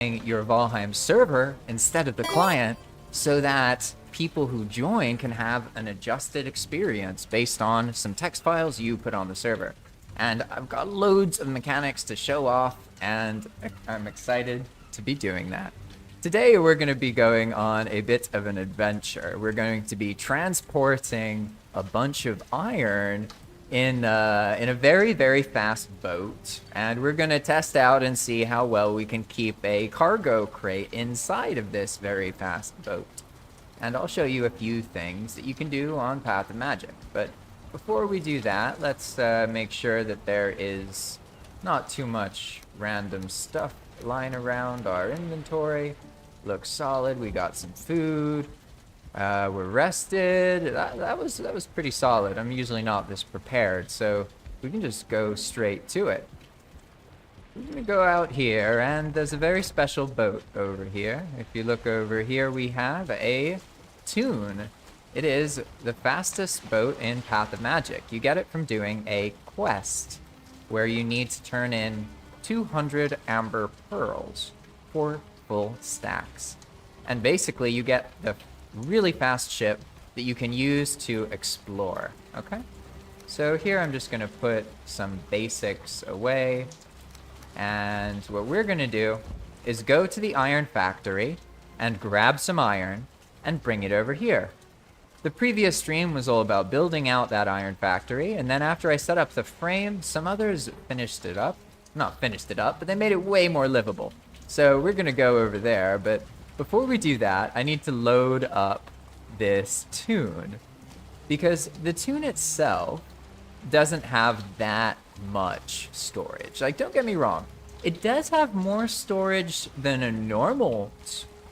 your Valheim server instead of the client so that people who join can have an adjusted experience based on some text files you put on the server. And I've got loads of mechanics to show off, and I'm excited to be doing that. Today we're going to be going on a bit of an adventure. We're going to be transporting a bunch of iron in a very, very fast boat, and we're going to test out and see how well we can keep a cargo crate inside of this very fast boat. And I'll show you a few things that you can do on Path of Magic. But before we do that, let's make sure that there is not too much random stuff lying around our inventory. Looks solid. We got some food. We're rested. That was pretty solid. I'm usually not this prepared, so we can just go straight to it. We're gonna go out here, and there's a very special boat over here. If you look over here, we have a tune. It is the fastest boat in Path of Magic. You get it from doing a quest where you need to turn in 200 amber pearls for full stacks. And basically you get the really fast ship that you can use to explore. Okay, so here I'm just gonna put some basics away, and what we're gonna do is go to the iron factory and grab some iron and bring it over here. The previous stream was all about building out that iron factory, and then after I set up the frame, some others finished it up. Not finished it up, but they made it way more livable. So we're gonna go over there, but before we do that, I need to load up this tune, because the tune itself doesn't have that much storage. Like, don't get me wrong, it does have more storage than a normal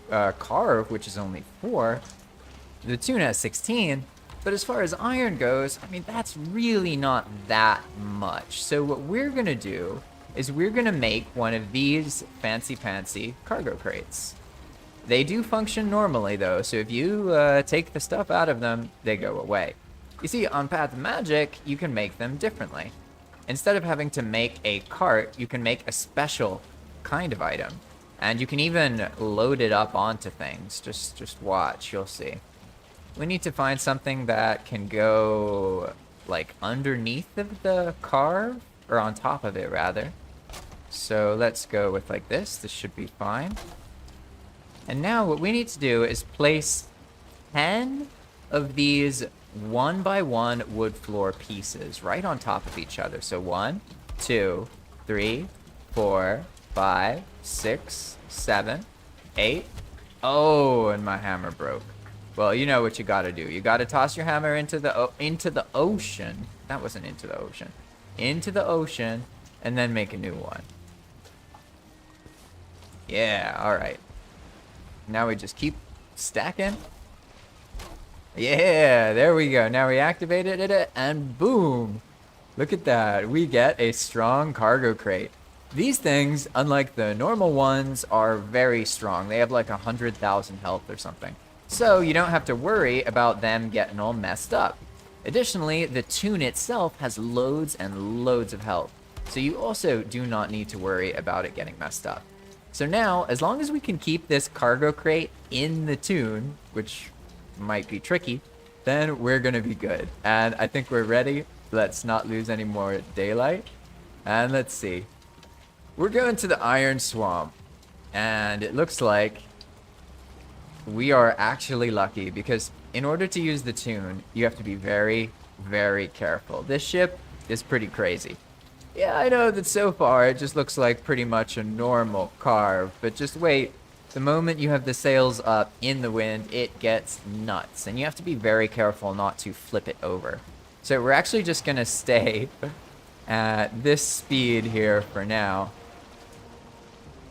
carve, which is only 4. The tune has 16, but as far as iron goes, I mean, that's really not that much. So what we're gonna do is we're gonna make one of these fancy cargo crates. They do function normally though, so if you take the stuff out of them, they go away. You see, on Path of Magic, you can make them differently. Instead of having to make a cart, you can make a special kind of item. And you can even load it up onto things. Just watch, you'll see. We need to find something that can go like underneath of the carve, or on top of it rather. So let's go with like this. This should be fine. And now what we need to do is place 10 of these 1x1 wood floor pieces right on top of each other. So 1, 2, 3, 4, 5, 6, 7, 8. Oh, and my hammer broke. Well, you know what you gotta do. You gotta toss your hammer into the ocean. That wasn't into the ocean. Into the ocean, and then make a new one. Yeah, alright. Now we just keep stacking. Yeah, there we go. Now we activated it, and boom. Look at that. We get a strong cargo crate. These things, unlike the normal ones, are very strong. They have like 100,000 health or something. So you don't have to worry about them getting all messed up. Additionally, the tune itself has loads and loads of health. So you also do not need to worry about it getting messed up. So now, as long as we can keep this cargo crate in the tune, which might be tricky, then we're gonna be good. And I think we're ready. Let's not lose any more daylight. And let's see. We're going to the Iron Swamp. And it looks like we are actually lucky, because in order to use the tune, you have to be very, very careful. This ship is pretty crazy. Yeah, I know that so far it just looks like pretty much a normal carve, but just wait. The moment you have the sails up in the wind, it gets nuts, and you have to be very careful not to flip it over. So we're actually just gonna stay at this speed here for now.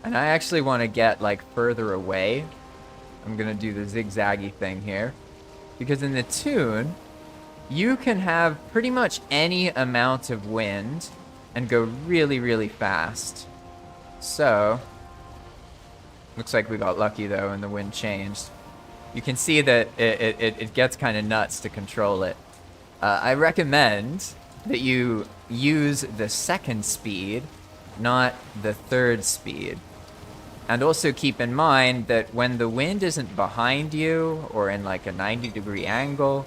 And I actually want to get like further away. I'm gonna do the zigzaggy thing here, because in the tune, you can have pretty much any amount of wind and go really, really fast. So, looks like we got lucky though and the wind changed. You can see that it gets kind of nuts to control it. I recommend that you use the second speed, not the third speed. And also keep in mind that when the wind isn't behind you or in like a 90-degree angle,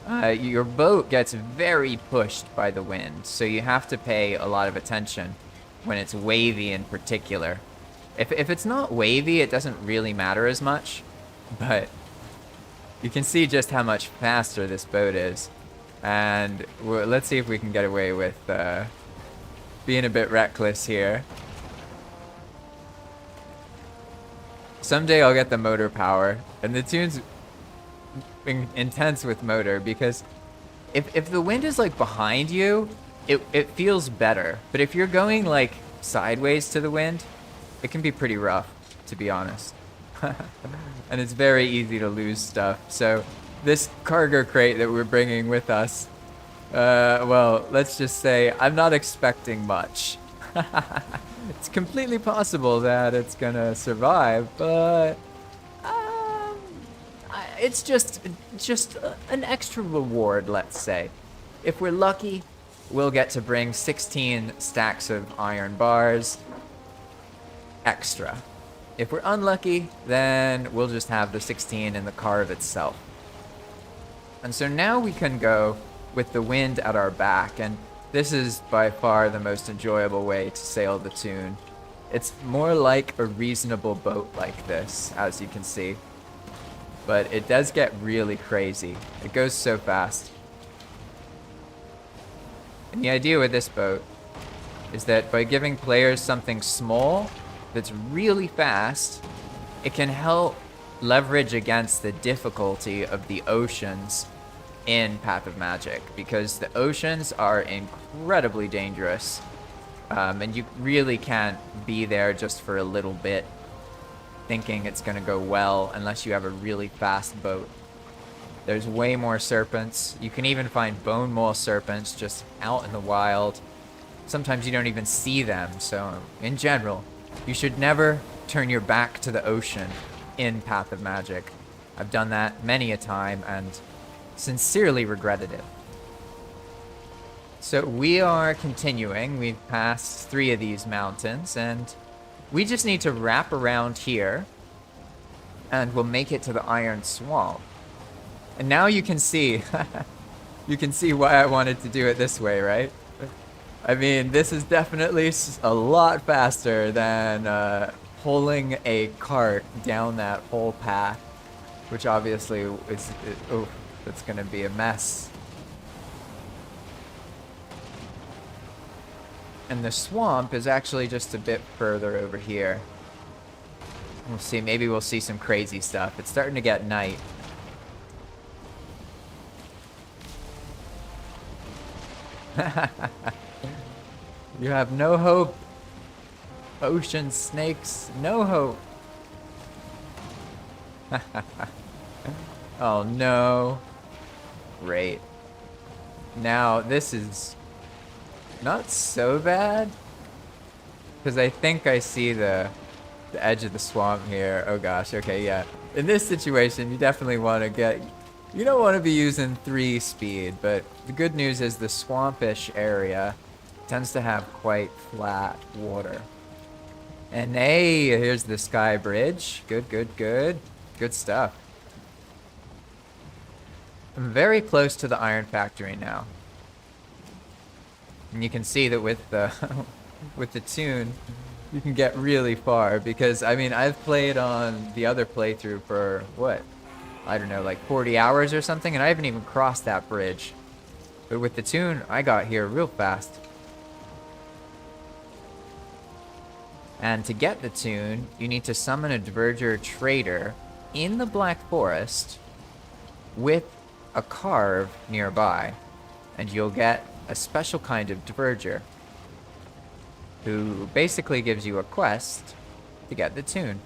your boat gets very pushed by the wind. So you have to pay a lot of attention when it's wavy in particular. If it's not wavy, it doesn't really matter as much, but you can see just how much faster this boat is. And let's see if we can get away with being a bit reckless here. Someday I'll get the motor power, and the tune's intense with motor because if the wind is like behind you, it feels better. But if you're going like sideways to the wind, it can be pretty rough, to be honest. And it's very easy to lose stuff. So this cargo crate that we're bringing with us, well, let's just say I'm not expecting much. It's completely possible that it's gonna survive, but it's just an extra reward, let's say. If we're lucky, we'll get to bring 16 stacks of iron bars extra. If we're unlucky, then we'll just have the 16 in the carve itself. And so now we can go with the wind at our back, and this is by far the most enjoyable way to sail the Tune. It's more like a reasonable boat like this, as you can see. But it does get really crazy. It goes so fast. And the idea with this boat is that by giving players something small that's really fast, it can help leverage against the difficulty of the oceans in Path of Magic, because the oceans are incredibly dangerous, and you really can't be there just for a little bit thinking it's going to go well unless you have a really fast boat. There's way more serpents. You can even find bone maw serpents just out in the wild. Sometimes you don't even see them, so in general, you should never turn your back to the ocean in Path of Magic. I've done that many a time and sincerely regretted it. So we are continuing. We've passed 3 of these mountains, and we just need to wrap around here, and we'll make it to the Iron Swamp. And now you can see, you can see why I wanted to do it this way, right? I mean, this is definitely a lot faster than pulling a cart down that whole path, which obviously is, oh, that's gonna be a mess. And the swamp is actually just a bit further over here. We'll see, maybe we'll see some crazy stuff. It's starting to get night. You have no hope. Ocean snakes, no hope. Oh no. Great. Now, this is not so bad, because I think I see the edge of the swamp here. Oh gosh, okay, yeah. In this situation, you definitely want to get... You don't want to be using 3 speed, but the good news is the swampish area tends to have quite flat water. And hey, here's the sky bridge. Good, good, good. Good stuff. I'm very close to the iron factory now. And you can see that with the with the Tune, you can get really far, because I mean, I've played on the other playthrough for what? I don't know, like 40 hours or something, and I haven't even crossed that bridge. But with the Tune, I got here real fast. And to get the Tune, you need to summon a Diverger trader in the Black Forest with a carve nearby, and you'll get a special kind of Diverger who basically gives you a quest to get the Tune.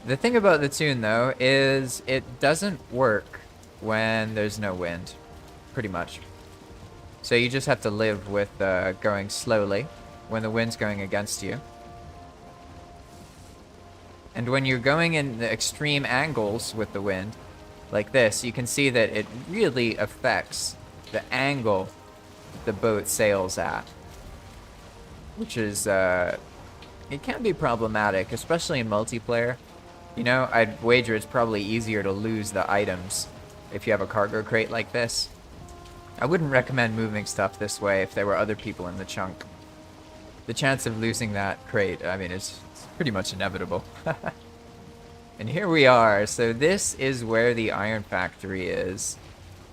The thing about the Tune, though, is it doesn't work when there's no wind, pretty much. So you just have to live with going slowly when the wind's going against you. And when you're going in the extreme angles with the wind, like this, you can see that it really affects the angle the boat sails at, which is it can be problematic, especially in multiplayer. You know, I'd wager it's probably easier to lose the items if you have a cargo crate like this. I wouldn't recommend moving stuff this way if there were other people in the chunk. The chance of losing that crate, I mean, it's pretty much inevitable. And here we are. So this is where the iron factory is.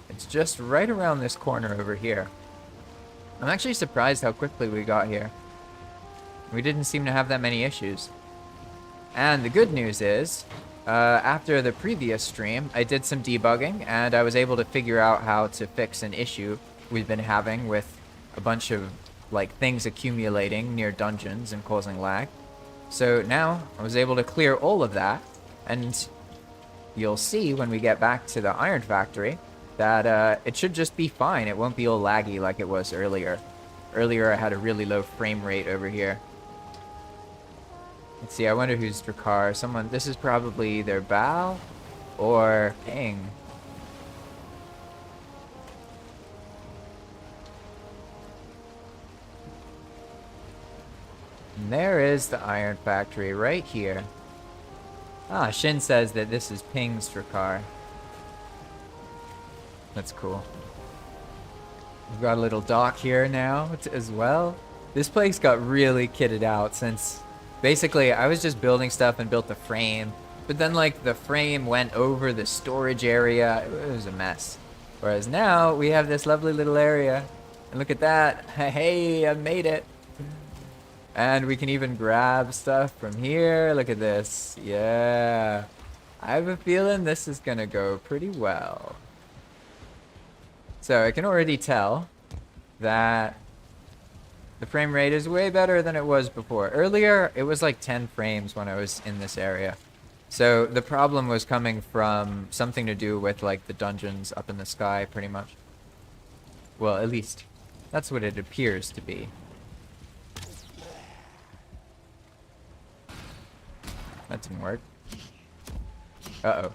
It's just right around this corner over here. I'm actually surprised how quickly we got here. We didn't seem to have that many issues. And the good news is, after the previous stream, I did some debugging, and I was able to figure out how to fix an issue we've been having with a bunch of like things accumulating near dungeons and causing lag. So now I was able to clear all of that, and you'll see when we get back to the iron factory that it should just be fine. It won't be all laggy like it was earlier. Earlier I had a really low frame rate over here. Let's see, I wonder who's Drakkar. Someone, this is probably either Bao or Ping. And there is the iron factory right here. Ah, Shin says that this is Ping's Drakkar. That's cool. We've got a little dock here now as well. This place got really kitted out since basically I was just building stuff and built the frame, but then like the frame went over the storage area. It was a mess. Whereas now we have this lovely little area, and look at that. Hey, I made it. And we can even grab stuff from here. Look at this. Yeah, I have a feeling this is gonna go pretty well. So I can already tell that the frame rate is way better than it was before. Earlier, it was like 10 frames when I was in this area. So the problem was coming from something to do with like the dungeons up in the sky, pretty much. Well, at least that's what it appears to be. That didn't work. Uh-oh.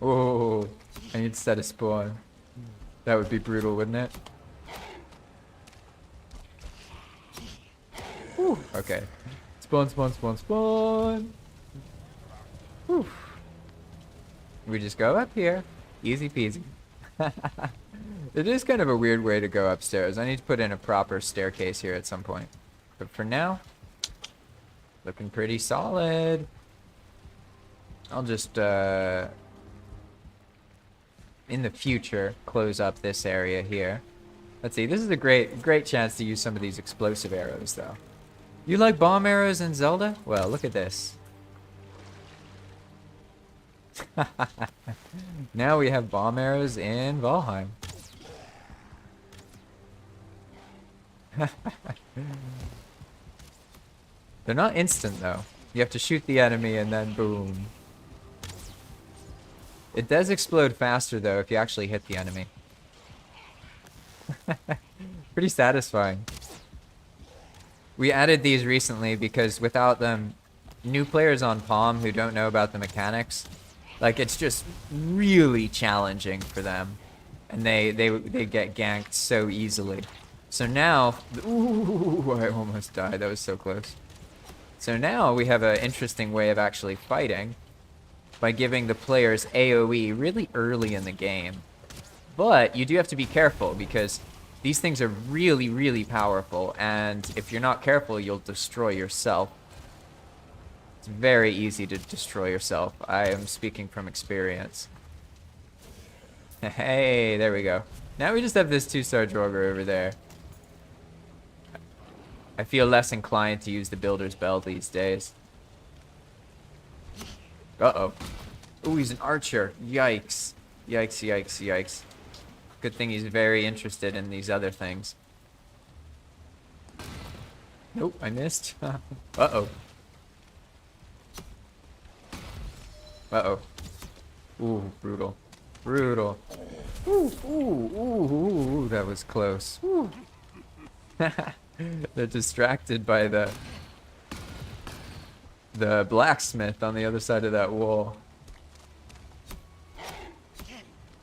Oh, I need to set a spawn. That would be brutal, wouldn't it? Whew. Okay. Spawn, spawn, spawn, spawn. Whew. We just go up here. Easy peasy. It is kind of a weird way to go upstairs. I need to put in a proper staircase here at some point. But for now, looking pretty solid. I'll just, in the future, close up this area here. Let's see, this is a great chance to use some of these explosive arrows, though. You like bomb arrows in Zelda? Well, look at this. Now we have bomb arrows in Valheim. They're not instant, though. You have to shoot the enemy and then boom. It does explode faster, though, if you actually hit the enemy. Pretty satisfying. We added these recently because without them, new players on Palm who don't know about the mechanics, like, it's just really challenging for them. And they get ganked so easily. So now, ooh, I almost died. That was so close. So now we have an interesting way of actually fighting by giving the players AoE really early in the game. But you do have to be careful because these things are really, really powerful, and if you're not careful, you'll destroy yourself. It's very easy to destroy yourself. I am speaking from experience. Hey, there we go. Now we just have this 2-star Draugr over there. I feel less inclined to use the Builder's Bell these days. Uh-oh. Ooh, he's an archer. Yikes. Yikes, yikes, yikes. Good thing he's very interested in these other things. Nope, I missed. Uh-oh. Uh-oh. Ooh, brutal. Brutal. Ooh, ooh, ooh, ooh, that was close. Ooh. They're distracted by the blacksmith on the other side of that wall.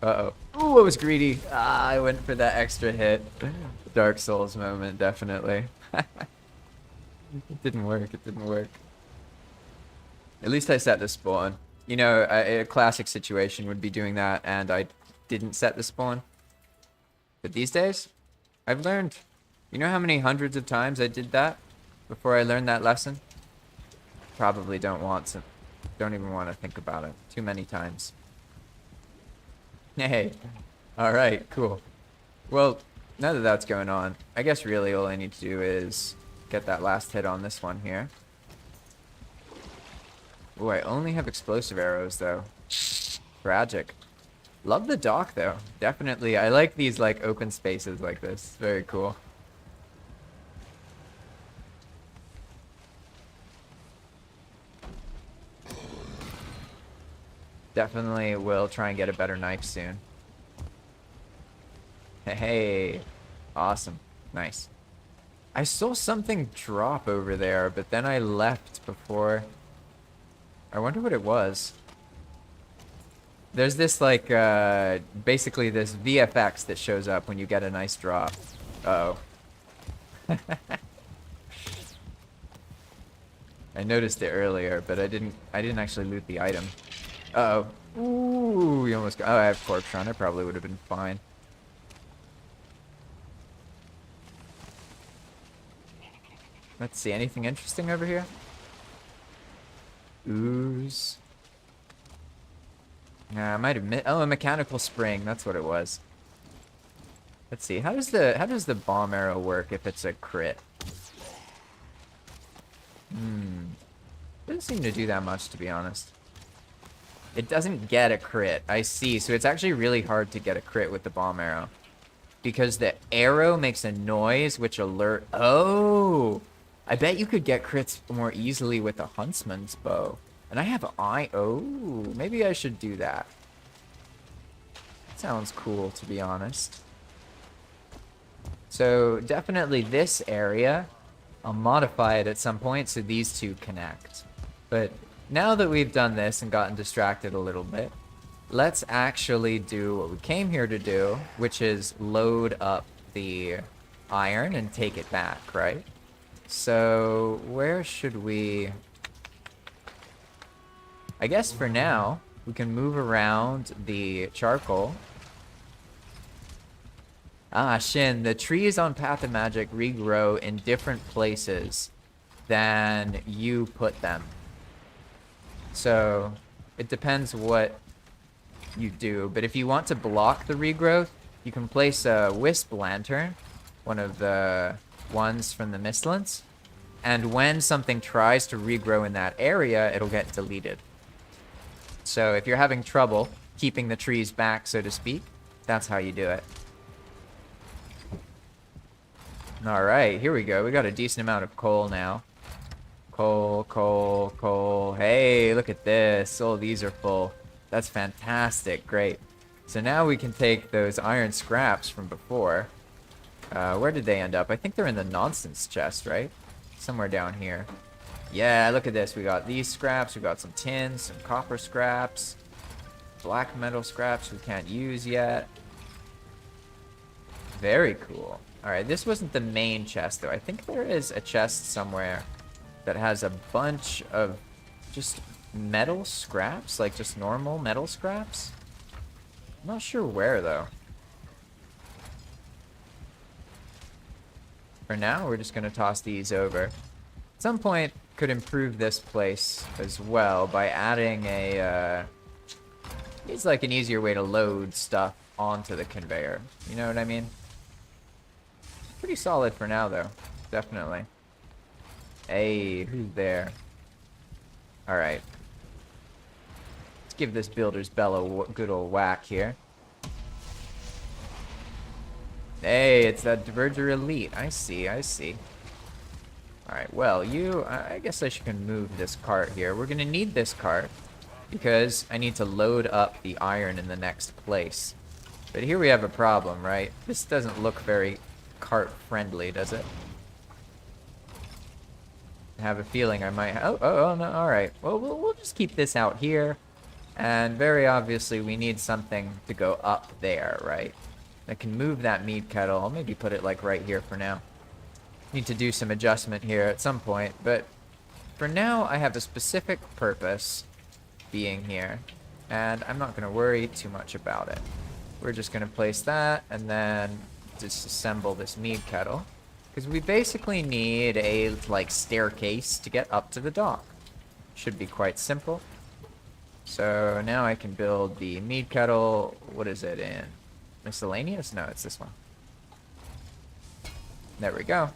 Uh-oh. Ooh, I was greedy. Ah, I went for that extra hit. Dark Souls moment, definitely. It didn't work. It didn't work. At least I set the spawn. You know, a classic situation would be doing that, and I didn't set the spawn. But these days, I've learned. You know how many hundreds of times I did that before I learned that lesson? Probably don't want to. Don't even want to think about it. Too many times. Hey. Alright, cool. Well, now that that's going on, I guess really all I need to do is get that last hit on this one here. Oh, I only have explosive arrows, though. Tragic. Love the dock, though. Definitely. I like these, like, open spaces like this. Very cool. Definitely will try and get a better knife soon. Hey. Awesome. Nice. I saw something drop over there, but then I left before... I wonder what it was. There's this, like, basically this VFX that shows up when you get a nice drop. Uh-oh. I noticed it earlier, but I didn't actually loot the item. Uh-oh. Ooh, we almost got... Oh, I have Corpse Run. I probably would have been fine. Let's see. Anything interesting over here? Ooze. I might have oh, a mechanical spring. That's what it was. Let's see. How does the bomb arrow work if it's a crit? Doesn't seem to do that much, to be honest. It doesn't get a crit. I see. So it's actually really hard to get a crit with the bomb arrow. Because the arrow makes a noise which alert... Oh! I bet you could get crits more easily with the huntsman's bow. And I have oh, maybe I should do that. Sounds cool, to be honest. So definitely this area, I'll modify it at some point so these two connect. But now that we've done this and gotten distracted a little bit, let's actually do what we came here to do, which is load up the iron and take it back, right? So where should we... I guess for now, we can move around the charcoal. Ah, Shin, the trees on Path of Magic regrow in different places than you put them. So it depends what you do. But if you want to block the regrowth, you can place a Wisp Lantern, one of the ones from the Mistlands. And when something tries to regrow in that area, it'll get deleted. So if you're having trouble keeping the trees back, so to speak, that's how you do it. Alright, here we go. We got a decent amount of coal now. Coal, coal, coal. Hey, look at this. Oh, these are full. That's fantastic. Great. So now we can take those iron scraps from before. Where did they end up? I think they're in the nonsense chest, right? Somewhere down here. Yeah, look at this. We got these scraps. We got some tin, some copper scraps, black metal scraps we can't use yet. Very cool. Alright, this wasn't the main chest, though. I think there is a chest somewhere that has a bunch of just metal scraps, like just normal metal scraps. I'm not sure where, though. For now, we're just going to toss these over. At some point, could improve this place as well by adding a, it's like an easier way to load stuff onto the conveyor. You know what I mean? Pretty solid for now, though. Definitely. Hey, who's there? Alright. Let's give this builder's bell a good old whack here. Hey, it's that Diverger Elite. I see, I see. Alright, well, I guess I can move this cart here. We're gonna need this cart because I need to load up the iron in the next place. But here we have a problem, right? This doesn't look very cart friendly, does it? I have a feeling I might oh, no, alright. Well, we'll just keep this out here. And very obviously we need something to go up there, right? I can move that mead kettle. I'll maybe put it like right here for now. Need to do some adjustment here at some point, but for now, I have a specific purpose being here, and I'm not going to worry too much about it. We're just going to place that and then disassemble this mead kettle, because we basically need a like staircase to get up to the dock. Should be quite simple. So now I can build the mead kettle. What is it in? Miscellaneous? No, it's this one. There we go.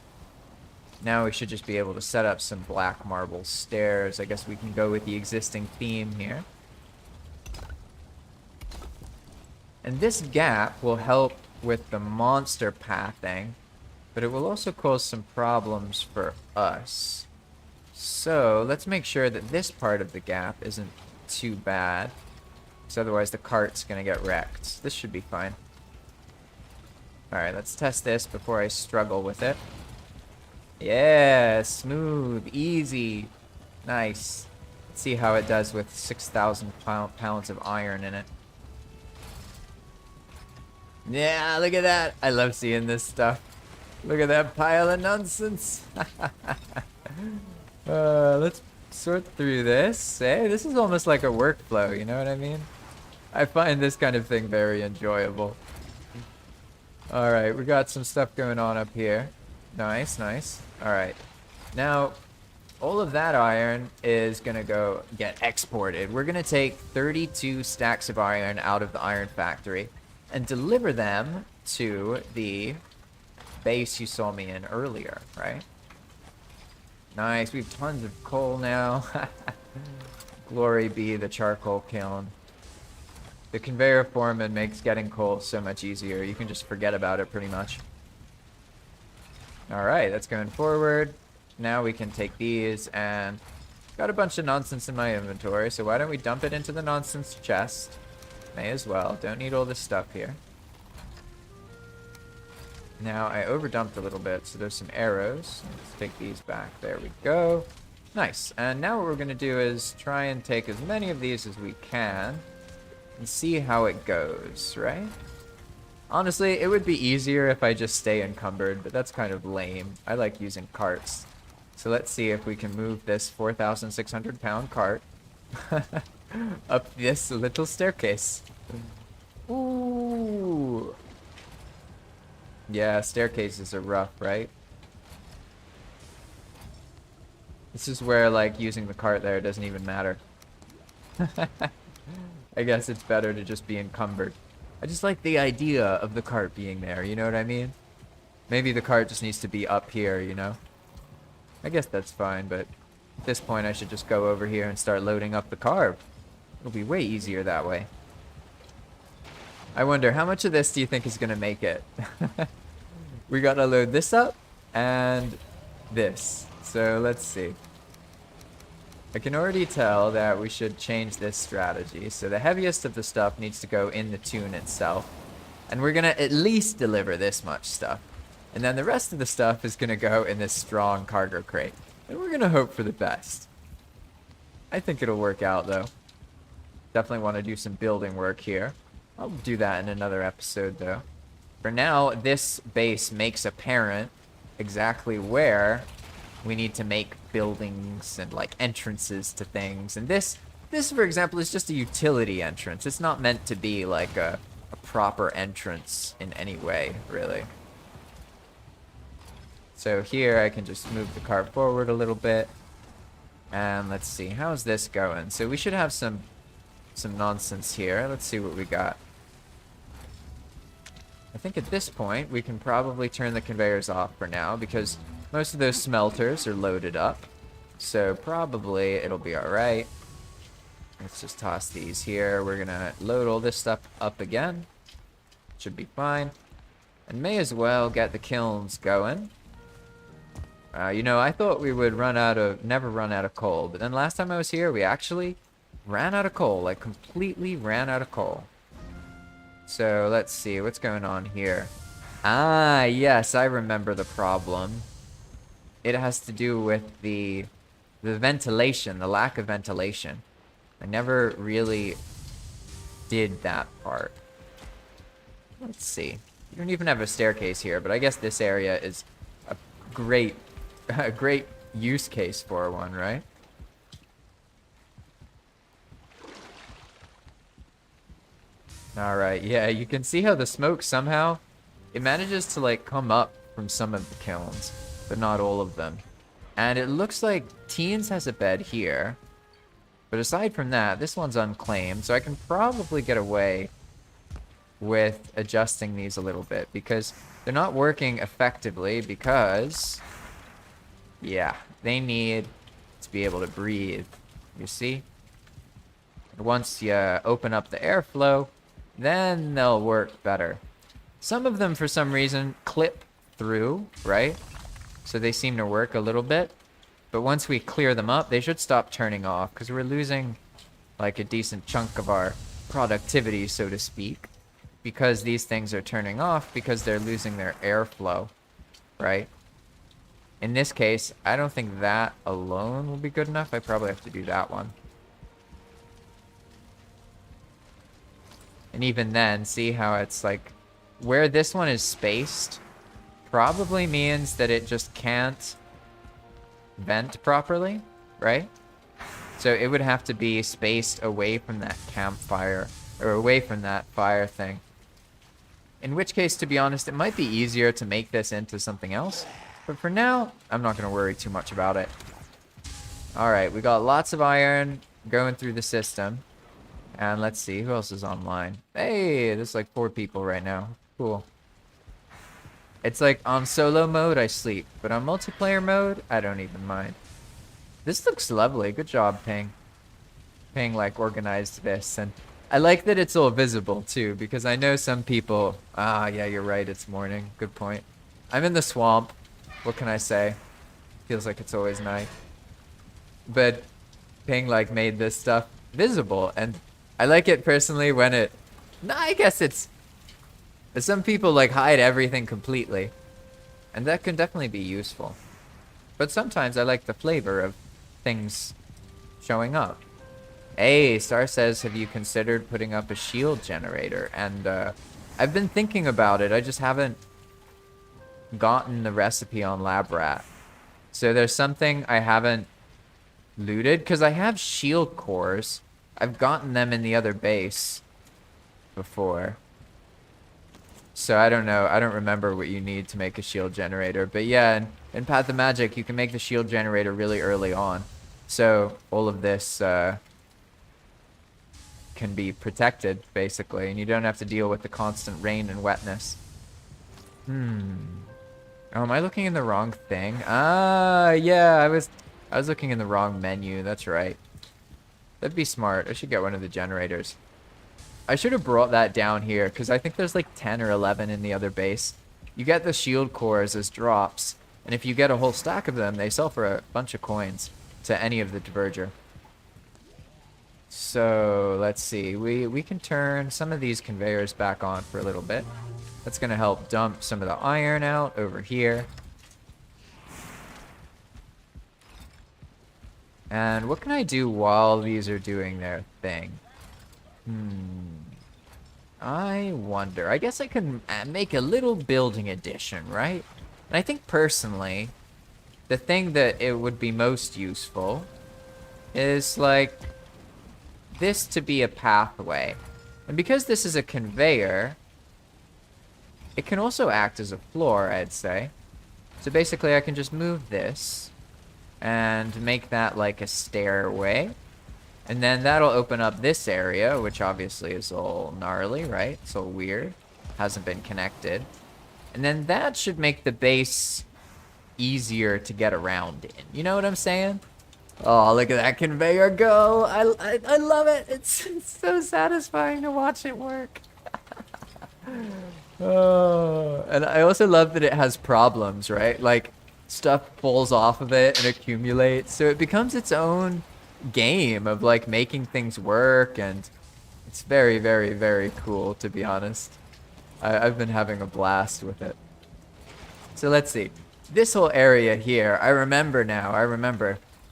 Now we should just be able to set up some black marble stairs. I guess we can go with the existing theme here. And this gap will help with the monster pathing, but it will also cause some problems for us. So let's make sure that this part of the gap isn't too bad, because otherwise the cart's gonna get wrecked. This should be fine. Alright, let's test this before I struggle with it. Yeah, smooth, easy, nice. Let's see how it does with 6,000 pounds of iron in it. Yeah, look at that. I love seeing this stuff. Look at that pile of nonsense. Let's sort through this. Hey, this is almost like a workflow, you know what I mean? I find this kind of thing very enjoyable. Alright, we got some stuff going on up here. Nice, nice. Alright. Now, all of that iron is going to go get exported. We're going to take 32 stacks of iron out of the iron factory and deliver them to the base you saw me in earlier, right? Nice. We have tons of coal now. Glory be the charcoal kiln. The conveyor foreman makes getting coal so much easier. You can just forget about it pretty much. Alright, that's going forward. Now we can take these and... got a bunch of nonsense in my inventory, so why don't we dump it into the nonsense chest? May as well. Don't need all this stuff here. Now, I overdumped a little bit, so there's some arrows. Let's take these back. There we go. Nice. And now what we're going to do is try and take as many of these as we can and see how it goes, right? Honestly, it would be easier if I just stay encumbered, but that's kind of lame. I like using carts. So let's see if we can move this 4,600 pound cart up this little staircase. Ooh. Yeah, staircases are rough, right? This is where, like, using the cart there doesn't even matter. I guess it's better to just be encumbered. I just like the idea of the cart being there, you know what I mean? Maybe the cart just needs to be up here, you know? I guess that's fine, but at this point I should just go over here and start loading up the car. It'll be way easier that way. I wonder, how much of this do you think is going to make it? We gotta load this up and this. So let's see. I can already tell that we should change this strategy. So the heaviest of the stuff needs to go in the tune itself. And we're gonna at least deliver this much stuff. And then the rest of the stuff is gonna go in this strong cargo crate. And we're gonna hope for the best. I think it'll work out though. Definitely want to do some building work here. I'll do that in another episode though. For now, this base makes apparent exactly where we need to make buildings and like entrances to things. And this for example is just a utility entrance. It's not meant to be like a proper entrance in any way, really. So here I can just move the car forward a little bit. And let's see, how's this going? So we should have some nonsense here. Let's see what we got. I think at this point we can probably turn the conveyors off for now because most of those smelters are loaded up. So probably it'll be alright. Let's just toss these here. We're gonna load all this stuff up again. Should be fine. And may as well get the kilns going. You know, I thought we would never run out of coal, but then last time I was here we actually ran out of coal, like completely ran out of coal. So let's see what's going on here. Ah, yes, I remember the problem. It has to do with the ventilation, the lack of ventilation. I never really did that part. Let's see. You don't even have a staircase here, but I guess this area is a great use case for one, right? Alright, yeah, you can see how the smoke somehow, it manages to like come up from some of the kilns, but not all of them. And it looks like Teens has a bed here. But aside from that, this one's unclaimed, so I can probably get away with adjusting these a little bit because they're not working effectively because, yeah, they need to be able to breathe, you see? Once you open up the airflow, then they'll work better. Some of them, for some reason, clip through, right? So they seem to work a little bit. But once we clear them up, they should stop turning off because we're losing like a decent chunk of our productivity, so to speak, because these things are turning off because they're losing their airflow, right? In this case, I don't think that alone will be good enough. I probably have to do that one. And even then, see how it's like, where this one is spaced probably means that it just can't vent properly, right? So it would have to be spaced away from that campfire, or away from that fire thing. In which case, to be honest, it might be easier to make this into something else. But for now, I'm not going to worry too much about it. Alright, we got lots of iron going through the system. And let's see, who else is online? Hey, there's like 4 people right now. Cool. It's like on solo mode, I sleep. But on multiplayer mode, I don't even mind. This looks lovely. Good job, Ping. Ping, like, organized this. And I like that it's all visible, too. Because I know some people... Ah, yeah, you're right. It's morning. Good point. I'm in the swamp. What can I say? Feels like it's always night. But Ping, like, made this stuff visible. And I like it personally when it... Nah, I guess it's... Some people, like, hide everything completely. And that can definitely be useful. But sometimes I like the flavor of things showing up. Hey, Star says, have you considered putting up a shield generator? And I've been thinking about it. I just haven't gotten the recipe on LabRat. So there's something I haven't looted. Because I have shield cores. I've gotten them in the other base before. So I don't know. I don't remember what you need to make a shield generator. But yeah, in Path of Magic, you can make the shield generator really early on. So all of this can be protected, basically. And you don't have to deal with the constant rain and wetness. Oh, am I looking in the wrong thing? Ah, yeah, I was looking in the wrong menu. That's right. That'd be smart. I should get one of the generators. I should have brought that down here, because I think there's like 10 or 11 in the other base. You get the shield cores as drops, and if you get a whole stack of them, they sell for a bunch of coins to any of the Diverger. So, let's see. We can turn some of these conveyors back on for a little bit. That's going to help dump some of the iron out over here. And what can I do while these are doing their thing? I wonder. I guess I can make a little building addition, right? And I think personally, the thing that it would be most useful is like this to be a pathway. And because this is a conveyor, it can also act as a floor, I'd say. So basically I can just move this and make that like a stairway. And then that'll open up this area, which obviously is all gnarly, right? It's all weird. Hasn't been connected. And then that should make the base easier to get around in. You know what I'm saying? Oh, look at that conveyor go. I love it. It's so satisfying to watch it work. Oh, and I also love that it has problems, right? Like, stuff falls off of it and accumulates. So it becomes its own game of like making things work, and it's very, very, very cool, to be honest. I've been having a blast with it. So let's see. This whole area here, I remember now,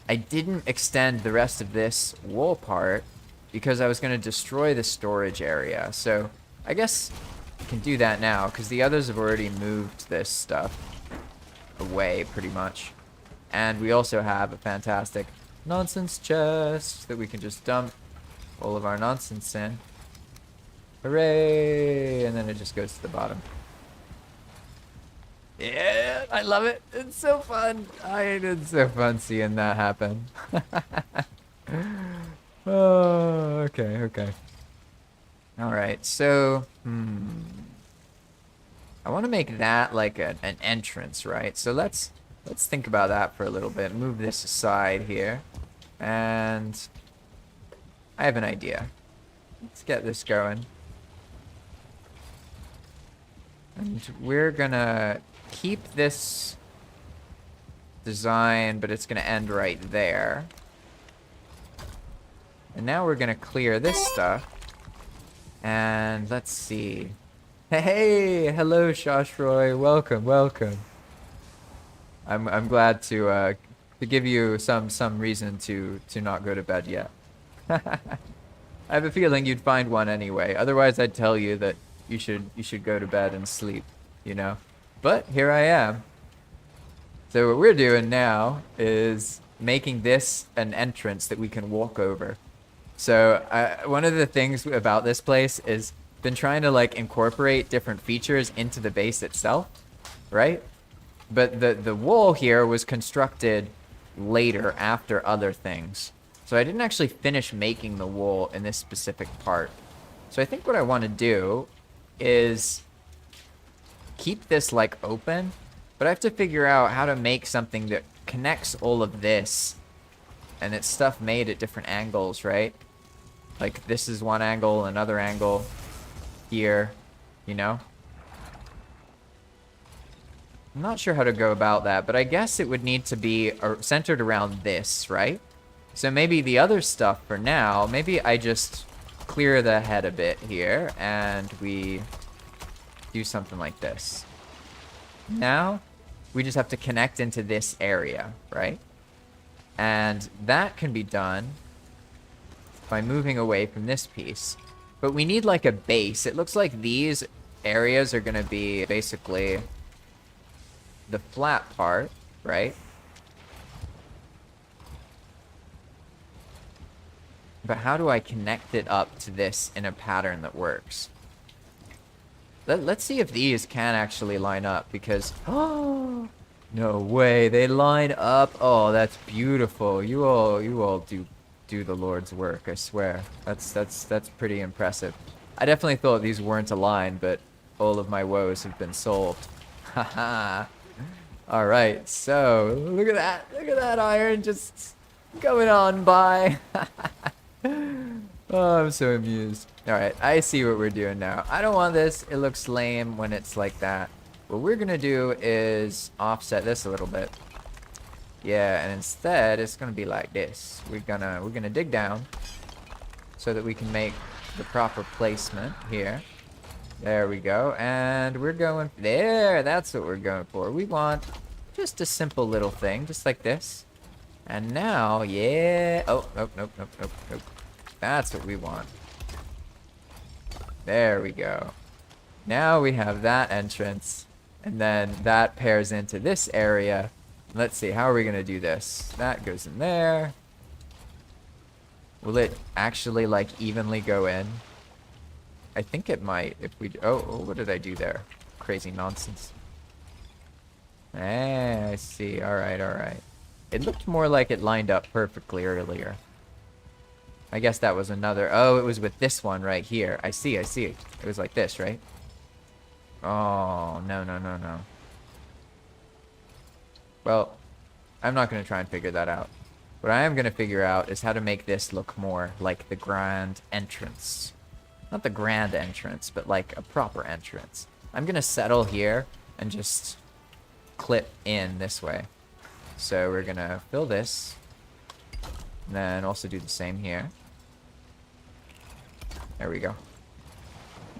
I didn't extend the rest of this wall part because I was going to destroy the storage area. So I guess I can do that now because the others have already moved this stuff away pretty much. And we also have a fantastic nonsense chest that we can just dump all of our nonsense in. Hooray! And then it just goes to the bottom. Yeah, I love it. It's so fun. It's so fun seeing that happen. Oh, okay, okay. All right, so, I want to make that like an entrance, right? So let's think about that for a little bit. Move this aside here. And I have an idea. Let's get this going. And we're gonna keep this design, but it's gonna end right there. And now we're gonna clear this stuff. And let's see. Hey, hello, Shashroy. Welcome, welcome. I'm glad to give you some reason to not go to bed yet. I have a feeling you'd find one anyway. Otherwise, I'd tell you that you should go to bed and sleep, you know. But here I am. So what we're doing now is making this an entrance that we can walk over. So one of the things about this place is been trying to like incorporate different features into the base itself, right? But the wall here was constructed later after other things. So I didn't actually finish making the wall in this specific part. So I think what I want to do is keep this like open, but I have to figure out how to make something that connects all of this, and it's stuff made at different angles, right? Like this is one angle, another angle here, you know? I'm not sure how to go about that, but I guess it would need to be centered around this, right? So maybe the other stuff for now, maybe I just clear the head a bit here and we do something like this. Now we just have to connect into this area, right? And that can be done by moving away from this piece. But we need like a base. It looks like these areas are going to be basically the flat part, right? But how do I connect it up to this in a pattern that works? Let's see if these can actually line up, because oh no way, they line up. Oh, that's beautiful. You all do the Lord's work, I swear. That's pretty impressive. I definitely thought these weren't aligned, but all of my woes have been solved. Haha. All right, so look at that iron just going on by. Oh, I'm so amused. All right, I see what we're doing now. I don't want this. It looks lame when it's like that. What we're gonna do is offset this a little bit. Yeah, and instead it's gonna be like this. We're gonna dig down so that we can make the proper placement here. There we go, and we're going there. That's what we're going for. We want just a simple little thing, just like this. And now, yeah. Oh, nope. That's what we want. There we go. Now we have that entrance, and then that pairs into this area. Let's see, how are we gonna do this? That goes in there. Will it actually like evenly go in? I think it might if we, oh, what did I do there? Crazy nonsense. I see, alright. It looked more like it lined up perfectly earlier. I guess that was another, oh, it was with this one right here. I see. It was like this, right? Oh, no. Well, I'm not going to try and figure that out. What I am going to figure out is how to make this look more like the grand entrance. Not the grand entrance, but like a proper entrance. I'm going to settle here and just clip in this way. So we're going to fill this. And then also do the same here. There we go.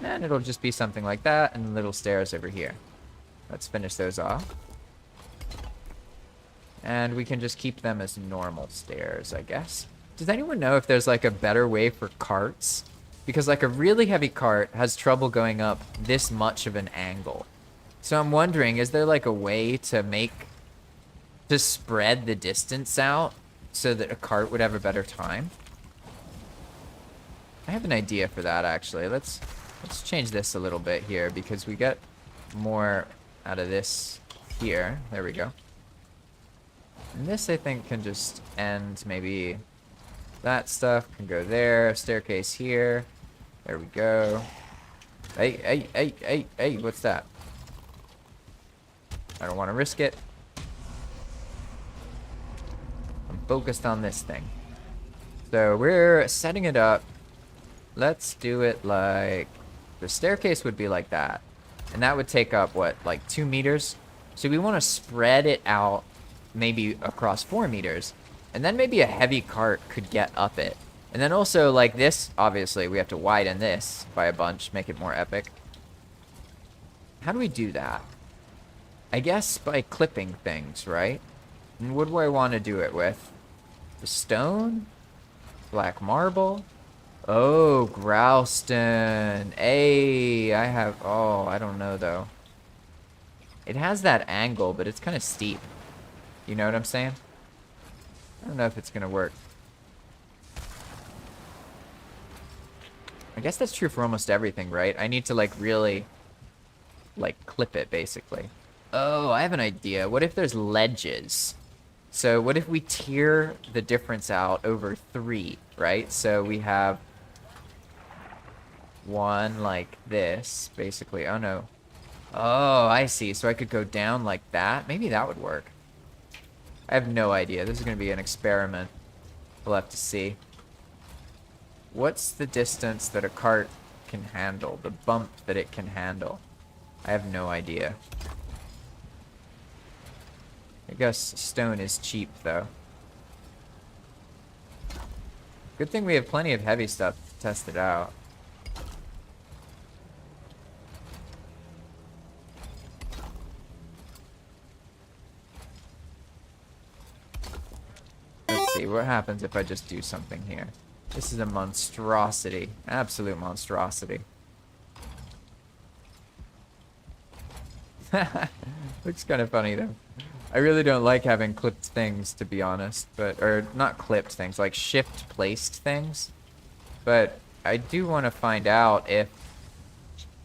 And it'll just be something like that and little stairs over here. Let's finish those off. And we can just keep them as normal stairs, I guess. Does anyone know if there's like a better way for carts? Because like a really heavy cart has trouble going up this much of an angle. So I'm wondering, is there like a way to make to spread the distance out so that a cart would have a better time. I have an idea for that, actually. Let's change this a little bit here because we get more out of this here. There we go. And this, I think, can just end. Maybe that stuff can go there. Staircase here. There we go. Hey, what's that? I don't want to risk it. I'm focused on this thing. So we're setting it up. Let's do it like... The staircase would be like that. And that would take up, what, like 2 meters? So we want to spread it out maybe across 4 meters. And then maybe a heavy cart could get up it. And then also, like this, obviously, we have to widen this by a bunch, make it more epic. How do we do that? I guess by clipping things, right? And what do I want to do it with? The stone? Black marble? Oh, Growston. Hey, I have... Oh, I don't know, though. It has that angle, but it's kind of steep. You know what I'm saying? I don't know if it's going to work. I guess that's true for almost everything, right? I need to, like, really, like, clip it, basically. Oh, I have an idea. What if there's ledges? So what if we tier the difference out over 3, right? So we have one like this, basically. Oh, no. Oh, I see. So I could go down like that. Maybe that would work. I have no idea. This is going to be an experiment. We'll have to see. What's the distance that a cart can handle? The bump that it can handle? I have no idea. I guess stone is cheap, though. Good thing we have plenty of heavy stuff to test it out. Let's see, what happens if I just do something here? This is a monstrosity. Absolute monstrosity. Looks kind of funny, though. I really don't like having clipped things, to be honest, but, or not clipped things, like shift placed things. But I do want to find out if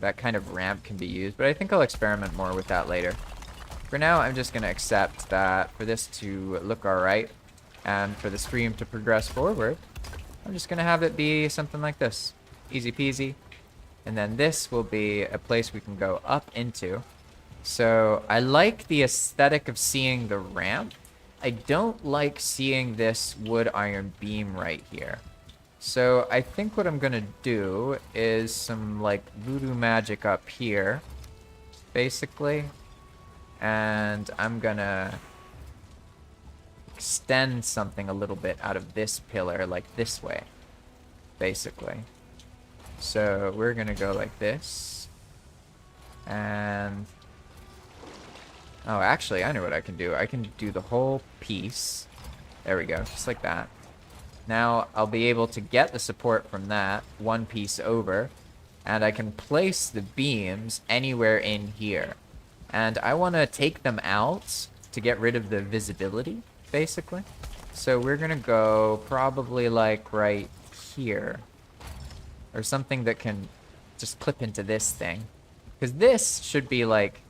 that kind of ramp can be used, but I think I'll experiment more with that later. For now, I'm just going to accept that for this to look alright, and for the stream to progress forward, I'm just going to have it be something like this. Easy peasy. And then this will be a place we can go up into. So I like the aesthetic of seeing the ramp. I don't like seeing this wood iron beam right here. So I think what I'm going to do is some like voodoo magic up here, basically. And I'm going to extend something a little bit out of this pillar, like this way, basically. So we're going to go like this. And... oh, actually, I know what I can do. I can do the whole piece. There we go, just like that. Now, I'll be able to get the support from that one piece over, and I can place the beams anywhere in here. And I want to take them out to get rid of the visibility, basically. So we're going to go probably like right here. Or something that can just clip into this thing. Because this should be like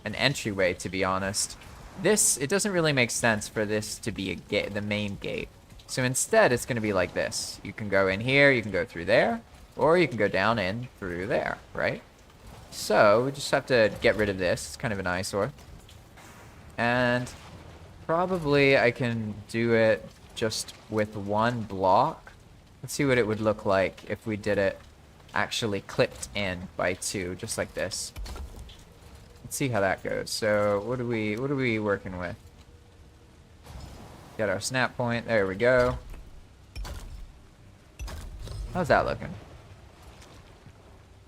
an entryway, to be honest. This, it doesn't really make sense for this to be a gate, the main gate. So instead, it's going to be like this. You can go in here, you can go through there, or you can go down in through there, right? So we just have to get rid of this. It's kind of an eyesore. And probably I can do it just with one block. Let's see what it would look like if we did it actually clipped in by 2, just like this. Let's see how that goes. So what are we working with? Got our snap point. There we go. How's that looking?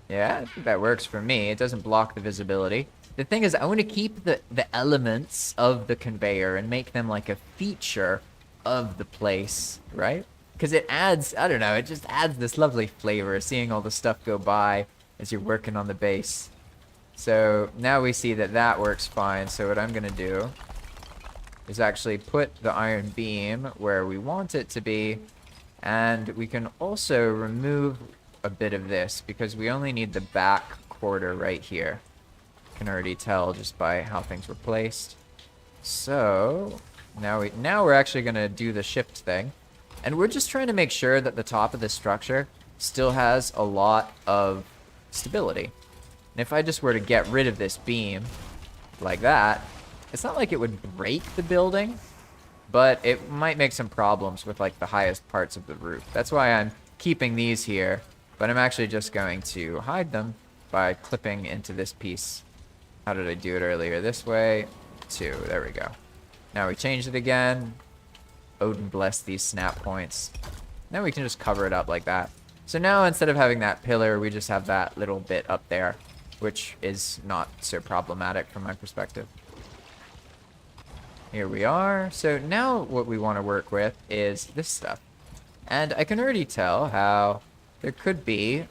Yeah, I think that works for me. It doesn't block the visibility. The thing is, I want to keep the elements of the conveyor and make them like a feature of the place, right? Because it adds, I don't know, it just adds this lovely flavor, seeing all the stuff go by as you're working on the base. So now we see that that works fine. So what I'm going to do is actually put the iron beam where we want it to be, and we can also remove a bit of this because we only need the back quarter right here. You can already tell just by how things were placed. So now we're actually gonna do the shift thing, and we're just trying to make sure that the top of the structure still has a lot of stability. And if I just were to get rid of this beam like that, it's not like it would break the building, but it might make some problems with like the highest parts of the roof. That's why I'm keeping these here, but I'm actually just going to hide them by clipping into this piece. How did I do it earlier? This way, 2. There we go. Now we change it again. Odin bless these snap points. Now we can just cover it up like that. So now instead of having that pillar, we just have that little bit up there, which is not so problematic from my perspective. Here we are. So now what we want to work with is this stuff. And I can already tell how there could be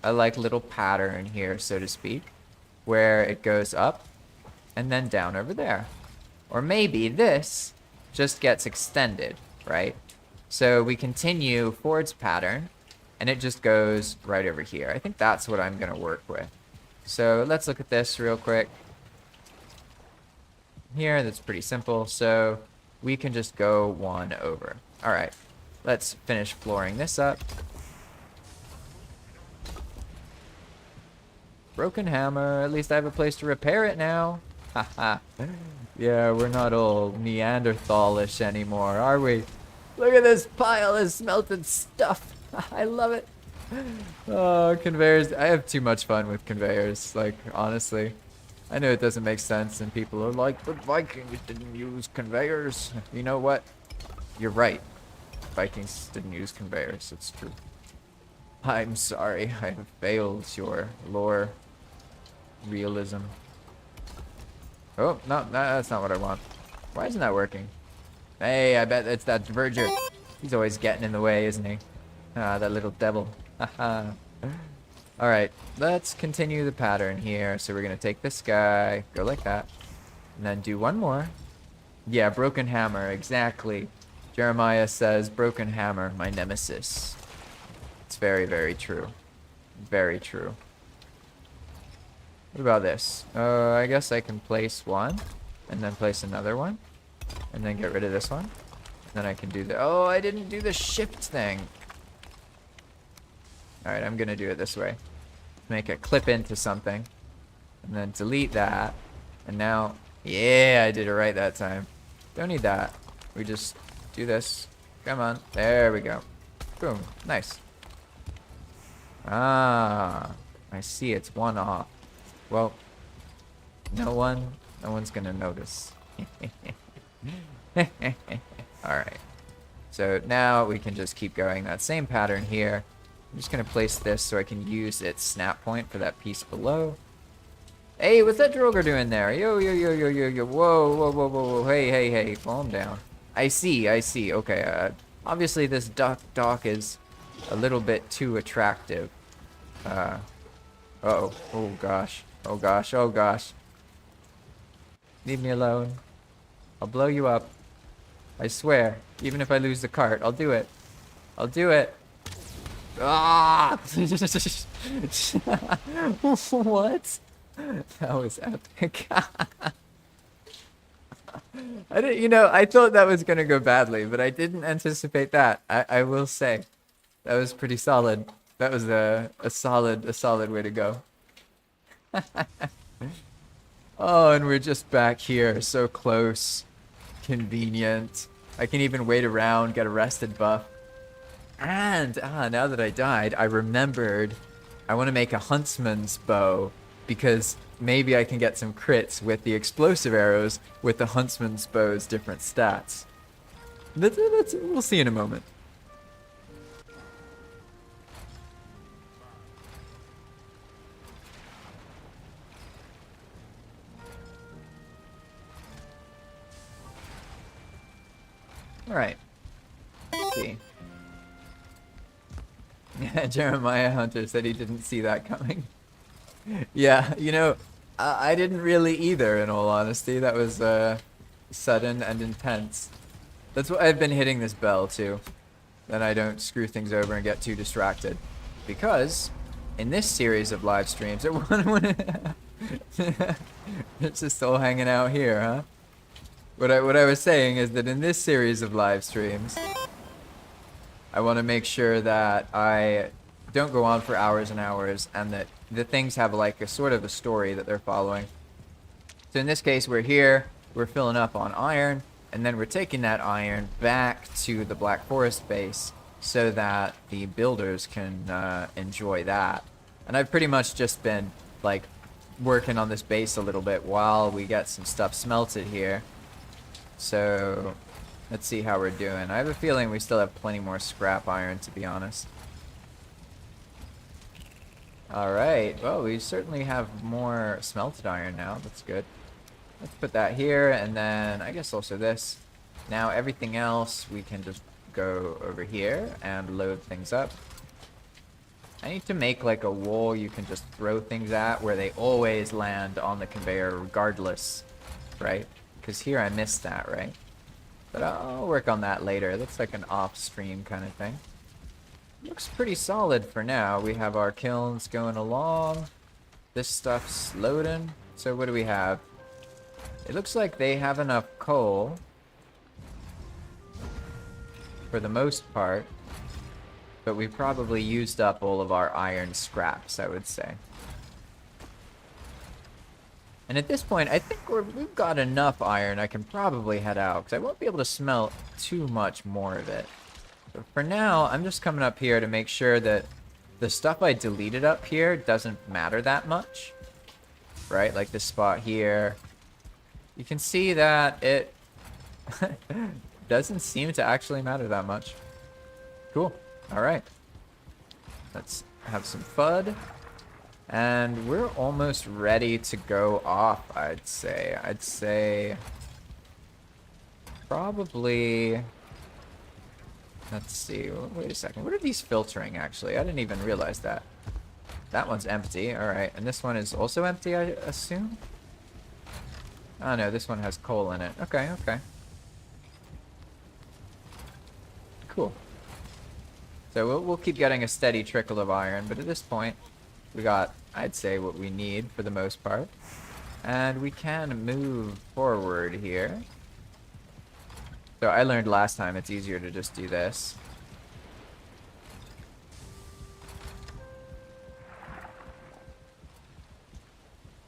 a like little pattern here, so to speak, where it goes up and then down over there. Or maybe this just gets extended, right? So we continue Ford's pattern and it just goes right over here. I think that's what I'm going to work with. So let's look at this real quick. Here, that's pretty simple. So we can just go 1 over. All right, let's finish flooring this up. Broken hammer. At least I have a place to repair it now. Haha. Yeah, we're not all Neanderthalish anymore, are we? Look at this pile of smelted stuff. I love it. Oh, conveyors. I have too much fun with conveyors, like, honestly. I know it doesn't make sense, and people are like, but Vikings didn't use conveyors. You know what? You're right. Vikings didn't use conveyors. It's true. I'm sorry. I have failed your lore realism. Oh, no, that's not what I want. Why isn't that working? Hey, I bet it's that verger. He's always getting in the way, isn't he? Ah, that little devil. Haha. Alright, let's continue the pattern here. So we're going to take this guy, go like that, and then do one more. Yeah, broken hammer, exactly. Jeremiah says, broken hammer, my nemesis. It's very, very true. Very true. What about this? I guess I can place one, and then place another one, and then get rid of this one. Then I can do the... Oh, I didn't do the shift thing. Alright, I'm going to do it this way. Make a clip into something, and then delete that. And now, yeah, I did it right that time. Don't need that. We just do this. Come on. There we go. Boom. Nice. Ah, I see. It's 1 off. Well, no one's gonna notice. Alright. So now we can just keep going that same pattern here. I'm just gonna place this so I can use its snap point for that piece below. Hey, what's that Droger doing there? Yo, yo, yo, yo, yo, yo. Whoa, whoa, whoa, whoa, whoa. Hey, hey, hey. Calm down. I see. Okay, obviously this dock is a little bit too attractive. Uh-oh. Oh, gosh. Oh, gosh. Oh, gosh. Leave me alone. I'll blow you up. I swear. Even if I lose the cart, I'll do it. I'll do it. Ah! What? That was epic. I didn't, I thought that was gonna go badly, but I didn't anticipate that. I will say, that was pretty solid. That was a solid way to go. Oh, and we're just back here, so close, convenient. I can even wait around, get a rested buff. And now that I died, I remembered I want to make a huntsman's bow because maybe I can get some crits with the explosive arrows with the huntsman's bow's different stats. We'll see in a moment. All right. Let's see. Yeah, Jeremiah Hunter said he didn't see that coming. Yeah, I didn't really either, in all honesty. That was sudden and intense. That's why I've been hitting this bell too. Then I don't screw things over and get too distracted. Because in this series of live streams, it's just all hanging out here, huh? What I was saying is that in this series of live streams, I want to make sure that I don't go on for hours and hours, and that the things have like a sort of a story that they're following. So in this case, we're here, we're filling up on iron, and then we're taking that iron back to the Black Forest base so that the builders can enjoy that. And I've pretty much just been like working on this base a little bit while we get some stuff smelted here. So let's see how we're doing. I have a feeling we still have plenty more scrap iron, to be honest. Alright, well, we certainly have more smelted iron now. That's good. Let's put that here, and then I guess also this. Now everything else we can just go over here and load things up. I need to make like a wall you can just throw things at where they always land on the conveyor regardless, right? Because here I missed that, right? But I'll work on that later. That's like an off-stream kind of thing. Looks pretty solid for now. We have our kilns going along. This stuff's loading. So what do we have? It looks like they have enough coal for the most part, but we probably used up all of our iron scraps, I would say. And at this point, I think we've got enough iron. I can probably head out, because I won't be able to smelt too much more of it. But for now, I'm just coming up here to make sure that the stuff I deleted up here doesn't matter that much. Right? Like this spot here. You can see that it doesn't seem to actually matter that much. Cool. Alright. Let's have some FUD. And we're almost ready to go off, I'd say. I'd say probably... Let's see. Wait a second. What are these filtering, actually? I didn't even realize that. That one's empty. Alright. And this one is also empty, I assume? Oh, no. This one has coal in it. Okay, okay. Cool. So we'll keep getting a steady trickle of iron, but at this point, we got, I'd say, what we need for the most part. And we can move forward here. So I learned last time it's easier to just do this.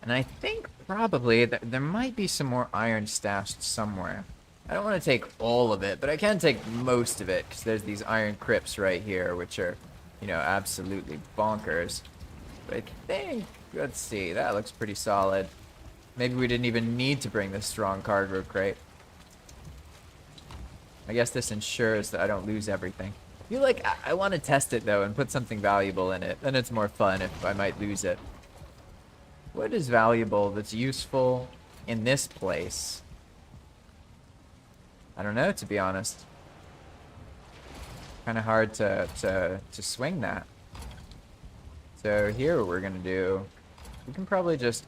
And I think probably that there might be some more iron stashed somewhere. I don't want to take all of it, but I can take most of it, because there's these iron crypts right here, which are, you know, absolutely bonkers. But I think, let's see, that looks pretty solid. Maybe we didn't even need to bring this strong cargo crate. I guess this ensures that I don't lose everything. I feel like I want to test it, though, and put something valuable in it. Then it's more fun if I might lose it. What is valuable that's useful in this place? I don't know, to be honest. Kind of hard to swing that. So here what we're going to do, we can probably just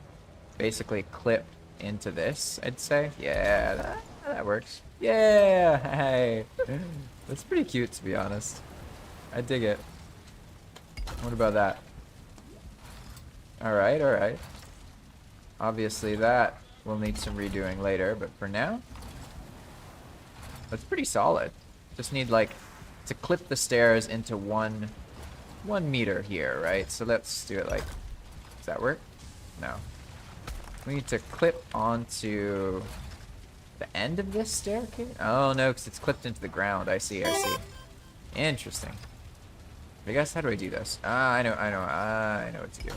basically clip into this, I'd say. Yeah, that works. Yeah, hey. That's pretty cute, to be honest. I dig it. What about that? Alright, alright. Obviously that will need some redoing later, but for now, that's pretty solid. Just need, like, to clip the stairs into 1 meter here, right? So let's do it like, does that work? No. We need to clip onto the end of this staircase? Oh, no, because it's clipped into the ground. I see, I see. Interesting. I guess, how do I do this? Ah, I know what to do.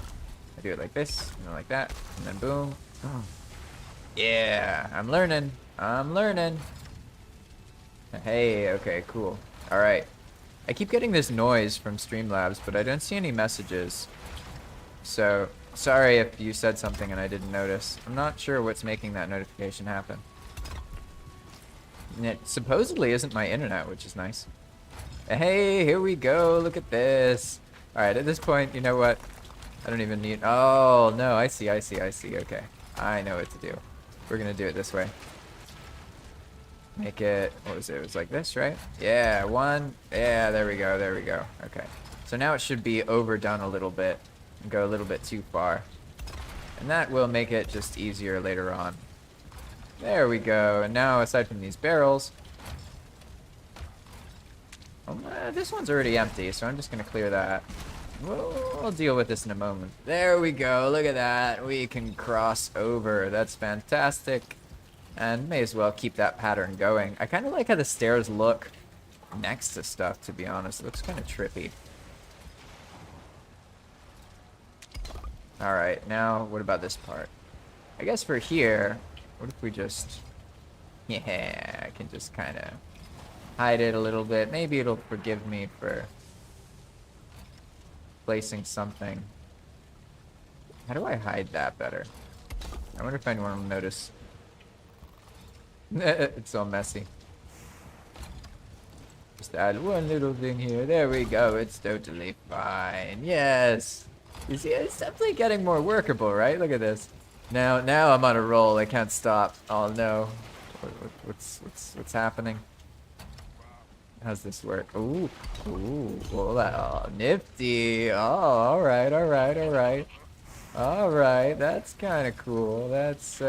I do it like this, and then like that, and then boom. Oh. Yeah, I'm learning. I'm learning. Hey, okay, cool. Alright. I keep getting this noise from Streamlabs, but I don't see any messages. So, sorry if you said something and I didn't notice. I'm not sure what's making that notification happen. And it supposedly isn't my internet, which is nice. Hey, here we go. Look at this. Alright, at this point, you know what? I don't even need... Oh, no, I see. Okay. I know what to do. We're gonna do it this way. Make it, what was it? It was like this, right? Yeah, one. Yeah, there we go, there we go. Okay. So now it should be overdone a little bit and go a little bit too far. And that will make it just easier later on. There we go. And now, aside from these barrels, this one's already empty, so I'm just going to clear that. We'll deal with this in a moment. There we go. Look at that. We can cross over. That's fantastic. And may as well keep that pattern going. I kind of like how the stairs look next to stuff, to be honest. It looks kind of trippy. Alright, now what about this part? I guess for here, what if we just... Yeah, I can just kind of hide it a little bit. Maybe it'll forgive me for placing something. How do I hide that better? I wonder if anyone will notice. It's all messy. Just add one little thing here. There we go. It's totally fine. Yes. You see, it's definitely getting more workable, right? Look at this. Now I'm on a roll. I can't stop. Oh no. What's happening? How's this work? Ooh, ooh, oh, nifty. Oh, all right. All right, that's kind of cool. That's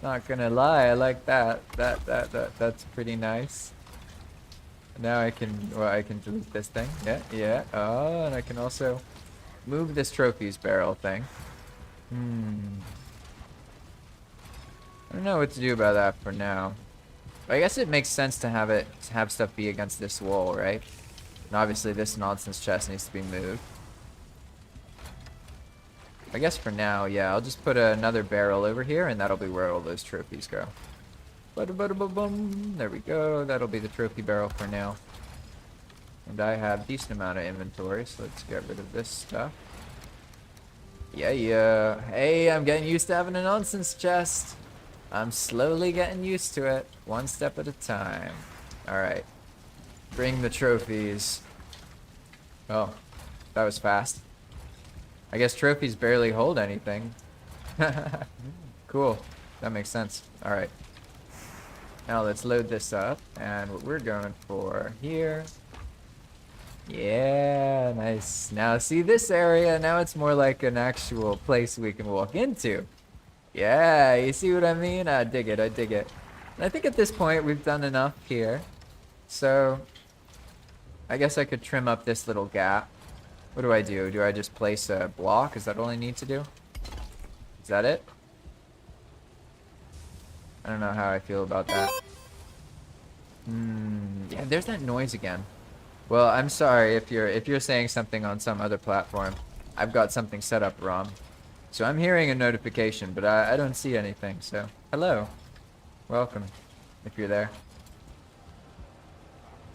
not gonna lie, I like that. That's pretty nice. Now I can delete this thing. Yeah. Oh, and I can also move this trophies barrel thing. I don't know what to do about that for now. I guess it makes sense to have stuff be against this wall, right? And obviously this nonsense chest needs to be moved. I guess for now, yeah, I'll just put another barrel over here, and that'll be where all those trophies go. There we go. That'll be the trophy barrel for now. And I have a decent amount of inventory, so let's get rid of this stuff. Yeah. Hey, I'm getting used to having a nonsense chest. I'm slowly getting used to it, one step at a time. Alright. Bring the trophies. Oh, that was fast. I guess trophies barely hold anything. Cool. That makes sense. Alright. Now let's load this up. And what we're going for here. Yeah, nice. Now see this area, now it's more like an actual place we can walk into. Yeah, you see what I mean? I dig it. And I think at this point we've done enough here. So I guess I could trim up this little gap. What do I do? Do I just place a block? Is that all I need to do? Is that it? I don't know how I feel about that. Yeah, there's that noise again. Well, I'm sorry if you're saying something on some other platform. I've got something set up wrong. So I'm hearing a notification, but I don't see anything, so hello. Welcome, if you're there.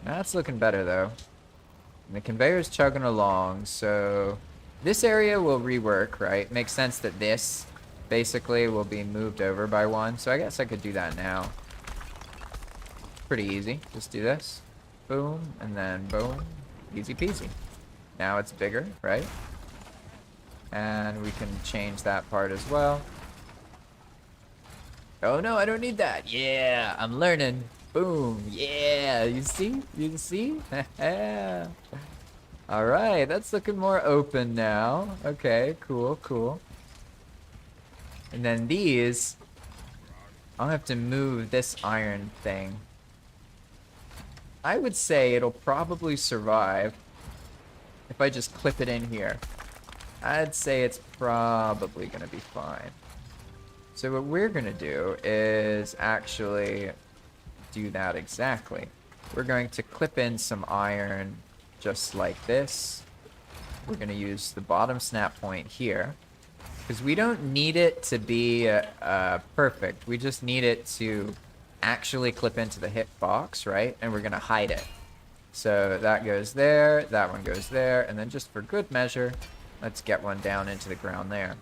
That's looking better, though. And the conveyor's chugging along, so this area will rework, right? Makes sense that this basically will be moved over by one, so I guess I could do that now. Pretty easy. Just do this. Boom, and then boom. Easy peasy. Now it's bigger, right? And we can change that part as well. Oh no, I don't need that. Yeah, I'm learning. Boom. Yeah, you see? You see? Alright, that's looking more open now. Okay, cool. And then these, I'll have to move this iron thing. I would say it'll probably survive if I just clip it in here. I'd say it's probably gonna be fine. So what we're gonna do is actually do that exactly. We're going to clip in some iron just like this. We're gonna use the bottom snap point here because we don't need it to be perfect. We just need it to actually clip into the hitbox, right? And we're gonna hide it. So that goes there, that one goes there, and then just for good measure, let's get one down into the ground there.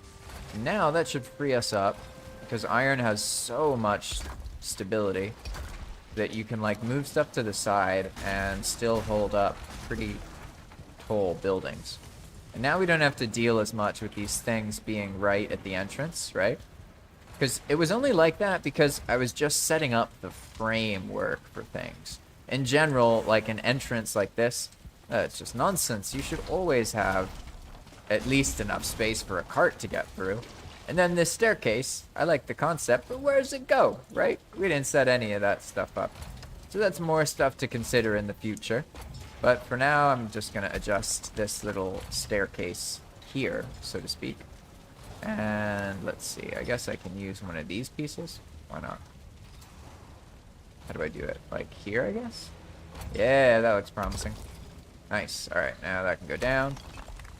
Now that should free us up because iron has so much stability that you can like move stuff to the side and still hold up pretty tall buildings. And now we don't have to deal as much with these things being right at the entrance, right? Because it was only like that because I was just setting up the framework for things. In general, like an entrance like this, it's just nonsense. You should always have at least enough space for a cart to get through. And then this staircase, I like the concept, but where does it go, right? We didn't set any of that stuff up. So that's more stuff to consider in the future. But for now, I'm just going to adjust this little staircase here, so to speak. And let's see, I guess I can use one of these pieces. Why not? How do I do it? Like here, I guess? Yeah, that looks promising. Nice. All right, now that can go down.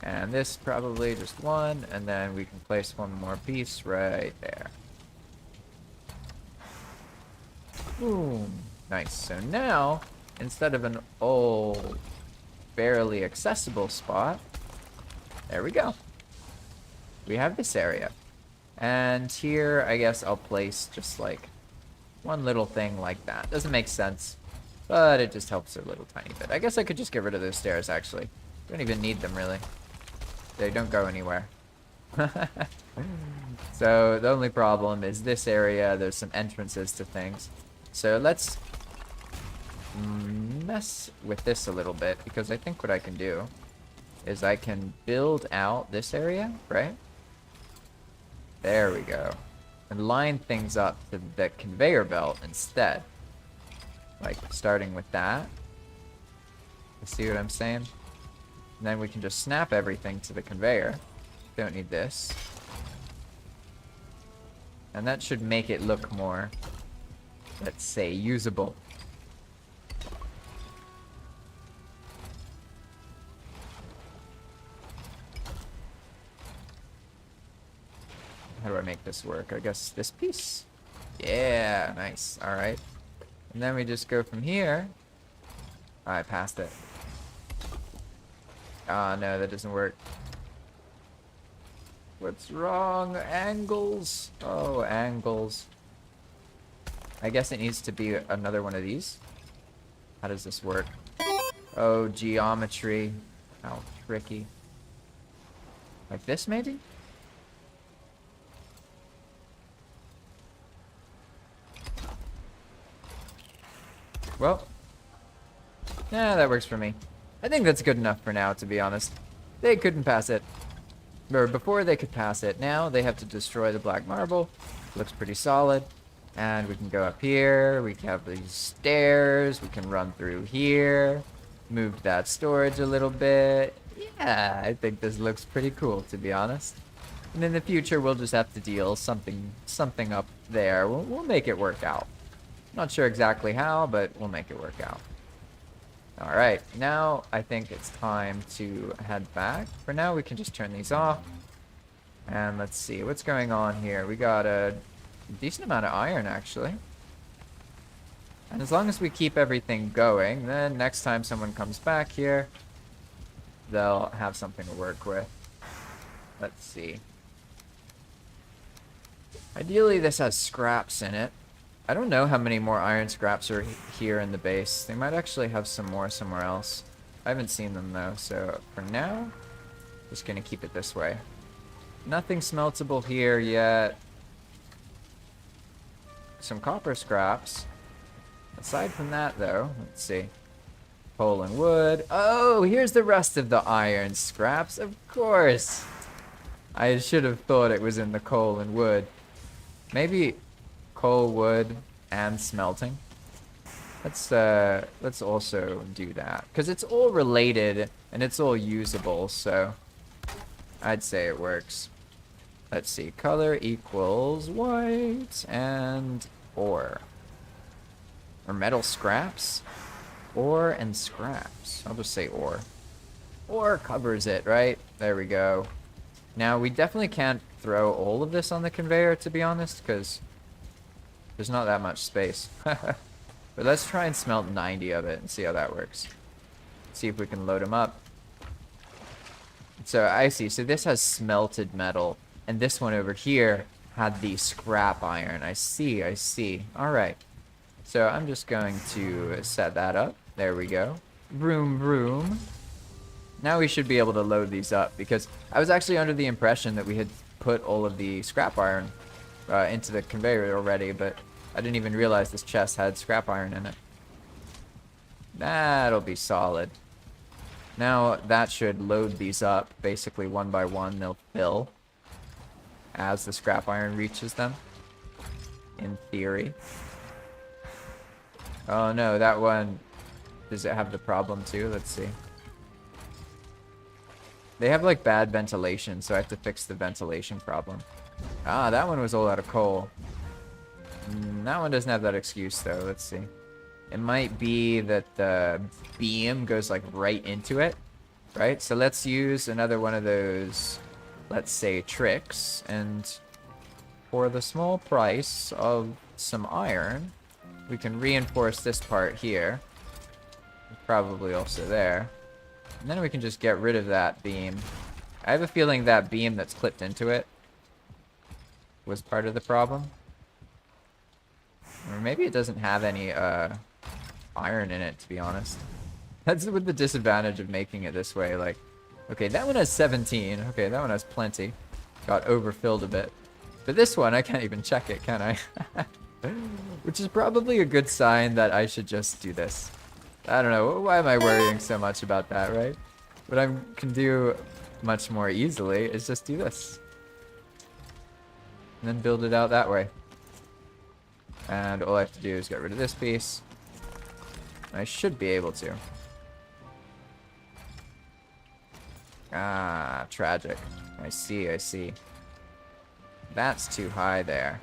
And this probably just one, and then we can place one more piece right there. Boom. Nice. So now, instead of an old, barely accessible spot, there we go. We have this area. And here, I guess I'll place just like one little thing like that. Doesn't make sense, but it just helps a little tiny bit. I guess I could just get rid of those stairs, actually. Don't even need them, really. They don't go anywhere. So the only problem is this area. There's some entrances to things. So let's mess with this a little bit, because I think what I can do is I can build out this area, right? There we go. And line things up to the conveyor belt instead. Like starting with that. You see what I'm saying? And then we can just snap everything to the conveyor. Don't need this. And that should make it look more, let's say, usable. How do I make this work? I guess this piece. Yeah, nice. All right. And then we just go from here. Oh, I passed it. Oh, no, that doesn't work. What's wrong? Angles. Oh, angles. I guess it needs to be another one of these. How does this work? Oh, geometry. How tricky. Like this, maybe? Well, yeah, that works for me. I think that's good enough for now, to be honest. They couldn't pass it. Or before they could pass it. Now they have to destroy the black marble. Looks pretty solid. And we can go up here. We can have these stairs. We can run through here. Move that storage a little bit. Yeah, I think this looks pretty cool, to be honest. And in the future, we'll just have to deal something up there. We'll make it work out. Not sure exactly how, but we'll make it work out. Alright, now I think it's time to head back. For now, we can just turn these off. And let's see, what's going on here? We got a decent amount of iron, actually. And as long as we keep everything going, then next time someone comes back here, they'll have something to work with. Let's see. Ideally, this has scraps in it. I don't know how many more iron scraps are here in the base. They might actually have some more somewhere else. I haven't seen them though, so for now, just gonna keep it this way. Nothing smeltable here yet. Some copper scraps. Aside from that though, let's see. Coal and wood. Oh, here's the rest of the iron scraps, of course. I should have thought it was in the coal and wood. Maybe coal, wood, and smelting. Let's also do that, because it's all related and it's all usable, so I'd say it works. Let's see, color equals white and ore. Or metal scraps? Ore and scraps. I'll just say ore. Ore covers it, right? There we go. Now, we definitely can't throw all of this on the conveyor, to be honest, because there's not that much space. But let's try and smelt 90 of it and see how that works. See if we can load them up. So I see. So this has smelted metal. And this one over here had the scrap iron. I see. I see. All right. So I'm just going to set that up. There we go. Vroom, vroom. Now we should be able to load these up, because I was actually under the impression that we had put all of the scrap iron into the conveyor already, but I didn't even realize this chest had scrap iron in it. That'll be solid. Now that should load these up, basically one by one. They'll fill as the scrap iron reaches them, in theory. Oh no, that one, does it have the problem too? Let's see. They have like bad ventilation, so I have to fix the ventilation problem. Ah, that one was all out of coal. That one doesn't have that excuse though. Let's see. It might be that the beam goes like right into it, right? So let's use another one of those, let's say, tricks, and for the small price of some iron, we can reinforce this part here. Probably also there. And then we can just get rid of that beam. I have a feeling that beam that's clipped into it was part of the problem. Or maybe it doesn't have any iron in it, to be honest. That's with the disadvantage of making it this way. Like, okay, that one has 17. Okay, that one has plenty. Got overfilled a bit. But this one, I can't even check it, can I? Which is probably a good sign that I should just do this. I don't know. Why am I worrying so much about that, right? What I can do much more easily is just do this. And then build it out that way. And all I have to do is get rid of this piece. I should be able to. Ah, tragic. I see, I see. That's too high there.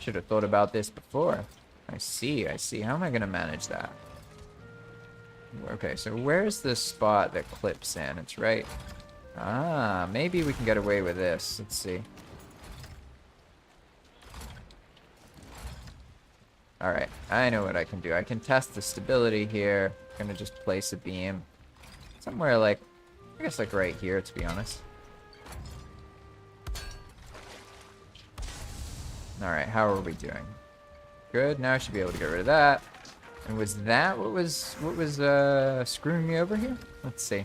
Should have thought about this before. I see, I see. How am I going to manage that? Okay, so where's the spot that clips in? It's right... Ah, maybe we can get away with this. Let's see. Alright, I know what I can do. I can test the stability here. I'm gonna just place a beam. Somewhere like... I guess like right here, to be honest. Alright, how are we doing? Good, now I should be able to get rid of that. And was that what was screwing me over here? Let's see.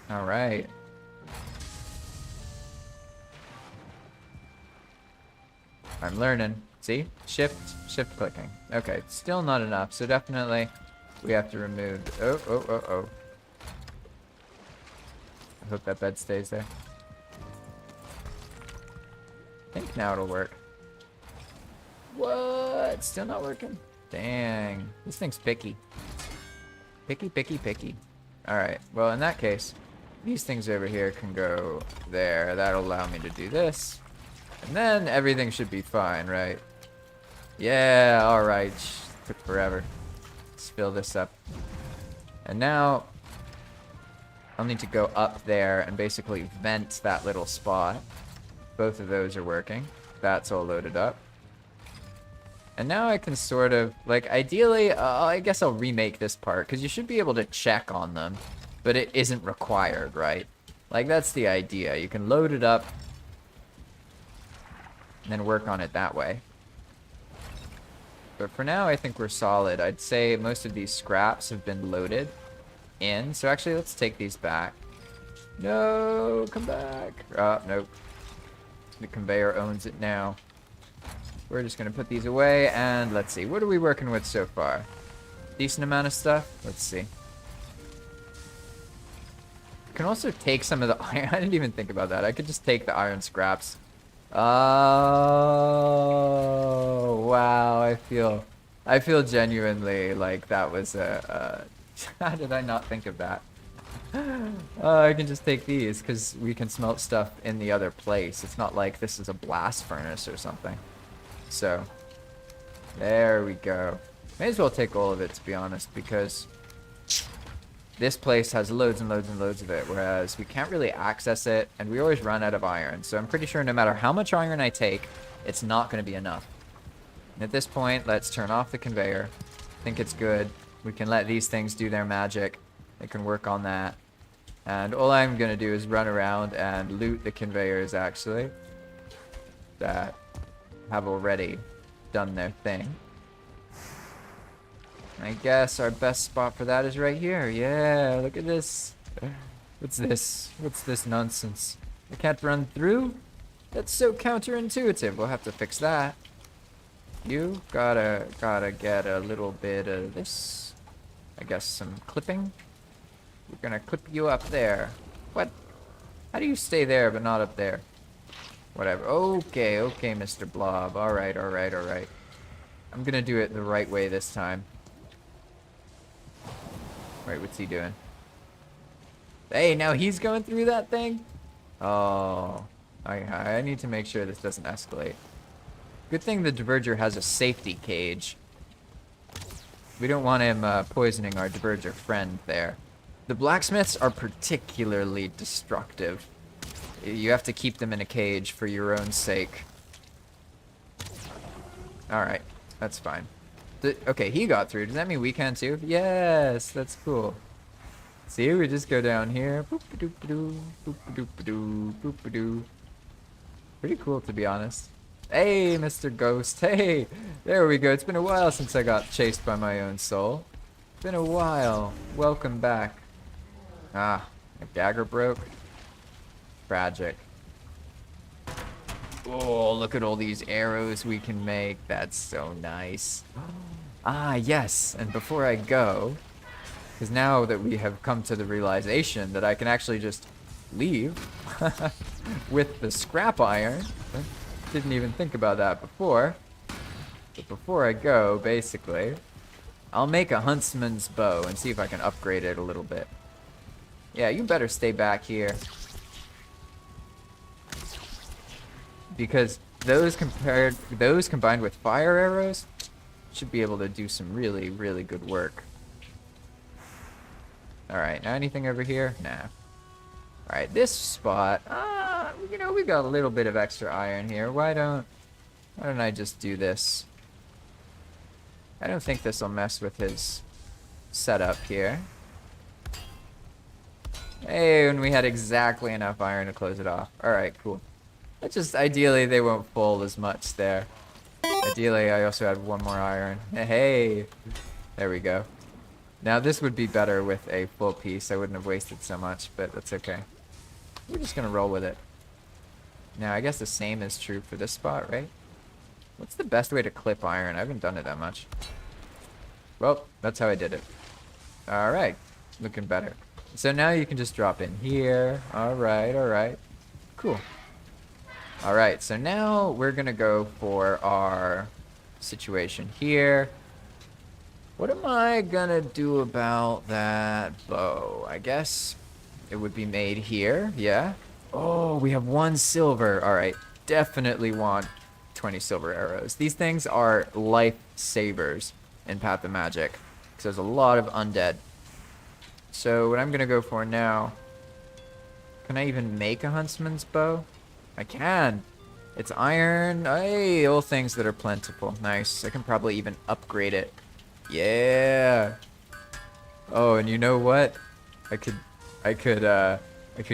Alright. I'm learning. See? Shift clicking. Okay, still not enough, so definitely we have to remove... Oh. I hope that bed stays there. I think now it'll work. What? Still not working? Dang. This thing's picky. Picky. Alright, well in that case, these things over here can go there. That'll allow me to do this. And then everything should be fine, right? Yeah, alright. Took forever. Let's fill this up. And now, I'll need to go up there and basically vent that little spot. Both of those are working. That's all loaded up. And now I can sort of, like, ideally, I guess I'll remake this part, because you should be able to check on them, but it isn't required, right? Like, that's the idea. You can load it up, and then work on it that way. But for now, I think we're solid. I'd say most of these scraps have been loaded in, so actually, let's take these back. No, come back. Oh, nope. The conveyor owns it now. We're just gonna put these away, and let's see. What are we working with so far? Decent amount of stuff? Let's see. I can also take some of the iron. I didn't even think about that. I could just take the iron scraps. Oh, wow. I feel genuinely like that was a how did I not think of that? I can just take these because we can smelt stuff in the other place. It's not like this is a blast furnace or something. So, there we go. May as well take all of it, to be honest, because this place has loads and loads and loads of it, whereas we can't really access it, and we always run out of iron. So I'm pretty sure no matter how much iron I take, it's not going to be enough. And at this point, let's turn off the conveyor. I think it's good. We can let these things do their magic. They can work on that. And all I'm going to do is run around and loot the conveyors, actually, that have already done their thing. I guess our best spot for that is right here. Yeah, look at this. What's this? What's this nonsense? I can't run through? That's so counterintuitive. We'll have to fix that. You gotta get a little bit of this. I guess some clipping. We're gonna clip you up there. What? How do you stay there but not up there? Whatever. Okay, okay, Mr. Blob. Alright, alright, alright. I'm gonna do it the right way this time. Wait, what's he doing? Hey, now he's going through that thing? Oh. I need to make sure this doesn't escalate. Good thing the Diverger has a safety cage. We don't want him poisoning our Diverger friend there. The blacksmiths are particularly destructive. You have to keep them in a cage for your own sake. Alright, that's fine. Okay, he got through. Does that mean we can too? Yes, that's cool. See, we just go down here. Boop-a-doop-a-doo, boop-a-doop-a-doo, boop-a-doo. Pretty cool, to be honest. Hey, Mr. Ghost. Hey, there we go. It's been a while since I got chased by my own soul. It's been a while. Welcome back. Ah, my dagger broke. Tragic. Oh, look at all these arrows we can make. That's so nice. Ah, yes. And before I go, because now that we have come to the realization that I can actually just leave with the scrap iron. Didn't even think about that before. But before I go, basically, I'll make a huntsman's bow and see if I can upgrade it a little bit. Yeah, you better stay back here. Because those combined with fire arrows should be able to do some really, really good work. Alright, now anything over here? Nah. Alright, this spot, you know, we got a little bit of extra iron here. Why don't I just do this? I don't think this will mess with his setup here. Hey, and we had exactly enough iron to close it off. Alright, cool. It's just, ideally, they won't fold as much there. Ideally, I also had one more iron. Hey! There we go. Now, this would be better with a full piece. I wouldn't have wasted so much, but that's okay. We're just gonna roll with it. Now, I guess the same is true for this spot, right? What's the best way to clip iron? I haven't done it that much. Well, that's how I did it. Alright. Looking better. So now you can just drop in here. Alright, alright. Cool. Alright, so now we're gonna go for our situation here. What am I gonna do about that bow? I guess it would be made here, yeah? Oh, we have 1 silver. Alright, definitely want 20 silver arrows. These things are lifesavers in Path of Magic, because there's a lot of undead. So what I'm gonna go for now, can I even make a huntsman's bow? I can. It's iron. Hey, all things that are plentiful. Nice. I can probably even upgrade it. Yeah. Oh, and you know what? I could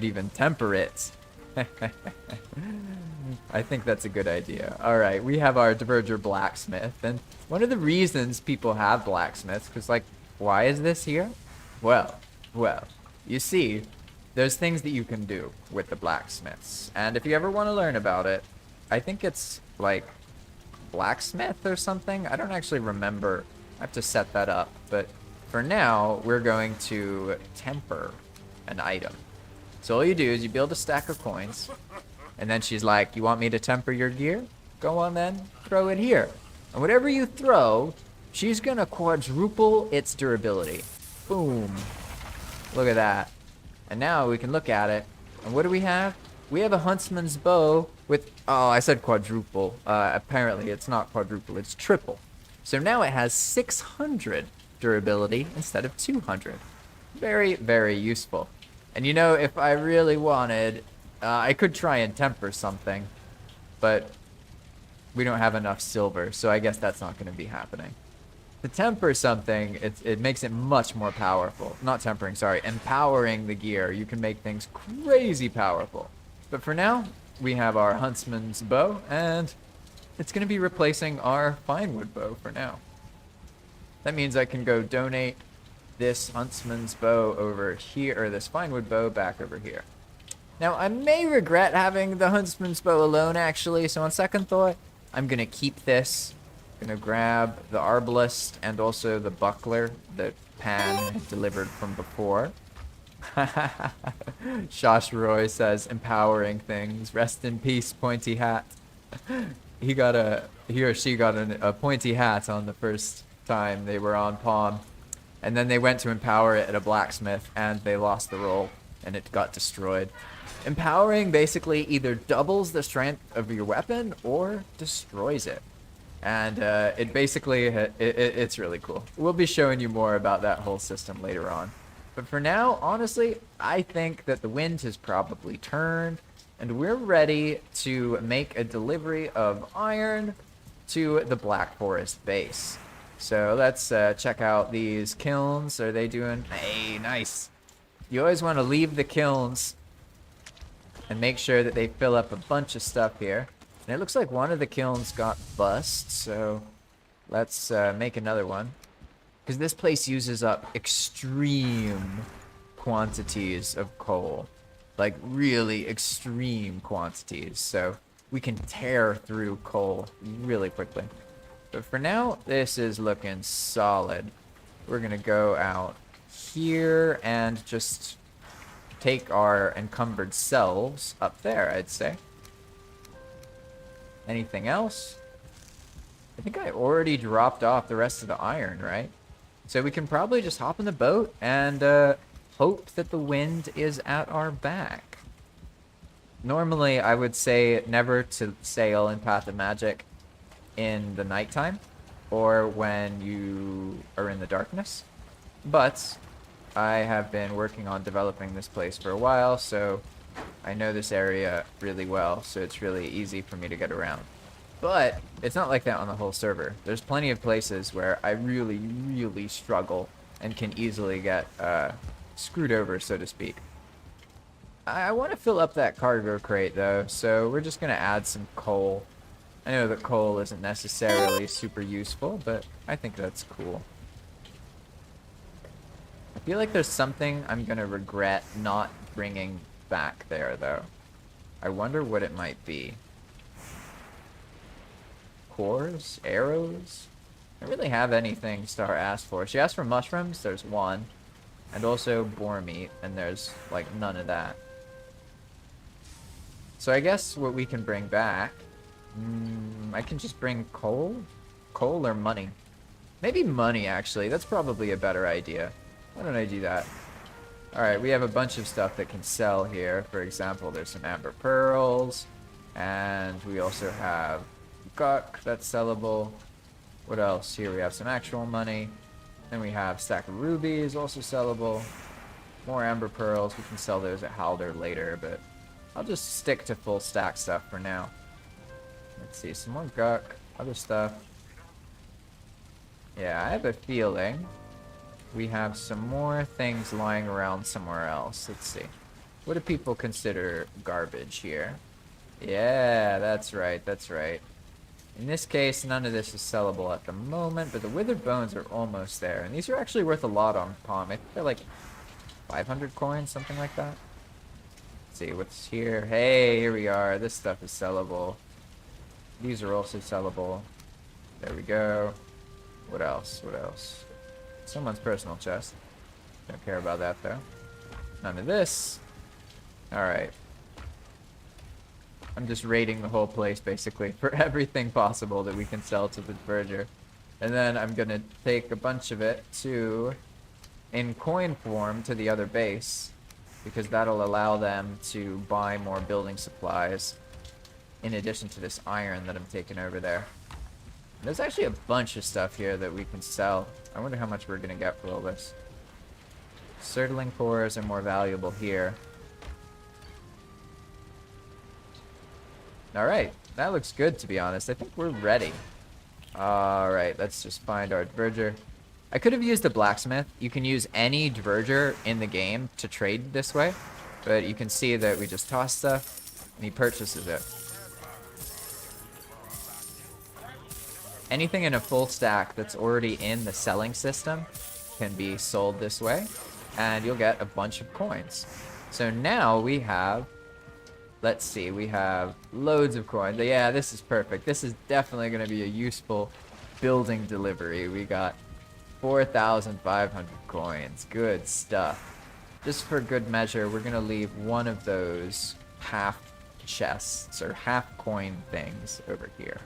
even temper it. I think that's a good idea. All right, we have our Diverger blacksmith, and one of the reasons people have blacksmiths, because like, why is this here? Well, you see, there's things that you can do with the blacksmiths, and if you ever want to learn about it, I think it's like blacksmith or something. I don't actually remember. I have to set that up, but for now, we're going to temper an item. So all you do is you build a stack of coins, and then she's like, you want me to temper your gear? Go on then, throw it here. And whatever you throw, she's gonna quadruple its durability. Boom. Look at that. And now we can look at it, and what do we have? We have a huntsman's bow with, oh, I said quadruple. Apparently it's not quadruple, it's triple. So now it has 600 durability instead of 200. Very, very useful. And you know, if I really wanted, I could try and temper something, but we don't have enough silver, so I guess that's not going to be happening. To temper something, it makes it much more powerful. Not tempering, sorry, empowering the gear. You can make things crazy powerful. But for now, we have our huntsman's bow, and it's going to be replacing our fine wood bow for now. That means I can go donate this huntsman's bow over here, or this finewood bow back over here. Now, I may regret having the huntsman's bow alone, actually, so on second thought, I'm gonna keep this. Gonna grab the arbalist and also the buckler that Pan had delivered from before. Shosh Roy says, empowering things. Rest in peace, pointy hat. He or she got a pointy hat on the first time they were on Palm. And then they went to empower it at a blacksmith, and they lost the roll, and it got destroyed. Empowering basically either doubles the strength of your weapon or destroys it. And it basically, it's really cool. We'll be showing you more about that whole system later on. But for now, honestly, I think that the wind has probably turned, and we're ready to make a delivery of iron to the Black Forest base. So let's check out these kilns. Are they doing? Hey, nice. You always want to leave the kilns and make sure that they fill up a bunch of stuff here. And it looks like one of the kilns got bust, so let's make another one. Because this place uses up extreme quantities of coal. Like, really extreme quantities. So we can tear through coal really quickly. But for now, this is looking solid. We're going to go out here and just take our encumbered selves up there, I'd say. Anything else? I think I already dropped off the rest of the iron, right? So we can probably just hop in the boat and hope that the wind is at our back. Normally, I would say never to sail in Path of Magic in the nighttime or when you are in the darkness. But I have been working on developing this place for a while, so I know this area really well, so it's really easy for me to get around. But it's not like that on the whole server. There's plenty of places where I really, really struggle and can easily get screwed over, so to speak. I want to fill up that cargo crate, though, so we're just going to add some coal. I know that coal isn't necessarily super useful, but I think that's cool. I feel like there's something I'm going to regret not bringing back there, though. I wonder what it might be. Cores? Arrows? I don't really have anything Star asked for. She asked for mushrooms, there's one. And also boar meat, and there's, like, none of that. So I guess what we can bring back... I can just bring coal? Coal or money? Maybe money, actually. That's probably a better idea. Why don't I do that? Alright, we have a bunch of stuff that can sell here. For example, there's some amber pearls. And we also have guck that's sellable. What else? Here we have some actual money. Then we have stack of rubies, also sellable. More amber pearls. We can sell those at Halder later, but I'll just stick to full stack stuff for now. Let's see, some more guck, other stuff. Yeah, I have a feeling we have some more things lying around somewhere else. Let's see. What do people consider garbage here? Yeah, that's right, that's right. In this case, none of this is sellable at the moment, but the withered bones are almost there. And these are actually worth a lot on Palm. I think they're like 500 coins, something like that. Let's see, what's here? Hey, here we are. This stuff is sellable. These are also sellable. There we go. What else? What else? Someone's personal chest. Don't care about that, though. None of this. Alright. I'm just raiding the whole place, basically, for everything possible that we can sell to the verger. And then I'm going to take a bunch of it in coin form, to the other base, because that'll allow them to buy more building supplies, in addition to this iron that I'm taking over there. There's actually a bunch of stuff here that we can sell. I wonder how much we're going to get for all this. Surtling cores are more valuable here. Alright, that looks good, to be honest. I think we're ready. Alright, let's just find our Dverger. I could have used the blacksmith. You can use any Dverger in the game to trade this way. But you can see that we just toss stuff, and he purchases it. Anything in a full stack that's already in the selling system can be sold this way, and you'll get a bunch of coins. So now we have, let's see, we have loads of coins. Yeah, this is perfect. This is definitely going to be a useful building delivery. We got 4,500 coins. Good stuff. Just for good measure, we're going to leave one of those half chests or half coin things over here.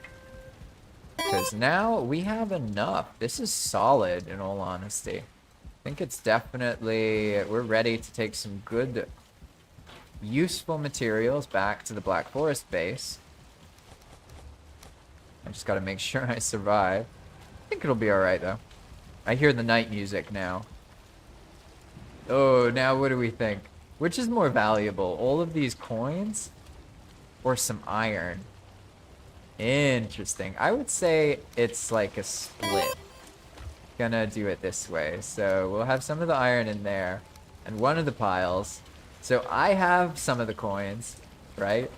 Because now we have enough. This is solid, in all honesty. I think it's definitely, we're ready to take some good, useful materials back to the Black Forest base. I just got to make sure I survive. I think it'll be alright, though. I hear the night music now. Oh, now what do we think? Which is more valuable, all of these coins or some iron? Interesting. I would say it's like a split. Gonna do it this way. So we'll have some of the iron in there and one of the piles. So I have some of the coins, right?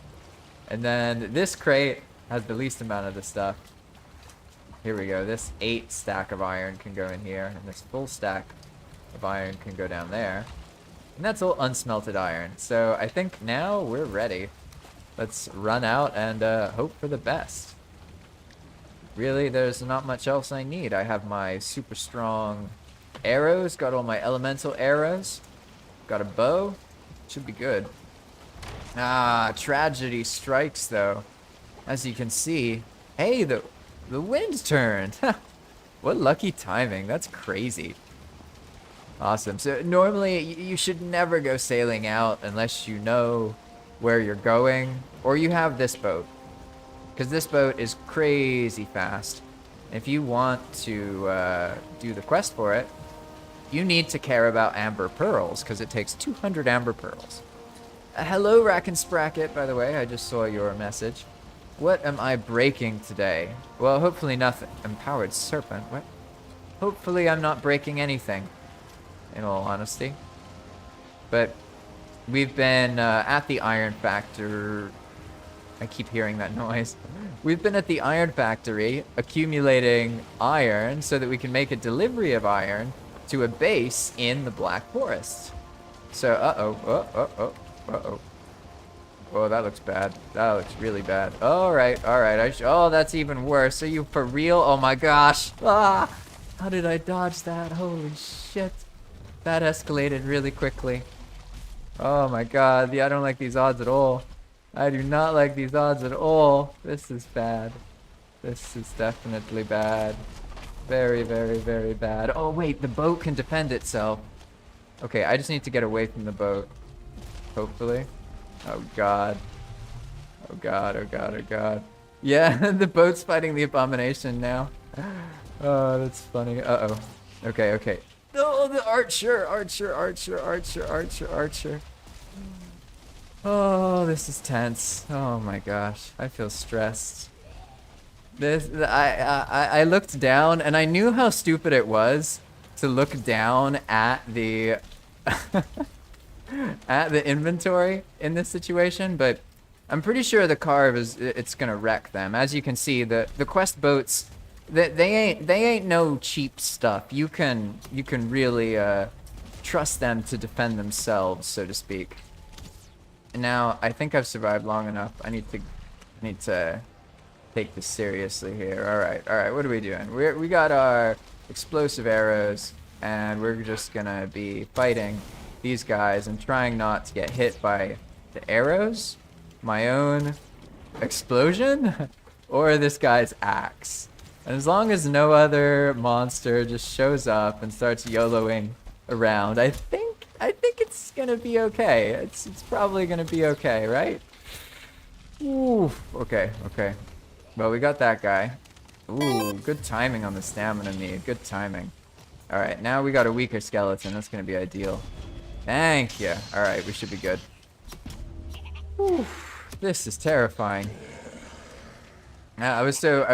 And then this crate has the least amount of the stuff. Here we go. This 8 stack of iron can go in here, and this full stack of iron can go down there. And that's all unsmelted iron. So I think now we're ready. Let's run out and hope for the best. Really, there's not much else I need. I have my super strong arrows, got all my elemental arrows, got a bow. Should be good. Ah, tragedy strikes though. As you can see, hey, the wind turned. What lucky timing. That's crazy. Awesome. So normally you should never go sailing out unless you know where you're going or you have this boat. Because this boat is crazy fast. If you want to do the quest for it, you need to care about amber pearls because it takes 200 amber pearls. Hello, Rack and Sprocket, by the way. I just saw your message. What am I breaking today? Well, hopefully nothing. Empowered serpent. What? Hopefully I'm not breaking anything, in all honesty. But we've been at the iron factory. I keep hearing that noise. We've been at the iron factory accumulating iron so that we can make a delivery of iron to a base in the Black Forest. So, Oh, that looks bad. That looks really bad. Alright. Oh, that's even worse. Are you for real? Oh my gosh. Ah! How did I dodge that? Holy shit. That escalated really quickly. Oh my god. Yeah, I don't like these odds at all. I do not like these odds at all. This is bad. This is definitely bad. Very, very, very bad. Oh wait, the boat can defend itself. Okay, I just need to get away from the boat. Hopefully. Oh god. Oh god, oh god, oh god. Yeah, the boat's fighting the abomination now. Oh, that's funny. Uh-oh. Okay. Oh, the archer. Oh, this is tense. Oh my gosh. I feel stressed. I looked down and I knew how stupid it was to look down at the at the inventory in this situation, but I'm pretty sure the carve it's gonna wreck them. As you can see, the quest boats, they ain't no cheap stuff. You can really trust them to defend themselves, so to speak. And now I think I've survived long enough. I need to take this seriously here. All right. What are we doing? We got our explosive arrows, and we're just gonna be fighting these guys and trying not to get hit by the arrows, my own explosion, or this guy's axe. And as long as no other monster just shows up and starts YOLOing around, I think it's gonna be okay. It's probably gonna be okay, right? Ooh, okay. Well, we got that guy. Ooh, good timing on the stamina need. Good timing. All right, now we got a weaker skeleton. That's gonna be ideal. Thank you. All right, we should be good. Ooh, this is terrifying. I was so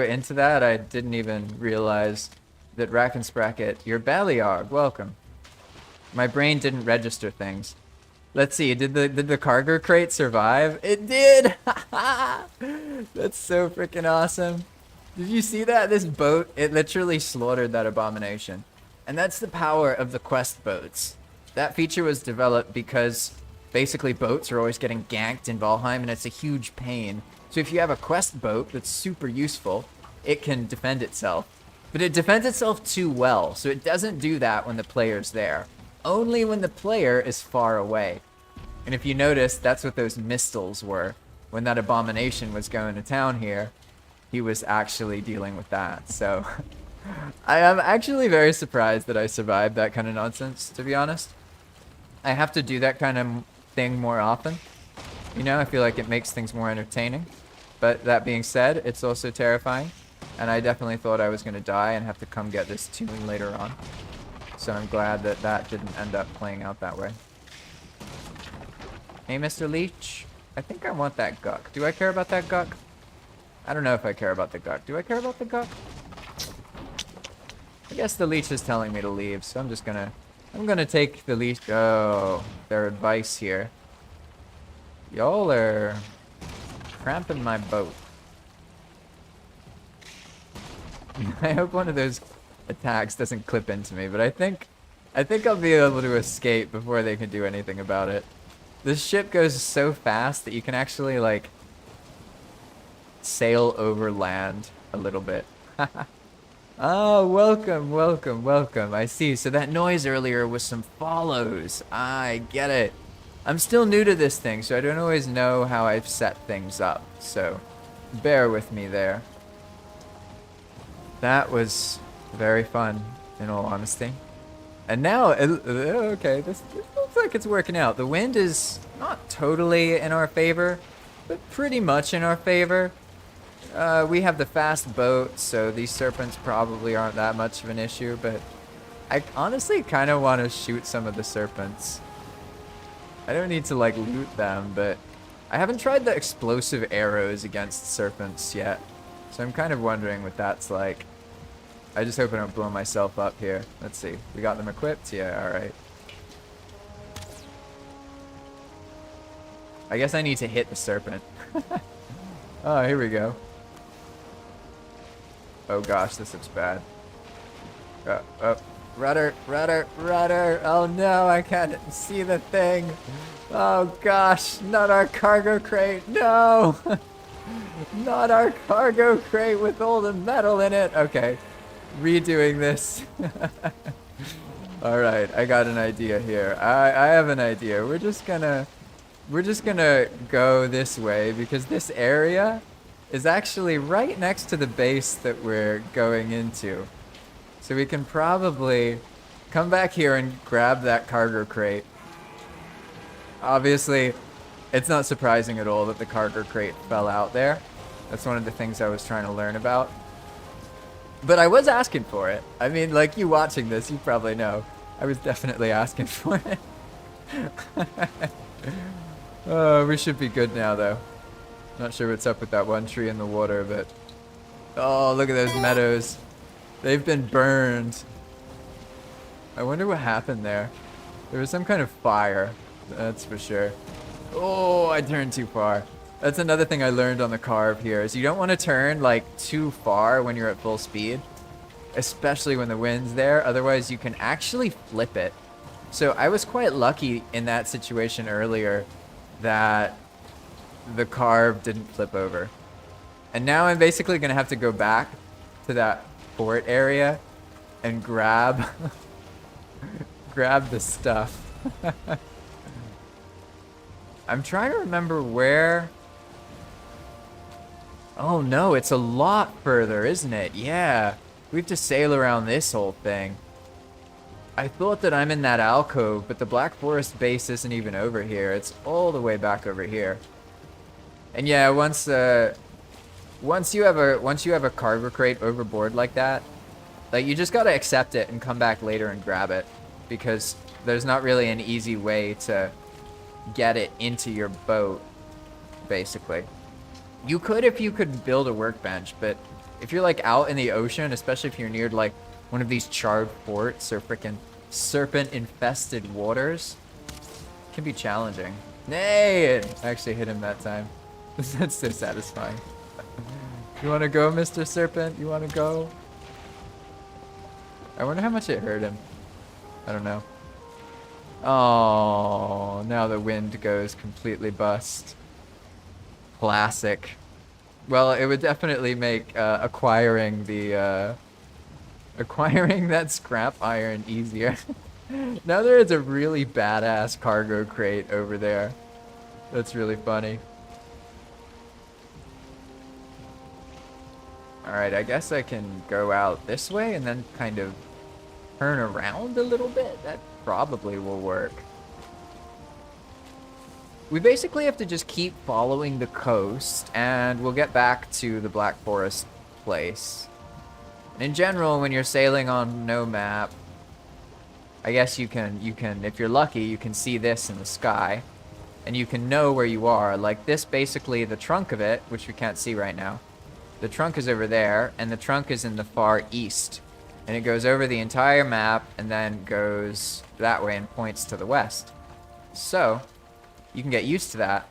into that I didn't even realize that Rack and Sprocket, your Baliarg, welcome. My brain didn't register things. Let's see, did the cargo crate survive? It did! That's so freaking awesome. Did you see that? This boat, it literally slaughtered that abomination. And that's the power of the quest boats. That feature was developed because basically boats are always getting ganked in Valheim, and it's a huge pain. So if you have a quest boat that's super useful, it can defend itself. But it defends itself too well, so it doesn't do that when the player's there. Only when the player is far away. And if you notice, that's what those mistles were. When that abomination was going to town here, he was actually dealing with that. So I am actually very surprised that I survived that kind of nonsense, to be honest. I have to do that kind of thing more often. You know, I feel like it makes things more entertaining. But that being said, it's also terrifying. And I definitely thought I was going to die and have to come get this tune later on. So I'm glad that that didn't end up playing out that way. Hey, Mr. Leech. I think I want that guck. Do I care about that guck? I don't know if I care about the guck. Do I care about the guck? I guess the leech is telling me to leave, so I'm just gonna... I'm gonna take the leech... Oh, their advice here. Y'all are cramping my boat. I hope one of those attacks doesn't clip into me, but I think I'll be able to escape before they can do anything about it. This ship goes so fast that you can actually, like, sail over land a little bit. Oh, welcome, welcome, welcome. I see. So that noise earlier was some follows. I get it. I'm still new to this thing, so I don't always know how I've set things up. So bear with me there. That was very fun, in all honesty. And now, okay, this looks like it's working out. The wind is not totally in our favor, but pretty much in our favor. We have the fast boat, so these serpents probably aren't that much of an issue, but I honestly kind of want to shoot some of the serpents. I don't need to, like, loot them, but I haven't tried the explosive arrows against serpents yet, so I'm kind of wondering what that's like. I just hope I don't blow myself up here. Let's see. We got them equipped? Yeah, alright. I guess I need to hit the serpent. Oh, here we go. Oh gosh, this looks bad. Oh, rudder, rudder, rudder. Oh no, I can't see the thing. Oh gosh, not our cargo crate. No! Not our cargo crate with all the metal in it. Okay. Redoing this. All right, I got an idea here. I have an idea. We're just gonna go this way because this area is actually right next to the base that we're going into. So we can probably come back here and grab that cargo crate. Obviously, it's not surprising at all that the cargo crate fell out there. That's one of the things I was trying to learn about. But I was asking for it. I mean, like, you watching this, you probably know. I was definitely asking for it. Oh, we should be good now, though. Not sure what's up with that one tree in the water, but... Oh, look at those meadows. They've been burned. I wonder what happened there. There was some kind of fire, that's for sure. Oh, I turned too far. That's another thing I learned on the carve here, is you don't want to turn, like, too far when you're at full speed. Especially when the wind's there, otherwise you can actually flip it. So I was quite lucky in that situation earlier that the carve didn't flip over. And now I'm basically going to have to go back to that port area and grab grab the stuff. I'm trying to remember where... Oh no, it's a lot further, isn't it? Yeah, we have to sail around this whole thing. I thought that I'm in that alcove, but the Black Forest base isn't even over here. It's all the way back over here. And yeah, once you have a cargo crate overboard like that, like, you just gotta accept it and come back later and grab it, because there's not really an easy way to get it into your boat, basically. You could if you could build a workbench, but if you're, like, out in the ocean, especially if you're near, like, one of these charred forts or frickin' serpent-infested waters, it can be challenging. Nay! I actually hit him that time. That's so satisfying. You wanna go, Mr. Serpent? You wanna go? I wonder how much it hurt him. I don't know. Oh, now the wind goes completely bust. Classic. Well, it would definitely make acquiring that scrap iron easier. Now there is a really badass cargo crate over there. That's really funny. Alright, I guess I can go out this way and then kind of turn around a little bit. That probably will work. We basically have to just keep following the coast and we'll get back to the Black Forest place. And in general, when you're sailing on no map, I guess you can, if you're lucky, you can see this in the sky. And you can know where you are. Like this, basically, the trunk of it, which we can't see right now. The trunk is over there, and the trunk is in the far east. And it goes over the entire map, and then goes that way and points to the west. So, you can get used to that.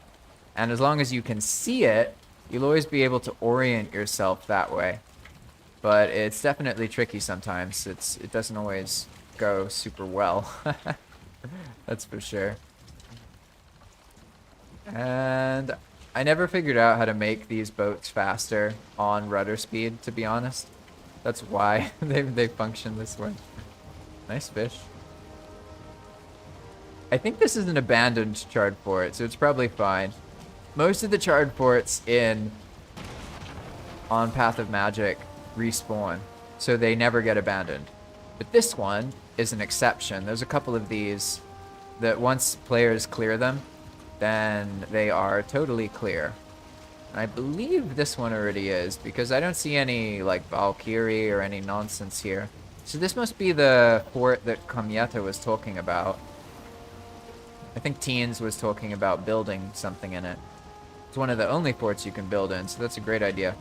And as long as you can see it, you'll always be able to orient yourself that way. But it's definitely tricky sometimes. It doesn't always go super well. That's for sure. And I never figured out how to make these boats faster on rudder speed, to be honest. That's why they function this way. Nice fish. I think this is an abandoned charred fort, so it's probably fine. Most of the charred forts on Path of Magic respawn, so they never get abandoned. But this one is an exception. There's a couple of these that once players clear them, then they are totally clear. And I believe this one already is, because I don't see any, like, Valkyrie or any nonsense here. So this must be the fort that Kamieta was talking about. I think Teens was talking about building something in it. It's one of the only forts you can build in, so that's a great idea.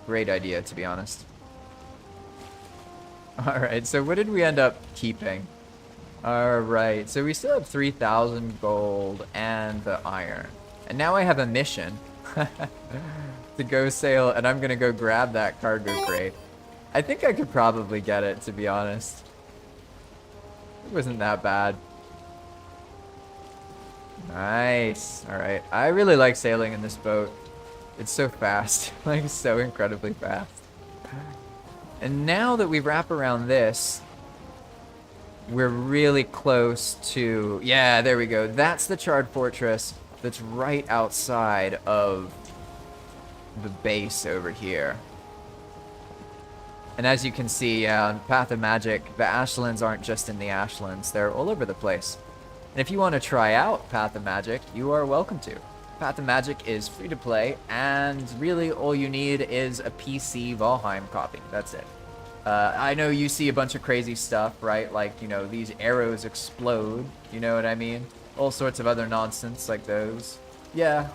Great idea, to be honest. Alright, so what did we end up keeping? Alright, so we still have 3,000 gold and the iron. And now I have a mission to go sail, and I'm gonna go grab that cargo crate. I think I could probably get it, to be honest. It wasn't that bad. Nice. Alright, I really like sailing in this boat. It's so fast, like so incredibly fast. And now that we wrap around this, we're really close to, yeah, there we go. That's the charred fortress that's right outside of the base over here. And as you can see, on Path of Magic, the Ashlands aren't just in the Ashlands, they're all over the place. And if you want to try out Path of Magic, you are welcome to. Path of Magic is free to play, and really all you need is a PC Valheim copy. That's it. I know you see a bunch of crazy stuff, right? Like, you know, these arrows explode, you know what I mean? All sorts of other nonsense like those. Yeah,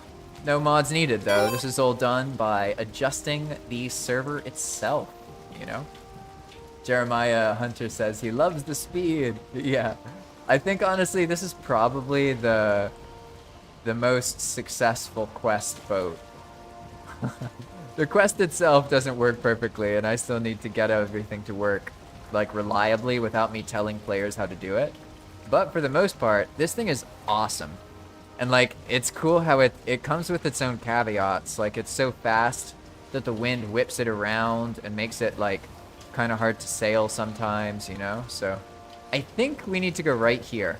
no mods needed though. This is all done by adjusting the server itself, you know? Jeremiah Hunter says he loves the speed. Yeah, I think honestly this is probably the most successful quest boat. The quest itself doesn't work perfectly, and I still need to get everything to work, like, reliably without me telling players how to do it. But for the most part, this thing is awesome. And, like, it's cool how it comes with its own caveats. Like, it's so fast that the wind whips it around and makes it, like, kind of hard to sail sometimes, you know? So, I think we need to go right here.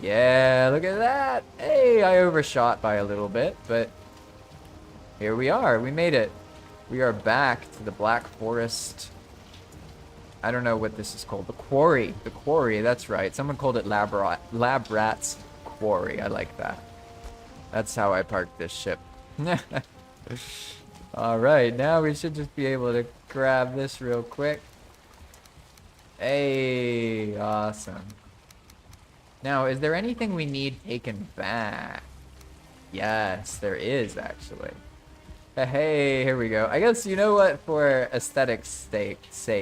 Yeah, look at that! Hey, I overshot by a little bit, but here we are. We made it. We are back to the Black Forest. I don't know what this is called. The Quarry. The Quarry, that's right. Someone called it Lab Rat's Quarry. I like that. That's how I parked this ship. Alright, now we should just be able to grab this real quick. Hey, awesome. Now, is there anything we need taken back? Yes, there is, actually. Hey, here we go. I guess, you know what, for aesthetics sake,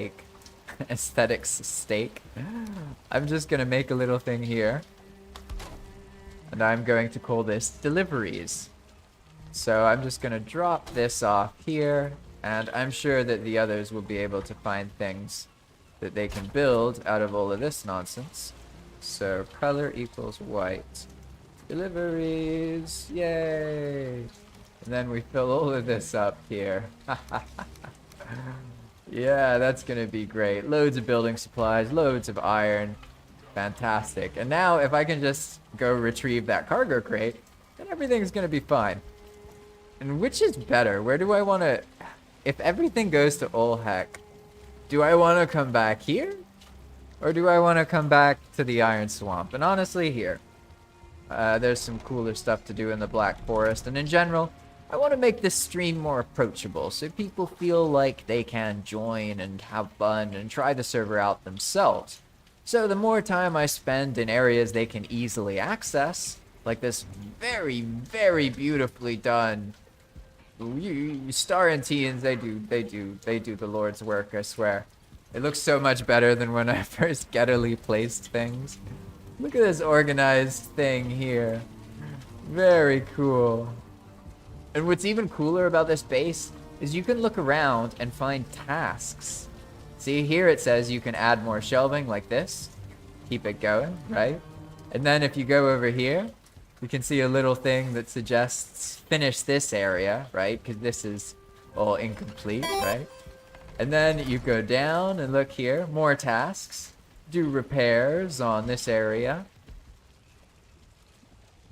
I'm just gonna make a little thing here. And I'm going to call this deliveries. So I'm just gonna drop this off here. And I'm sure that the others will be able to find things that they can build out of all of this nonsense. So color equals white. Deliveries, yay! And then we fill all of this up here. Yeah, that's gonna be great. Loads of building supplies, loads of iron. Fantastic. And now if I can just go retrieve that cargo crate, then everything's gonna be fine. And which is better? Where do I want to... If everything goes to all heck, do I want to come back here? Or do I want to come back to the Iron Swamp? And honestly, here. There's some cooler stuff to do in the Black Forest. And in general, I want to make this stream more approachable so people feel like they can join and have fun and try the server out themselves. So the more time I spend in areas they can easily access, like this very, very beautifully done Star and Teens, they do the Lord's work, I swear. It looks so much better than when I first gettily placed things. Look at this organized thing here. Very cool. And what's even cooler about this base is you can look around and find tasks. See, here it says you can add more shelving like this. Keep it going, right? And then if you go over here, you can see a little thing that suggests finish this area, right? Because this is all incomplete, right? And then you go down and look here, more tasks. Do repairs on this area.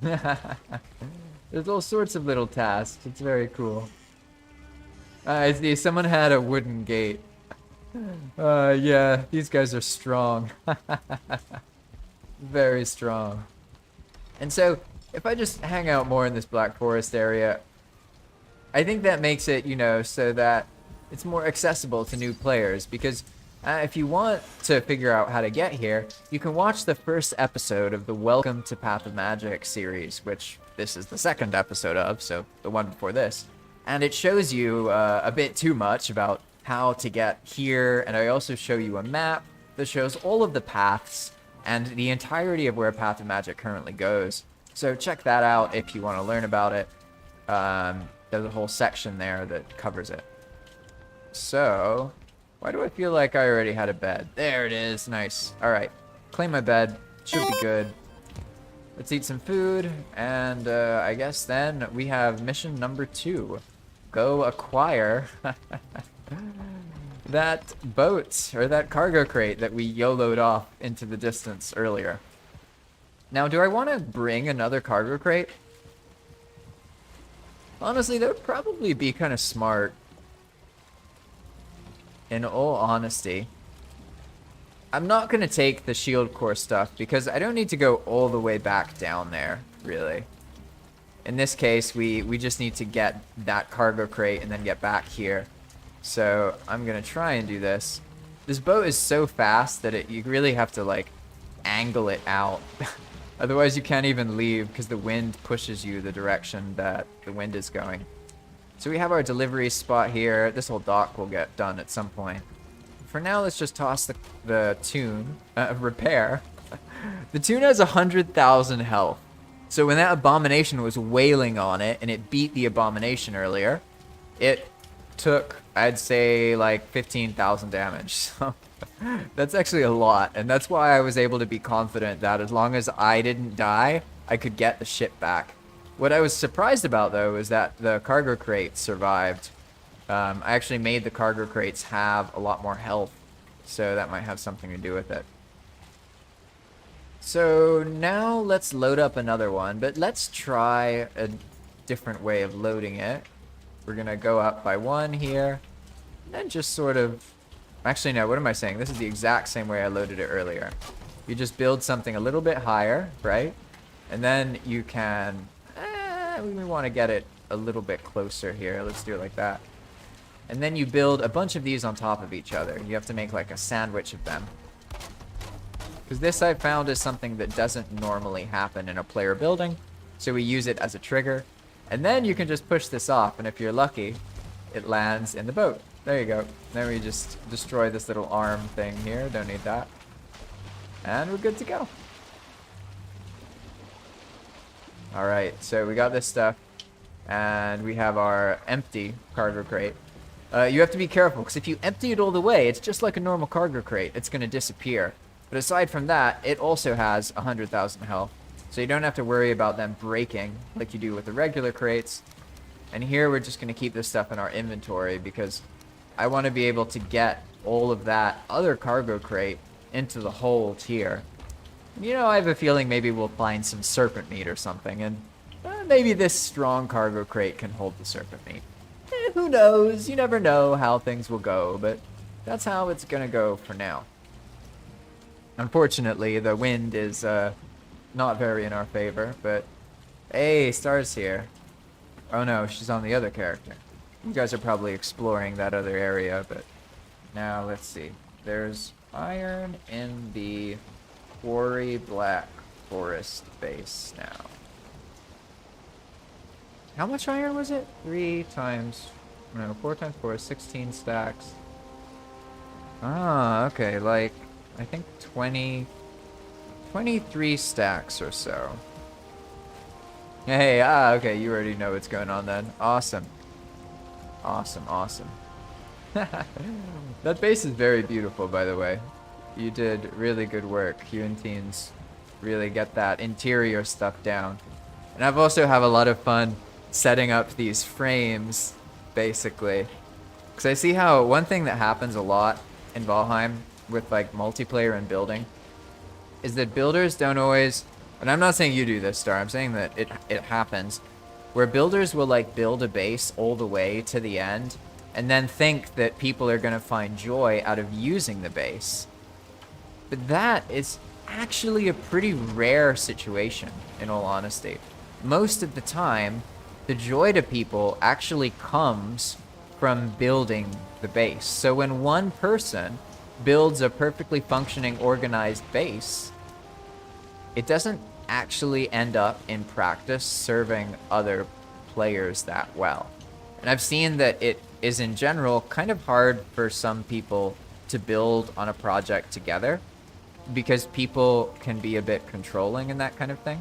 There's all sorts of little tasks. It's very cool. I see someone had a wooden gate. Yeah, these guys are strong. Very strong. And so, if I just hang out more in this Black Forest area, I think that makes it, you know, so that it's more accessible to new players. Because if you want to figure out how to get here, you can watch the first episode of the Welcome to Path of Magic series, which this is the second episode of, so the one before this. And it shows you a bit too much about how to get here, and I also show you a map that shows all of the paths and the entirety of where Path of Magic currently goes. So check that out if you want to learn about it. There's a whole section there that covers it. So, why do I feel like I already had a bed? There it is, nice. Alright, claim my bed, should be good. Let's eat some food, and I guess then we have mission number 2. Go acquire that boat, or that cargo crate that we YOLO'd off into the distance earlier. Now, do I want to bring another cargo crate? Honestly, that would probably be kind of smart. In all honesty. I'm not going to take the shield core stuff because I don't need to go all the way back down there, really. In this case, we just need to get that cargo crate and then get back here. So I'm going to try and do this. This boat is so fast that you really have to, like, angle it out. Otherwise, you can't even leave because the wind pushes you the direction that the wind is going. So we have our delivery spot here. This whole dock will get done at some point. For now, let's just toss the tune, repair. The tune has 100,000 health. So when that abomination was wailing on it and it beat the abomination earlier, it took, I'd say, like 15,000 damage. So that's actually a lot. And that's why I was able to be confident that as long as I didn't die, I could get the ship back. What I was surprised about, though, is that the cargo crates survived. I actually made the cargo crates have a lot more health, so that might have something to do with it. So now let's load up another one, but let's try a different way of loading it. We're going to go up by 1 here, and then just sort of... Actually, no, what am I saying? This is the exact same way I loaded it earlier. You just build something a little bit higher, right? And then you can... we want to get it a little bit closer here. Let's do it like that. And then you build a bunch of these on top of each other. You have to make like a sandwich of them. Because this I found is something that doesn't normally happen in a player building. So we use it as a trigger. And then you can just push this off. And if you're lucky, it lands in the boat. There you go. Then we just destroy this little arm thing here. Don't need that. And we're good to go. Alright, so we got this stuff. And we have our empty cargo crate. You have to be careful, because if you empty it all the way, it's just like a normal cargo crate. It's going to disappear. But aside from that, it also has 100,000 health. So you don't have to worry about them breaking like you do with the regular crates. And here we're just going to keep this stuff in our inventory because I want to be able to get all of that other cargo crate into the hold here. You know, I have a feeling maybe we'll find some serpent meat or something, and maybe this strong cargo crate can hold the serpent meat. Who knows? You never know how things will go, but that's how it's gonna go for now. Unfortunately, the wind is not very in our favor, but hey, Star's here. Oh no, she's on the other character. You guys are probably exploring that other area, but now let's see. There's iron in the Quarry Black Forest base now. How much iron was it? 4 times 4 is 16 stacks. Ah, okay, like, I think 23 stacks or so. Hey, okay, you already know what's going on then. Awesome. Awesome. That base is very beautiful, by the way. You did really good work. You and teens really get that interior stuff down. And I've also have a lot of fun setting up these frames, basically. Because I see how one thing that happens a lot in Valheim with like multiplayer and building is that builders don't always, and I'm not saying you do this, Star, I'm saying that it happens, where builders will like build a base all the way to the end and then think that people are going to find joy out of using the base. But that is actually a pretty rare situation, in all honesty. Most of the time, the joy to people actually comes from building the base. So when one person builds a perfectly functioning, organized base, it doesn't actually end up in practice serving other players that well. And I've seen that it is in general kind of hard for some people to build on a project together because people can be a bit controlling and that kind of thing.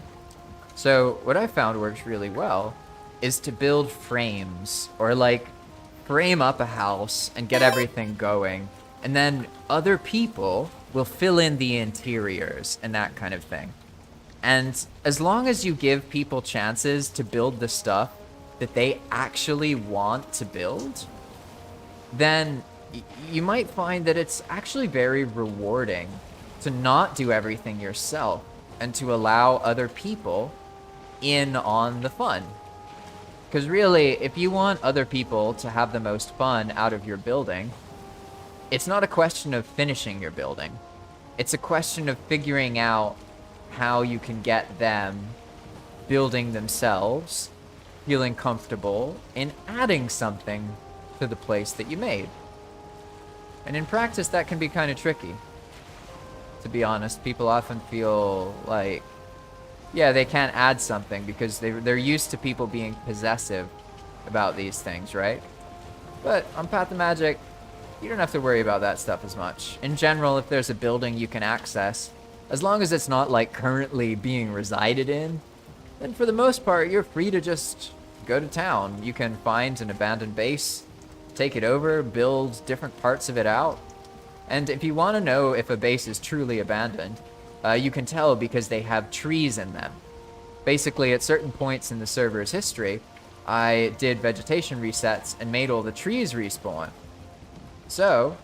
So what I found works really well is to build frames, or like frame up a house and get everything going, and then other people will fill in the interiors and that kind of thing. And as long as you give people chances to build the stuff that they actually want to build, then you might find that it's actually very rewarding to not do everything yourself and to allow other people in on the fun. Because really, if you want other people to have the most fun out of your building, it's not a question of finishing your building. It's a question of figuring out how you can get them building themselves, feeling comfortable, and adding something to the place that you made. And in practice, that can be kind of tricky. To be honest, people often feel like, yeah, they can't add something because they're used to people being possessive about these things, right? But on Path of Magic, you don't have to worry about that stuff as much. In general, if there's a building you can access, as long as it's not like currently being resided in, then for the most part, you're free to just go to town. You can find an abandoned base, take it over, build different parts of it out. And if you want to know if a base is truly abandoned, you can tell because they have trees in them. Basically, at certain points in the server's history, I did vegetation resets and made all the trees respawn. So,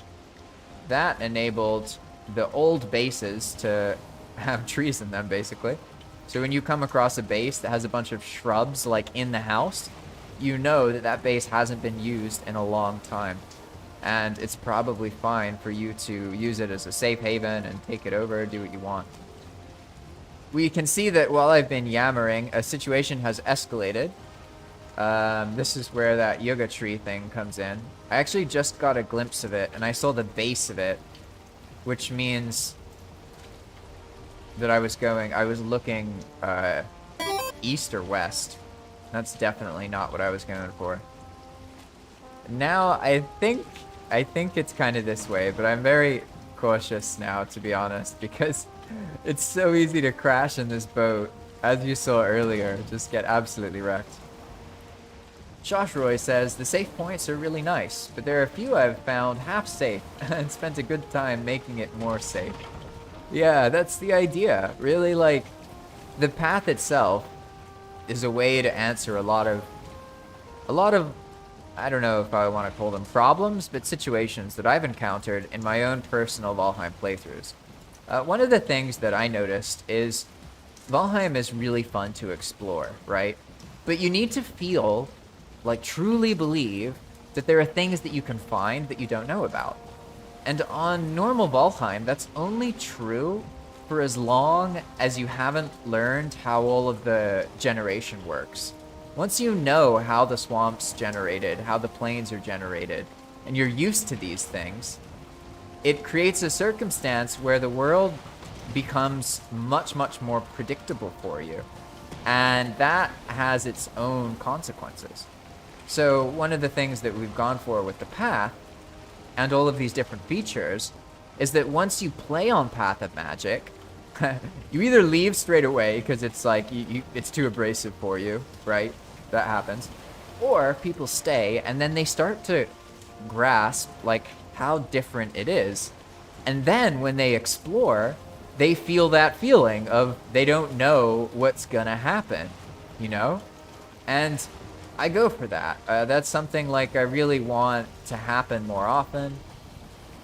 that enabled the old bases to have trees in them, basically. So when you come across a base that has a bunch of shrubs, like in the house, you know that that base hasn't been used in a long time. And it's probably fine for you to use it as a safe haven and take it over, do what you want. We can see that while I've been yammering, a situation has escalated. This is where that yoga tree thing comes in. I actually just got a glimpse of it, and I saw the base of it, which means that I was looking east or west. That's definitely not what I was going for. Now, I think it's kind of this way, but I'm very cautious now, to be honest, because it's so easy to crash in this boat, as you saw earlier, just get absolutely wrecked. Joshroy says, the safe points are really nice, but there are a few I've found half safe and spent a good time making it more safe. Yeah, that's the idea. Really, like, the path itself is a way to answer a lot of, I don't know if I want to call them problems, but situations that I've encountered in my own personal Valheim playthroughs. One of the things that I noticed is Valheim is really fun to explore, right? But you need to feel, like truly believe, that there are things that you can find that you don't know about. And on normal Valheim, that's only true for as long as you haven't learned how all of the generation works. Once you know how the swamp's generated, how the plains are generated, and you're used to these things, it creates a circumstance where the world becomes much, much more predictable for you. And that has its own consequences. So one of the things that we've gone for with the path and all of these different features is that once you play on Path of Magic, you either leave straight away because it's like it's too abrasive for you, right? That happens. Or people stay and then they start to grasp like how different it is. And then when they explore, they feel that feeling of they don't know what's gonna happen, you know? And I go for that. That's something like I really want to happen more often.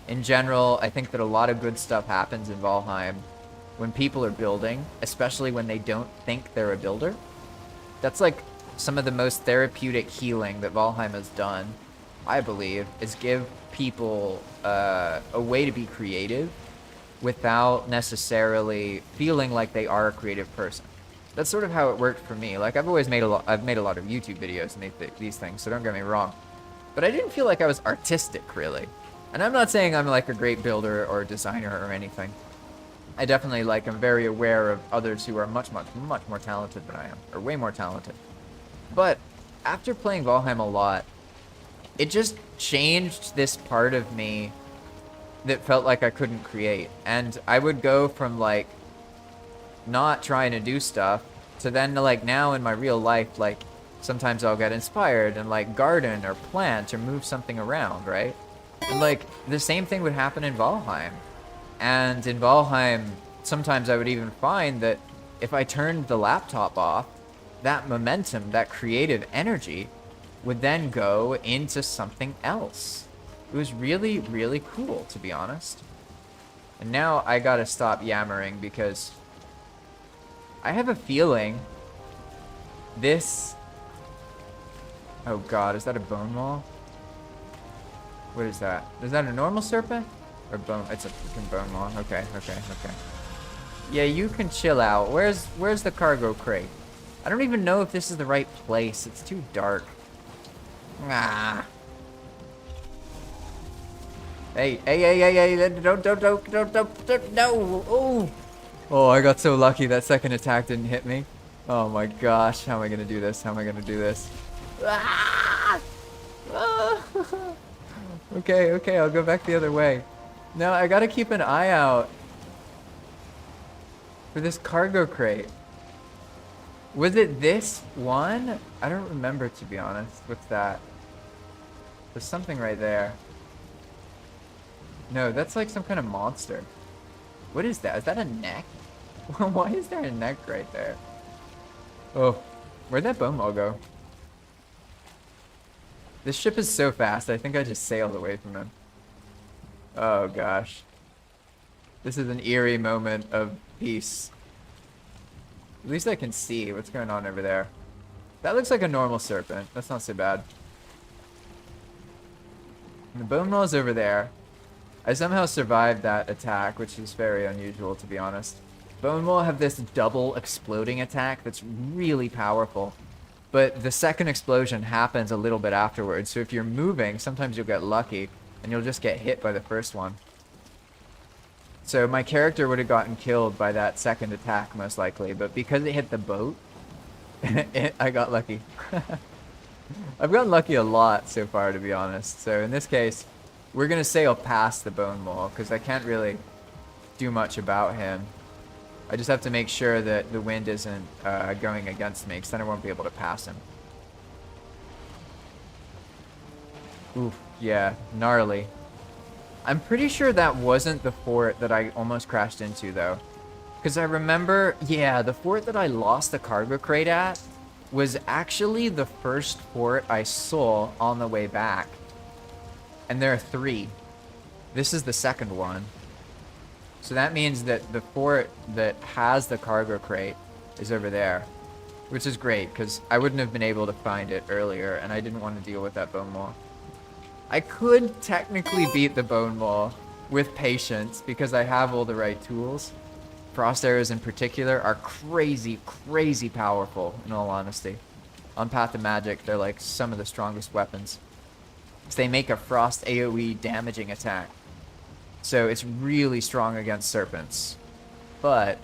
In general, I think that a lot of good stuff happens in Valheim when people are building, especially when they don't think they're a builder. That's like some of the most therapeutic healing that Valheim has done, I believe, is give people a way to be creative without necessarily feeling like they are a creative person. That's sort of how it worked for me. Like I've made a lot of YouTube videos and these things, so don't get me wrong. But I didn't feel like I was artistic, really. And I'm not saying I'm like a great builder or designer or anything. I definitely am very aware of others who are much, much, much more talented than I am, or way more talented. But after playing Valheim a lot, it just changed this part of me that felt like I couldn't create. And I would go from like not trying to do stuff to then like now in my real life, like sometimes I'll get inspired and like garden or plant or move something around, right? And like the same thing would happen in Valheim. And in Valheim, sometimes I would even find that if I turned the laptop off, that momentum, that creative energy would then go into something else. It was really, really cool, to be honest. And now I gotta stop yammering because I have a feeling this... Oh god, is that a bone maw? What is that? Is that a normal serpent? Or bone? It's a freaking bone maw. Okay. Yeah, you can chill out. Where's the cargo crate? I don't even know if this is the right place. It's too dark. Ah. Hey, don't, no! Oh! Oh, I got so lucky that second attack didn't hit me. Oh my gosh, how am I gonna do this? How am I gonna do this? Ah! Ah! Okay, I'll go back the other way. No, I gotta keep an eye out for this cargo crate. Was it this one? I don't remember, to be honest. What's that? There's something right there. No, that's like some kind of monster. What is that? Is that a neck? Why is there a neck right there? Oh, where'd that bone maw go? This ship is so fast, I think I just sailed away from him. Oh gosh. This is an eerie moment of peace. At least I can see what's going on over there. That looks like a normal serpent. That's not so bad. And the bone maw's over there. I somehow survived that attack, which is very unusual, to be honest. Bone maw have this double exploding attack that's really powerful. But the second explosion happens a little bit afterwards, so if you're moving, sometimes you'll get lucky, and you'll just get hit by the first one. So my character would have gotten killed by that second attack, most likely, but because it hit the boat, I got lucky. I've gotten lucky a lot so far, to be honest. So in this case, we're going to sail past the bone maw, because I can't really do much about him. I just have to make sure that the wind isn't going against me, because then I won't be able to pass him. Oof, yeah, gnarly. I'm pretty sure that wasn't the fort that I almost crashed into, though. Because I remember, yeah, the fort that I lost the cargo crate at was actually the first fort I saw on the way back. And there are 3. This is the second one. So that means that the fort that has the cargo crate is over there. Which is great, because I wouldn't have been able to find it earlier, and I didn't want to deal with that bone maw. I could technically beat the bone maw with patience, because I have all the right tools. Frost arrows in particular are crazy, crazy powerful, in all honesty. On Path of Magic, they're like some of the strongest weapons. They make a frost AoE damaging attack. So it's really strong against serpents. But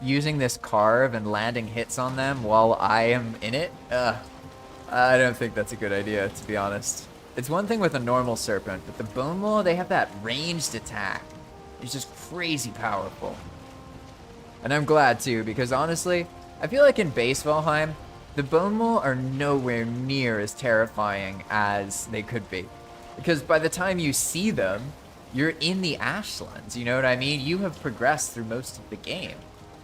using this carve and landing hits on them while I am in it, I don't think that's a good idea, to be honest. It's one thing with a normal serpent, but the bone maw, they have that ranged attack. It's just crazy powerful. And I'm glad too, because honestly, I feel like in base Valheim, the bone maw are nowhere near as terrifying as they could be. Because by the time you see them, you're in the Ashlands, you know what I mean? You have progressed through most of the game.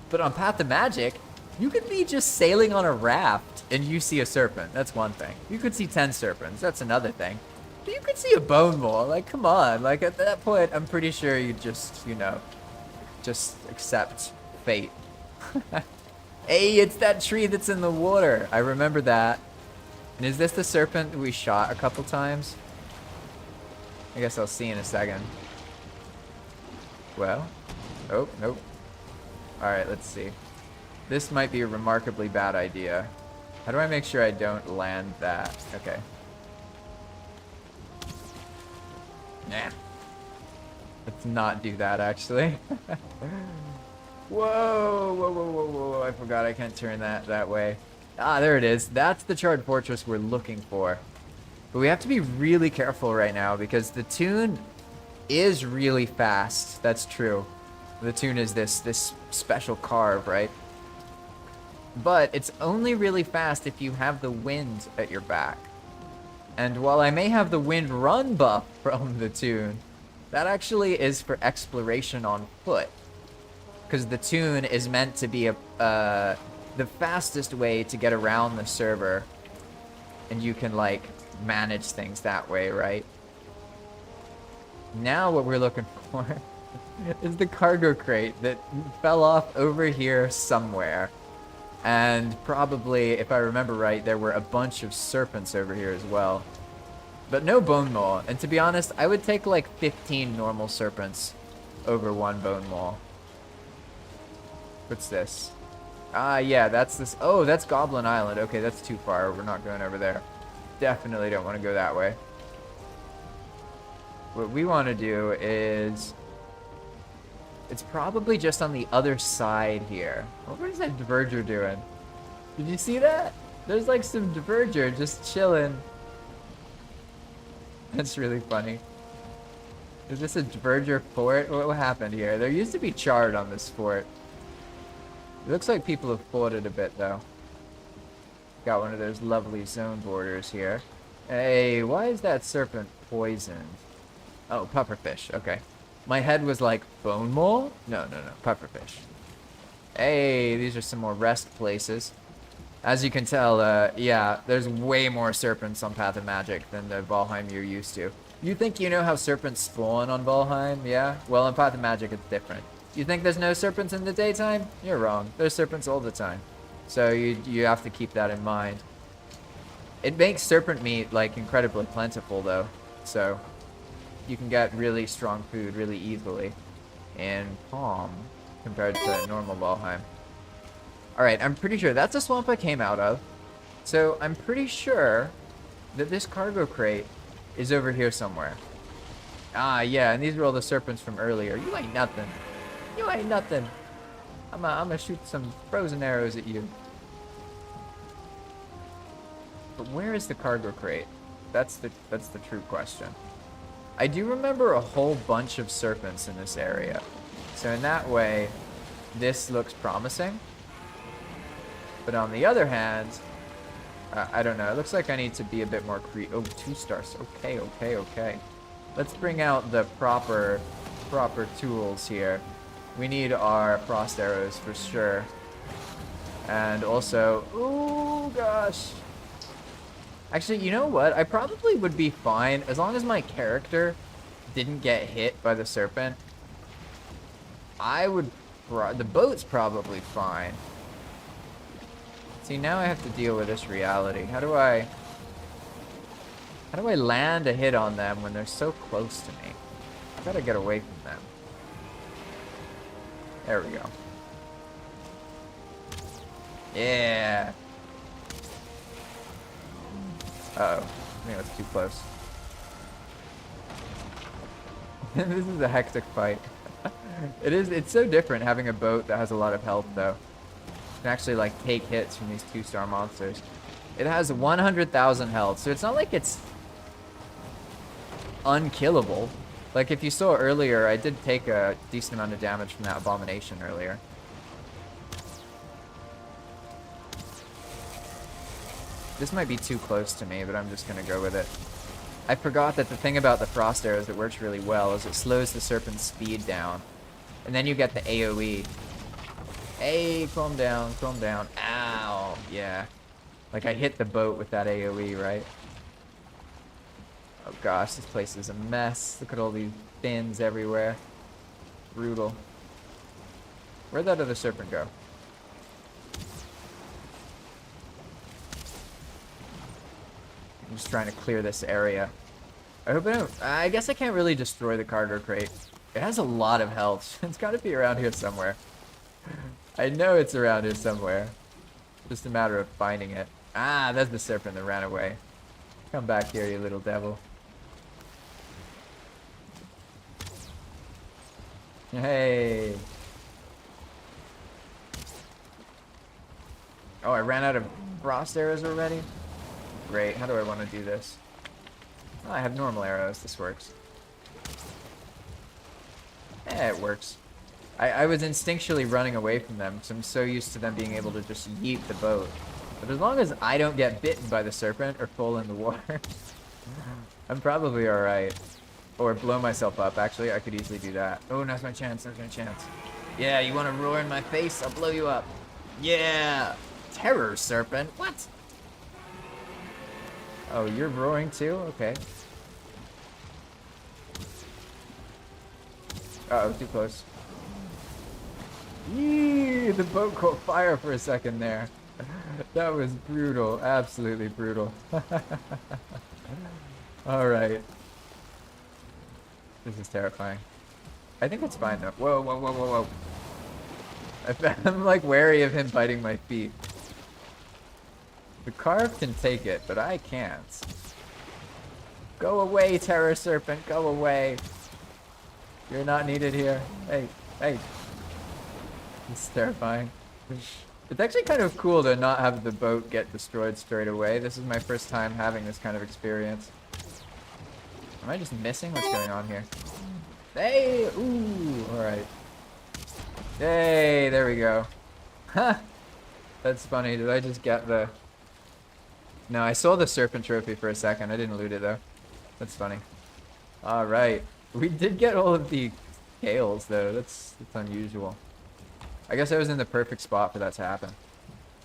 But on Path of Magic, you could be just sailing on a raft and you see a serpent. That's one thing. You could see 10 serpents. That's another thing. But you could see a bone maw. Like, come on. Like, at that point, I'm pretty sure you just, you know, just accept fate. Hey, it's that tree that's in the water. I remember that. And is this the serpent that we shot a couple times? I guess I'll see in a second. Well. Oh, nope. Alright, let's see. This might be a remarkably bad idea. How do I make sure I don't land that? Okay. Nah. Let's not do that, actually. Whoa, whoa, whoa, whoa, whoa. I forgot I can't turn that way. Ah, there it is. That's the charred fortress we're looking for. But we have to be really careful right now because the tune is really fast. That's true. The tune is this special carve, right? But it's only really fast if you have the wind at your back. And while I may have the wind run buff from the tune, that actually is for exploration on foot. Because the tune is meant to be the fastest way to get around the server. And you can, like, manage things that way, right? Now what we're looking for is the cargo crate that fell off over here somewhere. And probably, if I remember right, there were a bunch of serpents over here as well. But no bone maw. And to be honest, I would take like 15 normal serpents over one bone maw. What's this? Ah, yeah, that's this. Oh, that's Goblin Island. Okay, that's too far. We're not going over there. Definitely don't want to go that way. What we want to do is... It's probably just on the other side here. What is that diverger doing? Did you see that? There's like some diverger just chilling. That's really funny. Is this a diverger fort? What happened here? There used to be charred on this fort. It looks like people have fought it a bit though. Got one of those lovely zone borders here. Hey, why is that serpent poisoned? Oh, pufferfish. Okay. My head was like, bone maw? No, pufferfish. Hey, these are some more rest places. As you can tell, yeah, there's way more serpents on Path of Magic than the Valheim you're used to. You think you know how serpents spawn on Valheim, yeah? Well, on Path of Magic, it's different. You think there's no serpents in the daytime? You're wrong. There's serpents all the time. So you have to keep that in mind. It makes serpent meat, like, incredibly plentiful, though. So... you can get really strong food really easily in Palm compared to normal Valheim. Alright, I'm pretty sure that's a swamp I came out of. So I'm pretty sure that this cargo crate is over here somewhere. Ah, yeah, and these are all the serpents from earlier. You ain't nothing. You ain't nothing. I'm gonna shoot some frozen arrows at you. But where is the cargo crate? That's the true question. I do remember a whole bunch of serpents in this area. So in that way, this looks promising. But on the other hand, I don't know. It looks like I need to be a bit more Oh, 2 stars. Okay, okay, okay. Let's bring out the proper tools here. We need our frost arrows for sure. And also, oh gosh. Actually, you know what? I probably would be fine as long as my character didn't get hit by the serpent. I would, the boat's probably fine. See, now I have to deal with this reality. How do I land a hit on them when they're so close to me? I gotta get away from them. There we go. Yeah. Uh-oh. I think that's too close. This is a hectic fight. It's so different having a boat that has a lot of health, though. You can actually, like, take hits from these 2-star monsters. It has 100,000 health, so it's not like it's unkillable. Like, if you saw earlier, I did take a decent amount of damage from that abomination earlier. This might be too close to me, but I'm just gonna go with it. I forgot that the thing about the frost arrows that works really well is it slows the serpent's speed down. And then you get the AoE. Hey, calm down, calm down. Ow, yeah. Like I hit the boat with that AoE, right? Oh gosh, this place is a mess. Look at all these fins everywhere. Brutal. Where'd that other serpent go? I'm just trying to clear this area. I hope I don't... I guess I can't really destroy the cargo crate. It has a lot of health. It's got to be around here somewhere. I know it's around here somewhere. Just a matter of finding it. Ah, that's the serpent that ran away. Come back here, you little devil. Hey. Oh, I ran out of frost arrows already? Great. How do I want to do this? Oh, I have normal arrows. This works. Eh, it works. I was instinctually running away from them because I'm so used to them being able to just yeet the boat. But as long as I don't get bitten by the serpent or fall in the water, I'm probably alright. Or blow myself up. Actually, I could easily do that. Oh, now's my chance. Now's my chance. Yeah, you want to roar in my face? I'll blow you up. Yeah! Terror serpent? What? Oh, you're roaring too? Okay. Uh-oh, too close. Yee! The boat caught fire for a second there. That was brutal. Absolutely brutal. Alright. This is terrifying. I think it's fine though. Whoa, whoa, whoa, whoa, whoa. I'm like wary of him biting my feet. The carve can take it, but I can't. Go away, terror serpent. Go away. You're not needed here. Hey, hey. It's terrifying. It's actually kind of cool to not have the boat get destroyed straight away. This is my first time having this kind of experience. Am I just missing? What's going on here? Hey! Ooh! Alright. Yay! There we go. Huh! That's funny. Did I just get the... No, I saw the serpent trophy for a second. I didn't loot it, though. That's funny. Alright. We did get all of the scales, though. That's unusual. I guess I was in the perfect spot for that to happen.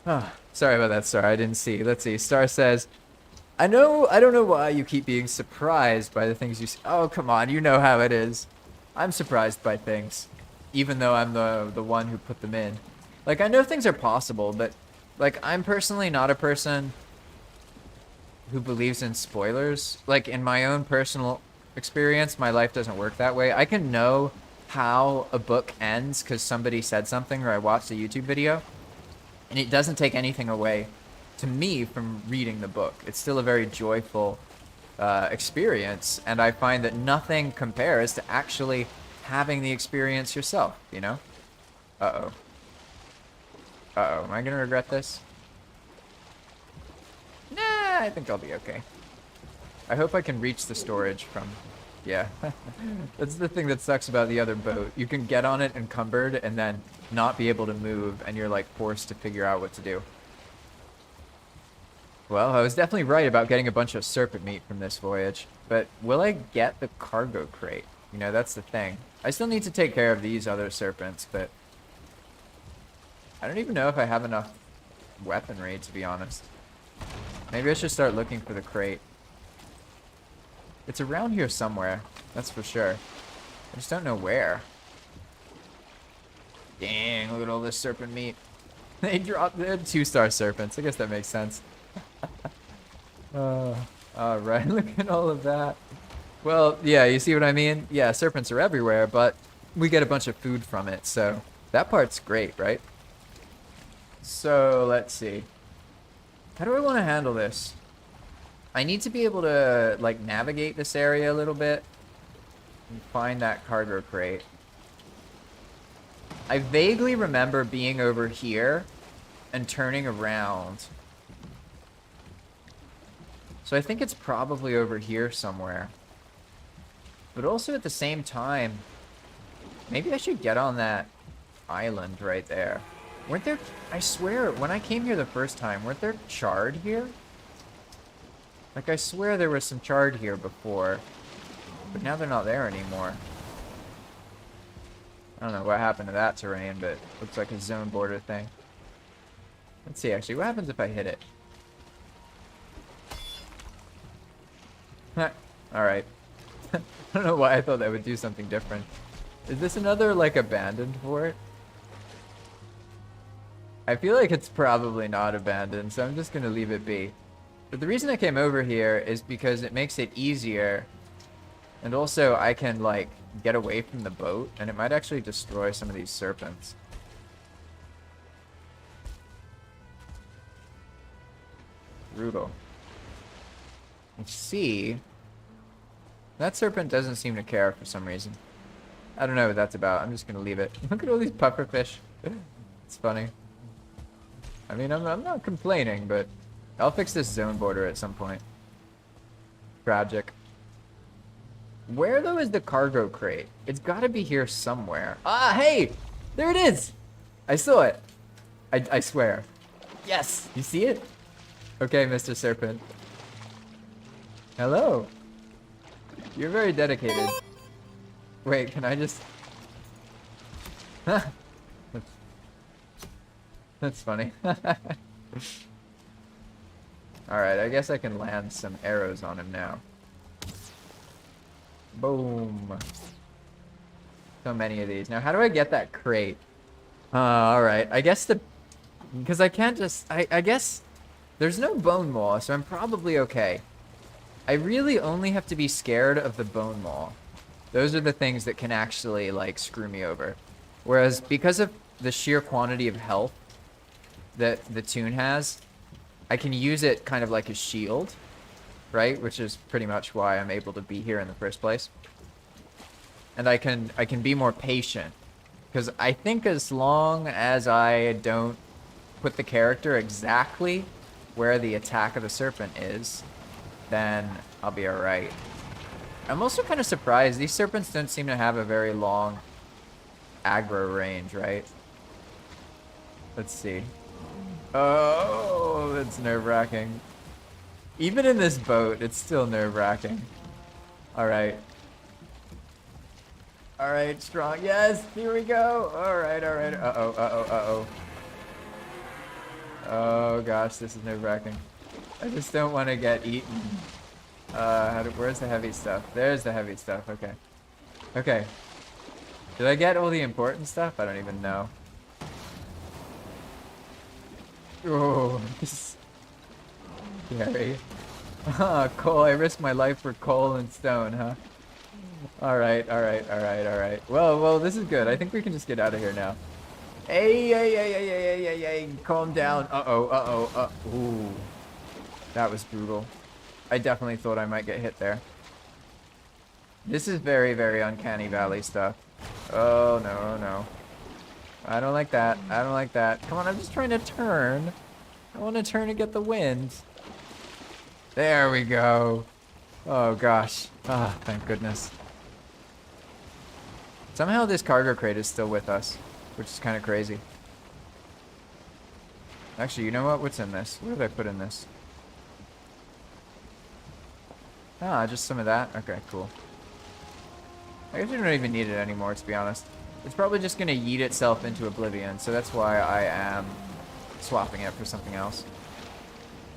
Oh, sorry about that, Star. I didn't see. Let's see. Star says, I don't know why you keep being surprised by the things you see. Oh, come on. You know how it is. I'm surprised by things, even though I'm the one who put them in. Like, I know things are possible, but, like, I'm personally not a person who believes in spoilers. Like, in my own personal experience, my life doesn't work that way. I can know how a book ends because somebody said something or I watched a YouTube video, and it doesn't take anything away to me from reading the book. It's still a very joyful experience, and I find that nothing compares to actually having the experience yourself, you know? Uh-oh. Uh-oh, am I gonna regret this? Nah, I think I'll be okay. I hope I can reach the storage from... Yeah. That's the thing that sucks about the other boat. You can get on it encumbered and then not be able to move, and you're like forced to figure out what to do. Well, I was definitely right about getting a bunch of serpent meat from this voyage, but will I get the cargo crate? You know, that's the thing. I still need to take care of these other serpents, but I don't even know if I have enough weaponry, to be honest. Maybe I should start looking for the crate. It's around here somewhere, that's for sure. I just don't know where. Dang, look at all this serpent meat. They dropped the 2-star serpents. I guess that makes sense. Alright, look at all of that. Well, yeah, you see what I mean? Yeah, serpents are everywhere, but we get a bunch of food from it, so that part's great, right? So, let's see. How do I want to handle this? I need to be able to, like, navigate this area a little bit and find that cargo crate. I vaguely remember being over here and turning around. So I think it's probably over here somewhere. But also at the same time, maybe I should get on that island right there. Weren't there, I swear, when I came here the first time, weren't there chard here? Like, I swear there was some chard here before, but now they're not there anymore. I don't know what happened to that terrain, but it looks like a zone border thing. Let's see, actually, what happens if I hit it? Alright. I don't know why I thought that would do something different. Is this another, like, abandoned fort? I feel like it's probably not abandoned, so I'm just gonna leave it be. But the reason I came over here is because it makes it easier. And also, I can, like, get away from the boat, and it might actually destroy some of these serpents. Brutal. Let's see. That serpent doesn't seem to care for some reason. I don't know what that's about. I'm just gonna leave it. Look at all these pufferfish. It's funny. I mean, I'm not complaining, but I'll fix this zone border at some point. Tragic. Where, though, is the cargo crate? It's gotta be here somewhere. Ah, hey! There it is! I saw it. I swear. Yes! You see it? Okay, Mr. Serpent. Hello. You're very dedicated. Wait, can I just... That's funny. Alright, I guess I can land some arrows on him now. Boom. So many of these. Now, how do I get that crate? Alright. I guess the... Because I can't just... I guess... There's no bone maw, so I'm probably okay. I really only have to be scared of the bone maw. Those are the things that can actually, like, screw me over. Whereas, because of the sheer quantity of health that the toon has, I can use it kind of like a shield, right? Which is pretty much why I'm able to be here in the first place. And I can be more patient. Because I think as long as I don't put the character exactly where the attack of the serpent is, then I'll be alright. I'm also kind of surprised. These serpents don't seem to have a very long aggro range, right? Let's see. Oh, that's nerve-wracking. Even in this boat, it's still nerve-wracking. Alright. Alright, strong. Yes, here we go. Alright, alright. Uh-oh, uh-oh, uh-oh. Oh, gosh, this is nerve-wracking. I just don't want to get eaten. Where's the heavy stuff? There's the heavy stuff. Okay. Okay. Did I get all the important stuff? I don't even know. Oh, this is scary. Coal. I risked my life for coal and stone, huh? Alright, alright, alright, alright. Well, this is good. I think we can just get out of here now. Hey, hey, hey, hey, hey, hey, hey, calm down. Uh-oh, uh-oh, ooh. That was brutal. I definitely thought I might get hit there. This is very, very uncanny valley stuff. Oh, no, no. I don't like that. I don't like that. Come on, I'm just trying to turn. I want to turn and get the wind. There we go. Oh, gosh. Ah, thank goodness. Somehow this cargo crate is still with us, which is kind of crazy. Actually, you know what? What's in this? What did I put in this? Ah, just some of that? Okay, cool. I guess we don't even need it anymore, to be honest. It's probably just gonna yeet itself into oblivion, so that's why I am swapping it for something else.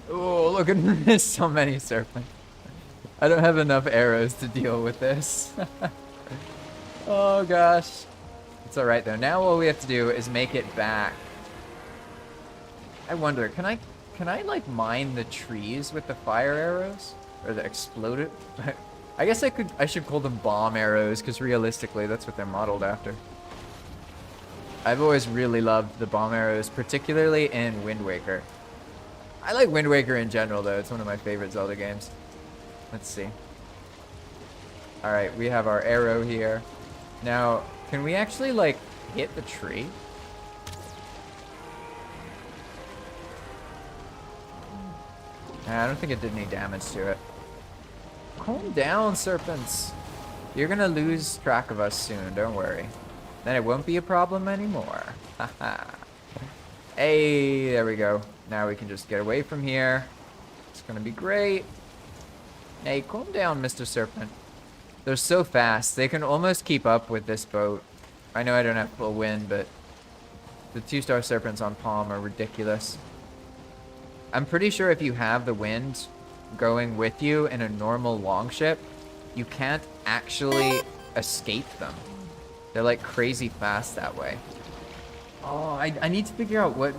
Oh, look at this, so many serpents. I don't have enough arrows to deal with this. Oh gosh. It's alright though. Now all we have to do is make it back. I wonder, can I like mine the trees with the fire arrows? Or the exploded? I guess I should call them bomb arrows, because realistically that's what they're modeled after. I've always really loved the bomb arrows, particularly in Wind Waker. I like Wind Waker in general though, it's one of my favorite Zelda games. Let's see. Alright, we have our arrow here. Now, can we actually like hit the tree? I don't think it did any damage to it. Calm down, serpents. You're gonna lose track of us soon, don't worry. Then it won't be a problem anymore. Haha. Hey, there we go. Now we can just get away from here. It's gonna be great. Hey, calm down, Mr. Serpent. They're so fast. They can almost keep up with this boat. I know I don't have full wind, but the 2-star serpents on Palm are ridiculous. I'm pretty sure if you have the wind going with you in a normal longship, you can't actually escape them. They're like crazy fast that way. Oh, I need to figure out what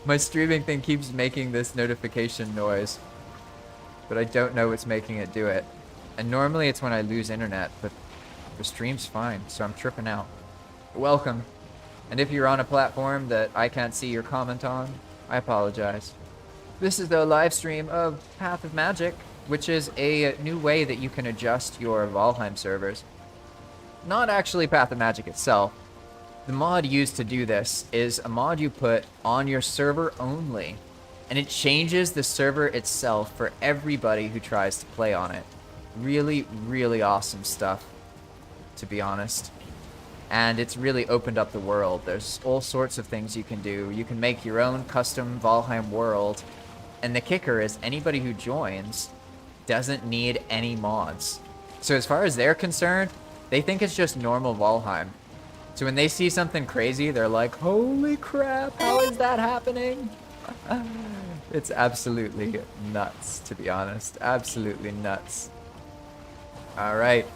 my streaming thing keeps making this notification noise, but I don't know what's making it do it. And normally it's when I lose internet, but the stream's fine, so I'm tripping out. Welcome. And if you're on a platform that I can't see your comment on, I apologize. This is the live stream of Path of Magic, which is a new way that you can adjust your Valheim servers. Not actually Path of Magic itself. The mod used to do this is a mod you put on your server only, and it changes the server itself for everybody who tries to play on it. Really, really awesome stuff, to be honest. And it's really opened up the world. There's all sorts of things you can do. You can make your own custom Valheim world. And the kicker is anybody who joins doesn't need any mods. So as far as they're concerned, they think it's just normal Valheim. So when they see something crazy, they're like, holy crap, how is that happening? It's absolutely nuts, to be honest. Absolutely nuts. All right.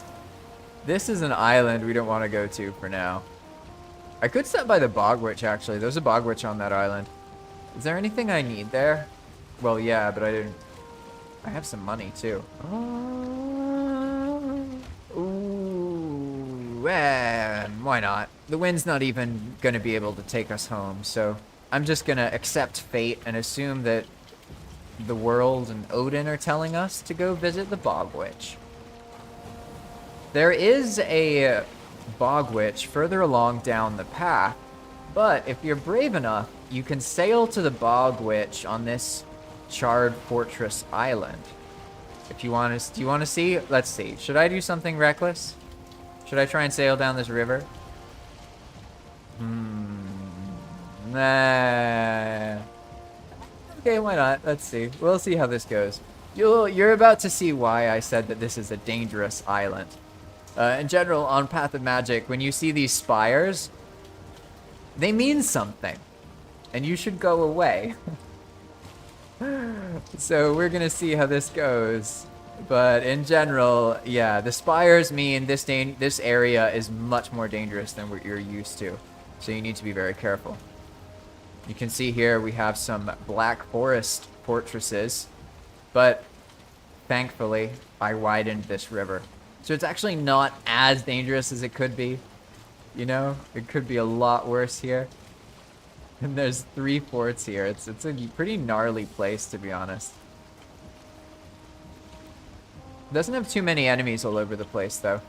This is an island we don't want to go to for now. I could stop by the Bog Witch, actually. There's a Bog Witch on that island. Is there anything I need there? Well, yeah, but I didn't... I have some money, too. Ooh, why not? The wind's not even going to be able to take us home, so I'm just going to accept fate and assume that the world and Odin are telling us to go visit the Bog Witch. There is a Bog Witch further along down the path, but if you're brave enough, you can sail to the Bog Witch on this charred fortress island. If you want to, do you want to see? Let's see. Should I do something reckless? Should I try and sail down this river? Nah. Okay, why not? Let's see. We'll see how this goes. You're about to see why I said that this is a dangerous island. In general, on Path of Magic, when you see these spires, they mean something, and you should go away. So we're gonna see how this goes. But in general, yeah, the spires mean this area is much more dangerous than what you're used to. So you need to be very careful. You can see here we have some Black Forest fortresses, but thankfully I widened this river. So it's actually not as dangerous as it could be. You know, it could be a lot worse here. And there's 3 forts here. It's a pretty gnarly place, to be honest. It doesn't have too many enemies all over the place, though.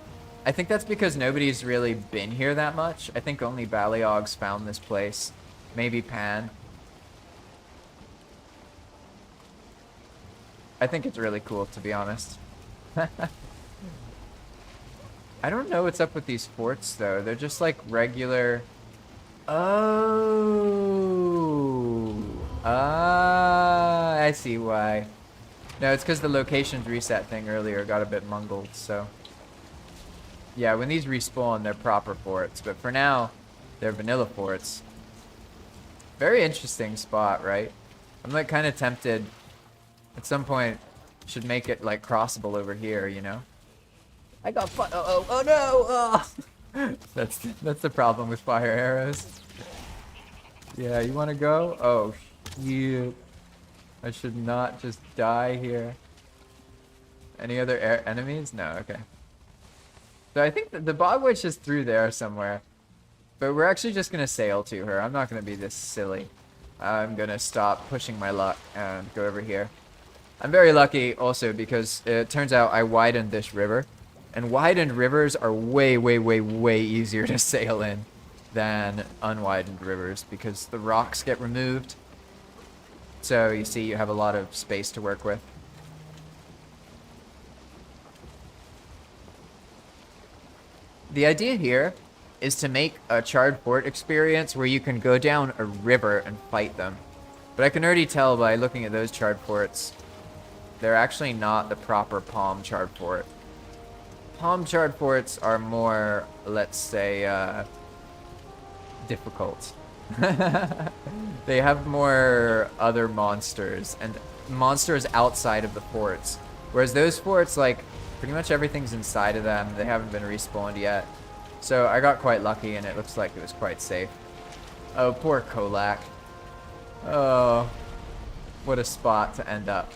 I think that's because nobody's really been here that much. I think only Baleog's found this place. Maybe Pan. I think it's really cool, to be honest. I don't know what's up with these forts, though. They're just like regular... Oh. Ah, I see why. No, it's because the locations reset thing earlier got a bit mungled, so. Yeah, when these respawn, they're proper forts, but for now, they're vanilla forts. Very interesting spot, right? I'm like kind of tempted at some point should make it like crossable over here, you know? I got oh no! Oh! That's the problem with fire arrows. Yeah, you want to go? Oh, shit. I should not just die here. Any other enemies? No, okay. So I think the bog witch is through there somewhere. But we're actually just going to sail to her. I'm not going to be this silly. I'm going to stop pushing my luck and go over here. I'm very lucky also because it turns out I widened this river. And widened rivers are way, way, way, way easier to sail in than unwidened rivers because the rocks get removed. So you see you have a lot of space to work with. The idea here is to make a charred fort experience where you can go down a river and fight them. But I can already tell by looking at those charred forts, they're actually not the proper palm charred fort. Palm charred forts are more, let's say, difficult. They have more other monsters and monsters outside of the forts. Whereas those forts, like, pretty much everything's inside of them. They haven't been respawned yet. So I got quite lucky and it looks like it was quite safe. Oh, poor Kolak. Oh, what a spot to end up.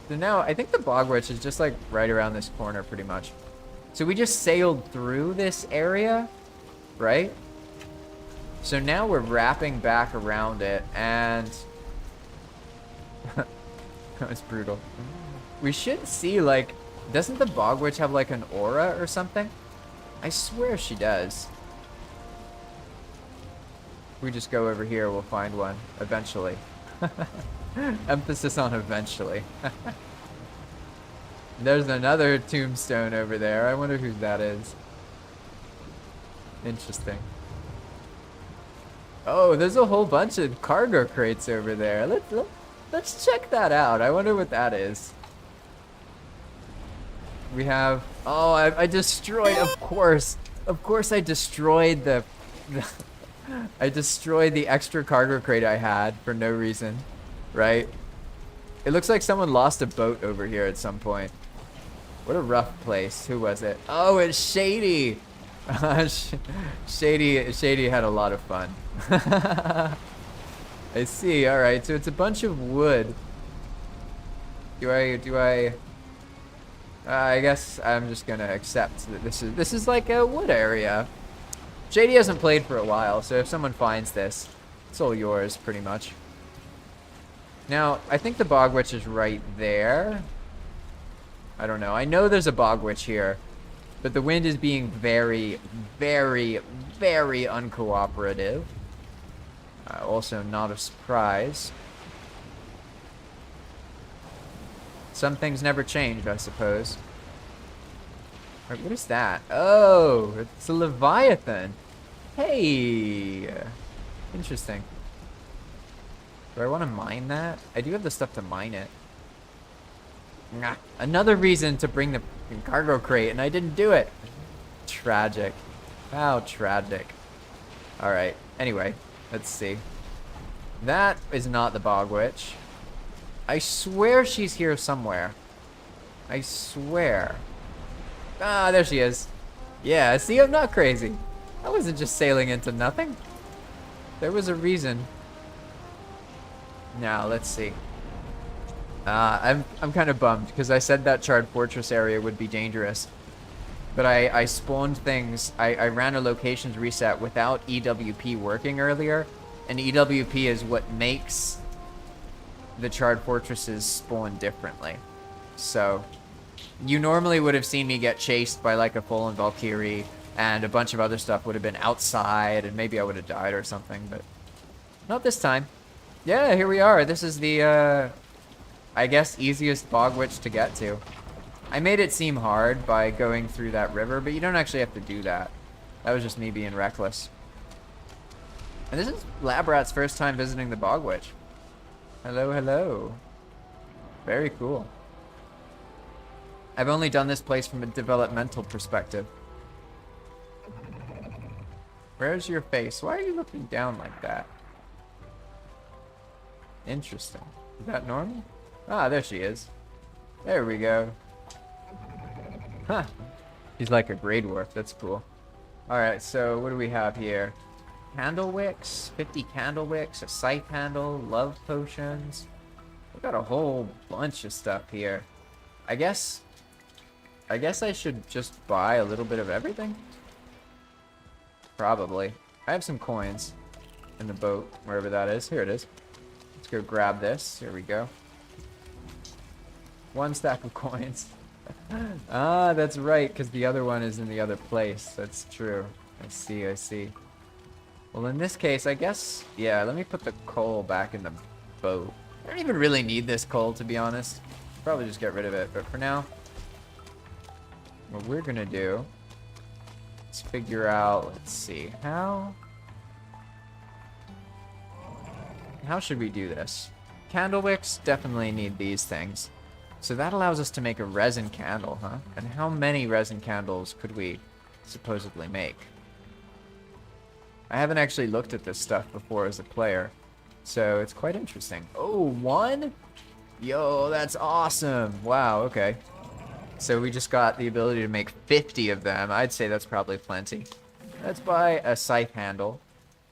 So now I think the bog witch is just like right around this corner pretty much. So we just sailed through this area, right? So now we're wrapping back around it and that was brutal. We should see, like, doesn't the bog witch have like an aura or something? I swear she does. If we just go over here, we'll find one eventually. Emphasis on eventually. There's another tombstone over there. I wonder who that is. Interesting. Oh, there's a whole bunch of cargo crates over there. Let's check that out. I wonder what that is. We have... Oh, I destroyed... Of course I destroyed the I destroyed the extra cargo crate I had for no reason. Right? It looks like someone lost a boat over here at some point. What a rough place. Who was it? Oh, it's Shady! Shady had a lot of fun. I see. Alright, so it's a bunch of wood. I guess I'm just gonna accept that this is like a wood area. Shady hasn't played for a while, so if someone finds this, it's all yours, pretty much. Now, I think the bog witch is right there. I don't know. I know there's a bog witch here, but the wind is being very, very, very uncooperative. Also, not a surprise. Some things never change, I suppose. Right, what is that? Oh, it's a Leviathan. Hey, interesting. Do I want to mine that? I do have the stuff to mine it. Nah, another reason to bring the cargo crate, and I didn't do it. Tragic. How tragic. All right. Anyway, let's see. That is not the bog witch. I swear she's here somewhere. I swear. Ah, there she is. Yeah, see, I'm not crazy. I wasn't just sailing into nothing. There was a reason. Now, let's see. I'm kind of bummed because I said that charred fortress area would be dangerous. But I spawned things. I ran a locations reset without EWP working earlier. And EWP is what makes the charred fortresses spawn differently. So you normally would have seen me get chased by like a fallen Valkyrie and a bunch of other stuff would have been outside and maybe I would have died or something, but not this time. Yeah, here we are. This is the, I guess, easiest bog witch to get to. I made it seem hard by going through that river, but you don't actually have to do that. That was just me being reckless. And this is Labrat's first time visiting the bog witch. Hello, hello. Very cool. I've only done this place from a developmental perspective. Where's your face? Why are you looking down like that? Interesting. Is that normal? Ah, there she is. There we go. Huh. She's like a grade work. That's cool. Alright, so what do we have here? Candle wicks, 50 candle wicks, a scythe handle, love potions. We've got a whole bunch of stuff here. I guess I should just buy a little bit of everything? Probably. I have some coins in the boat, wherever that is. Here it is. Let's go grab this. Here we go. 1 stack of coins. Ah, that's right, because the other one is in the other place. That's true. I see, I see. Well, in this case, I guess, yeah, let me put the coal back in the boat. I don't even really need this coal, to be honest. Probably just get rid of it, but for now, what we're gonna do is figure out, let's see, how should we do this? Candle wicks definitely need these things. So that allows us to make a resin candle, huh? And how many resin candles could we supposedly make? I haven't actually looked at this stuff before as a player, so it's quite interesting. Oh, 1? Yo, that's awesome. Wow, okay. So we just got the ability to make 50 of them. I'd say that's probably plenty. Let's buy a scythe handle.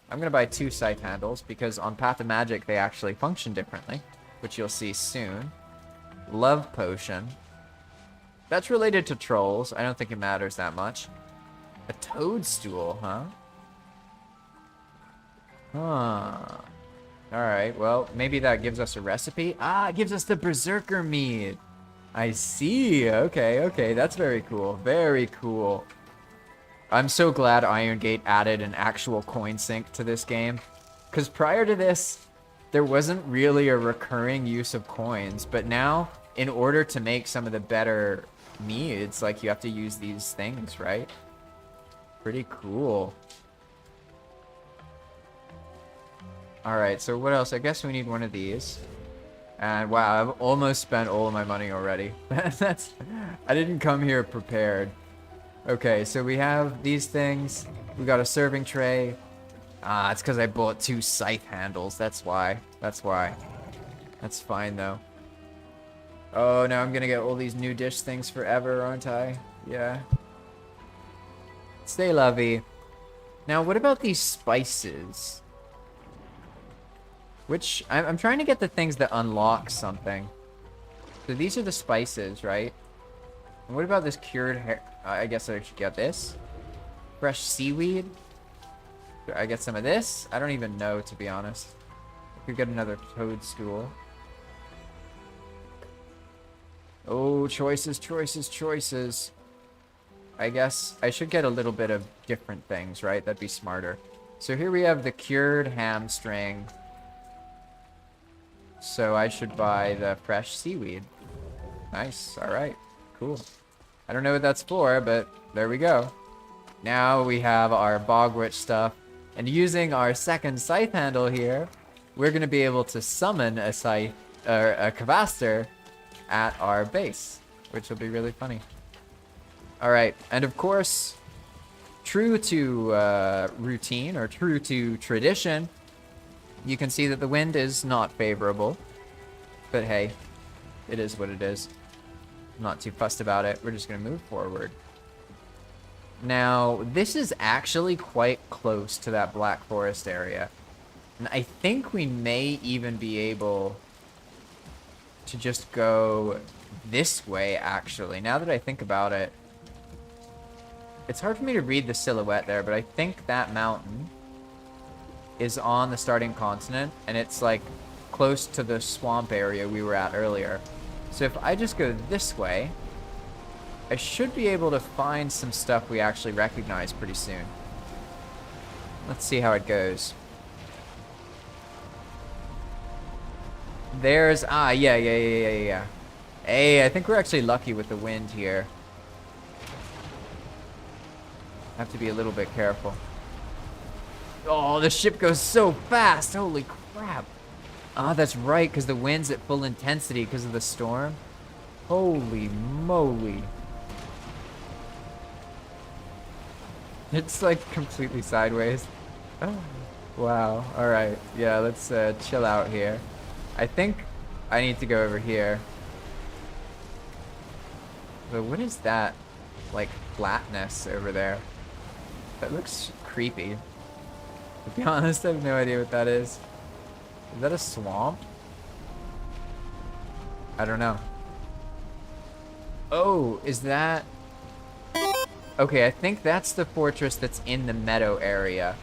I'm going to buy 2 scythe handles because on Path of Magic they actually function differently, which you'll see soon. Love potion. That's related to trolls. I don't think it matters that much. A toadstool, huh? Huh. Alright, well, maybe that gives us a recipe. Ah, it gives us the Berserker mead. I see. Okay, okay. That's very cool. Very cool. I'm so glad Iron Gate added an actual coin sink to this game. Because prior to this, there wasn't really a recurring use of coins. But now, in order to make some of the better meads, like, you have to use these things, right? Pretty cool. Alright, so what else? I guess we need one of these. And wow, I've almost spent all of my money already. I didn't come here prepared. Okay, so we have these things. We got a serving tray. Ah, it's because I bought 2 scythe handles. That's why. That's why. That's fine, though. Oh, now I'm gonna get all these new dish things forever, aren't I? Yeah. Stay lovey. Now, what about these spices? Which, I'm trying to get the things that unlock something. So these are the spices, right? And what about this cured hair? I guess I should get this. Fresh seaweed. I get some of this? I don't even know, to be honest. I could get another toadstool. Oh, choices, choices, choices. I guess I should get a little bit of different things, right? That'd be smarter. So here we have the cured hamstring. So I should buy the fresh seaweed. Nice. All right. Cool. I don't know what that's for, but there we go. Now we have our bog witch stuff. And using our second scythe handle here, we're going to be able to summon a scythe, or a Cavaster at our base, which will be really funny. All right. And of course, true to routine, or true to tradition, you can see that the wind is not favorable, but hey, it is what it is. I'm not too fussed about it. We're just going to move forward. Now, this is actually quite close to that Black Forest area. And I think we may even be able to just go this way, actually. Now that I think about it, it's hard for me to read the silhouette there, but I think that mountain is on the starting continent, and it's like close to the swamp area we were at earlier. So if I just go this way, I should be able to find some stuff we actually recognize pretty soon. Let's see how it goes. There's, yeah. Hey, I think we're actually lucky with the wind here. Have to be a little bit careful. Oh, the ship goes so fast. Holy crap. Ah, that's right, because the wind's at full intensity because of the storm. Holy moly. It's like completely sideways. Wow. All right. Yeah, let's chill out here. I think I need to go over here. But what is that? Like flatness over there. That looks creepy. To be honest, I have no idea what that is. Is that a swamp? I don't know. Oh, is that... Okay, I think that's the fortress that's in the meadow area.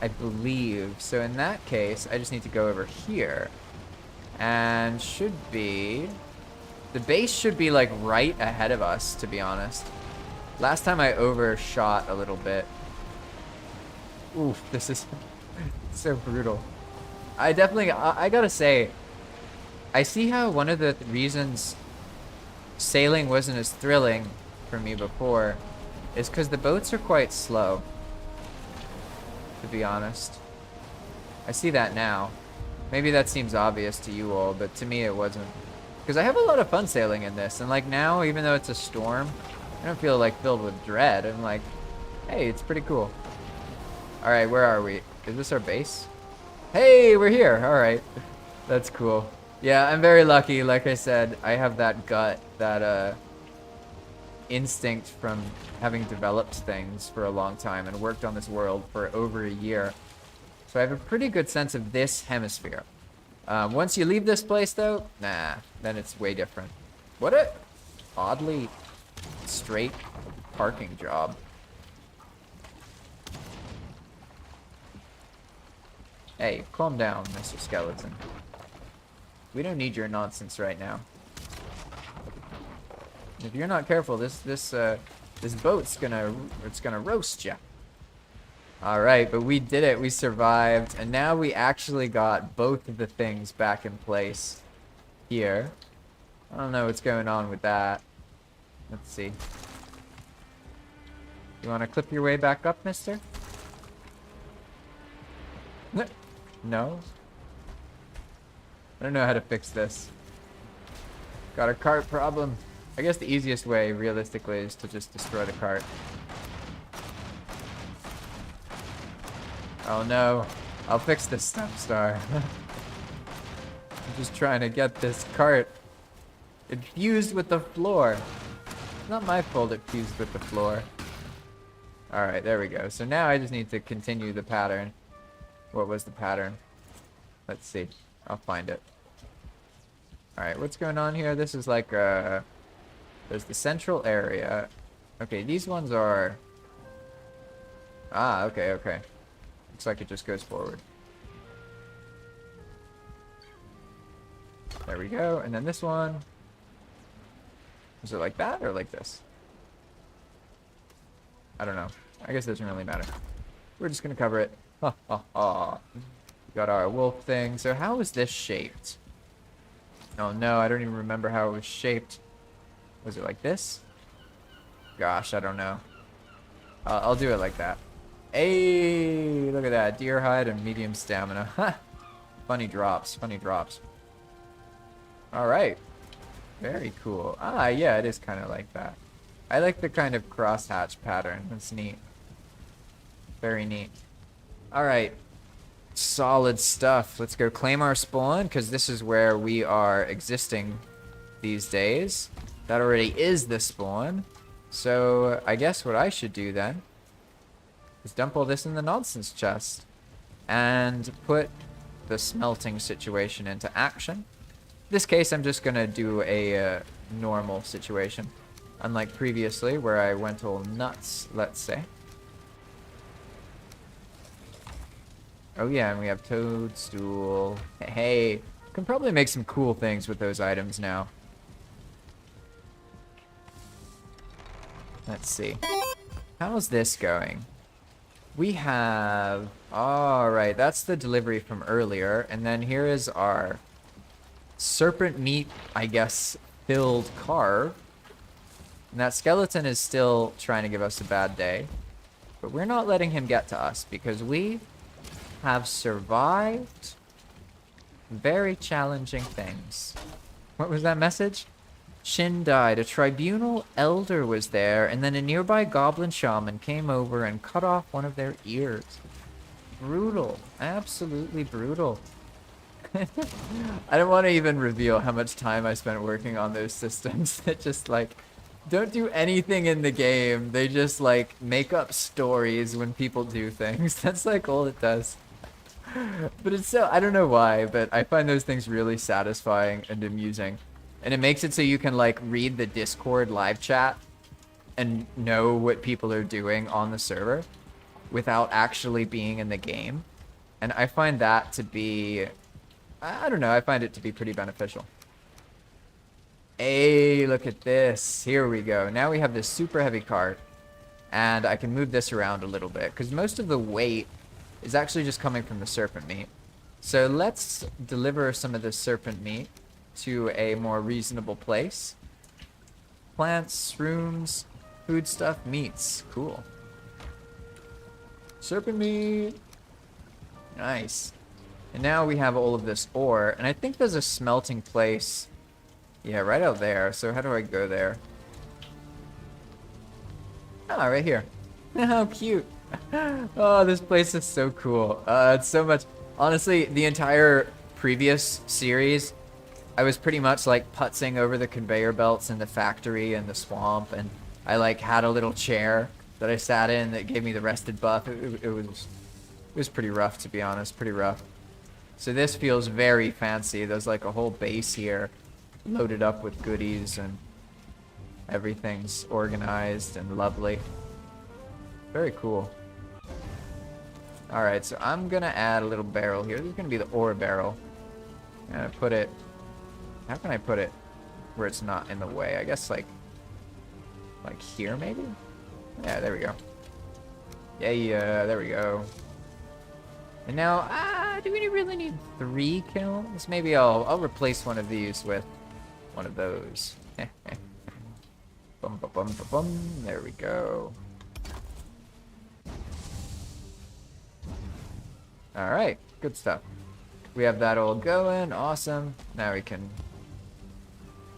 I believe. So in that case, I just need to go over here. And should be... The base should be like right ahead of us, to be honest. Last time I overshot a little bit. Oof, this is so brutal. I gotta say, I see how one of the reasons sailing wasn't as thrilling for me before is because the boats are quite slow, to be honest. I see that now. Maybe that seems obvious to you all, but to me it wasn't. Because I have a lot of fun sailing in this, and like now, even though it's a storm, I don't feel like filled with dread. I'm like, hey, it's pretty cool. All right, where are we? Is this our base? Hey, we're here. All right, that's cool. Yeah, I'm very lucky. Like I said, I have that gut, that instinct from having developed things for a long time and worked on this world for over a year. So I have a pretty good sense of this hemisphere. Once you leave this place, though, nah, then it's way different. What a oddly straight parking job. Hey, calm down, Mr. Skeleton. We don't need your nonsense right now. If you're not careful, this boat's gonna roast you. All right, but we did it. We survived, and now we actually got both of the things back in place here. I don't know what's going on with that. Let's see. You want to clip your way back up, mister? No? I don't know how to fix this. Got a cart problem. I guess the easiest way, realistically, is to just destroy the cart. Oh no. I'll fix this stuff, Star. I'm just trying to get this cart. It fused with the floor. It's not my fault it fused with the floor. Alright, there we go. So now I just need to continue the pattern. What was the pattern? Let's see. I'll find it. Alright, what's going on here? This is like there's the central area. Okay, these ones are... Ah, okay, okay. Looks like it just goes forward. There we go. And then this one. Is it like that or like this? I don't know. I guess it doesn't really matter. We're just gonna cover it. Ha ha ha. Got our wolf thing. So how is this shaped? Oh no, I don't even remember how it was shaped. Was it like this? Gosh, I don't know. I'll do it like that. Hey, look at that. Deer hide and medium stamina. Ha! Funny drops, funny drops. Alright. Very cool. Ah, yeah, it is kind of like that. I like the kind of crosshatch pattern. That's neat. Very neat. Alright. Solid stuff. Let's go claim our spawn, because this is where we are existing these days. That already is the spawn. So, I guess what I should do then is dump all this in the nonsense chest and put the smelting situation into action. In this case, I'm just going to do a normal situation. Unlike previously, where I went all nuts, let's say. Oh yeah, and we have toadstool. Hey, can probably make some cool things with those items now. Let's see. How's this going? We have... Alright, that's the delivery from earlier. And then here is our serpent meat, I guess, filled carve. And that skeleton is still trying to give us a bad day. But we're not letting him get to us because we have survived Very challenging things. What was that message? Shin died. A tribunal elder was there, and then a nearby goblin shaman came over and cut off one of their ears. Brutal. Absolutely brutal. I don't want to even reveal how much time I spent working on those systems that just like don't do anything in the game. They just like make up stories when people do things. That's like all it does. But it's so, I don't know why, but I find those things really satisfying and amusing. And it makes it so you can like read the Discord live chat and know what people are doing on the server without actually being in the game. And I find that to be, I don't know, I find it to be pretty beneficial. Hey, look at this. Here we go. Now we have this super heavy cart. And I can move this around a little bit because most of the weight is actually just coming from the serpent meat. So let's deliver some of this serpent meat to a more reasonable place. Plants, shrooms, food stuff, meats. Cool. Serpent meat. Nice. And now we have all of this ore. And I think there's a smelting place. Yeah, right out there. So how do I go there? Ah, right here. How cute. Oh, this place is so cool. It's so much. Honestly, the entire previous series, I was pretty much like putzing over the conveyor belts in the factory and the swamp, and I like had a little chair that I sat in that gave me the rested buff. It was pretty rough, to be honest, pretty rough. So this feels very fancy. There's like a whole base here loaded up with goodies, and everything's organized and lovely. Very cool. Alright, so I'm gonna add a little barrel here. This is gonna be the ore barrel. I'm gonna put it... How can I put it where it's not in the way? I guess like here maybe? Yeah, there we go. Yeah, there we go. And now, do we really need 3 kilns? Maybe I'll replace one of these with one of those. Bum, bum, bum, bum, bum. There we go. Alright, good stuff. We have that all going, awesome. Now we can...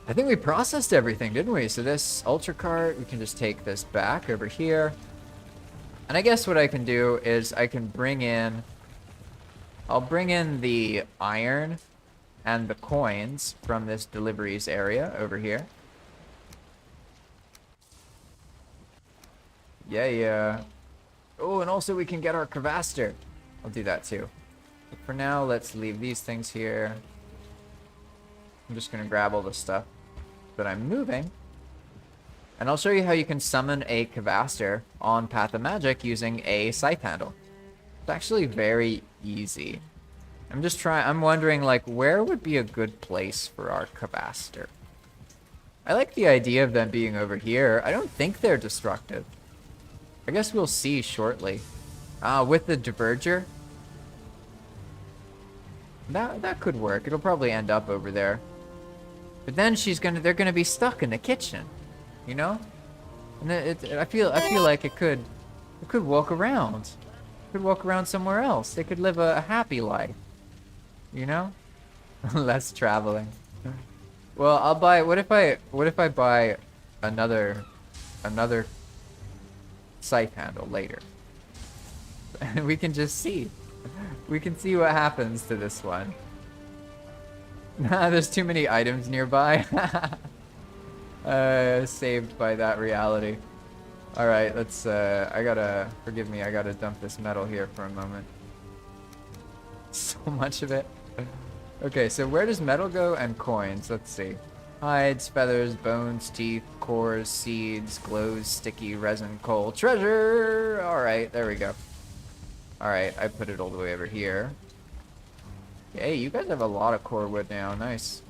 I think we processed everything, didn't we? So this ultra cart, we can just take this back over here. And I guess what I can do is I can bring in... I'll bring in the iron and the coins from this deliveries area over here. Yeah. Oh, and also we can get our Cravaster. I'll do that too. But for now, let's leave these things here. I'm just going to grab all the stuff that I'm moving. And I'll show you how you can summon a Cravaster on Path of Magic using a scythe handle. It's actually very easy. I'm wondering, like, where would be a good place for our Cravaster? I like the idea of them being over here. I don't think they're destructive. I guess we'll see shortly. With the Diverger. That could work. It'll probably end up over there. But then they're gonna be stuck in the kitchen. You know? And I feel like it could walk around. It could walk around somewhere else. They could live a happy life. You know? Less traveling. Well, I'll buy, what if I buy another scythe handle later? And we can just see. We can see what happens to this one. There's too many items nearby. Saved by that reality. Alright, let's, forgive me, I gotta dump this metal here for a moment. So much of it. Okay, so where does metal go and coins? Let's see. Hides, feathers, bones, teeth, cores, seeds, glows, sticky, resin, coal, treasure! Alright, there we go. Alright, I put it all the way over here. Hey, you guys have a lot of core wood now. Nice.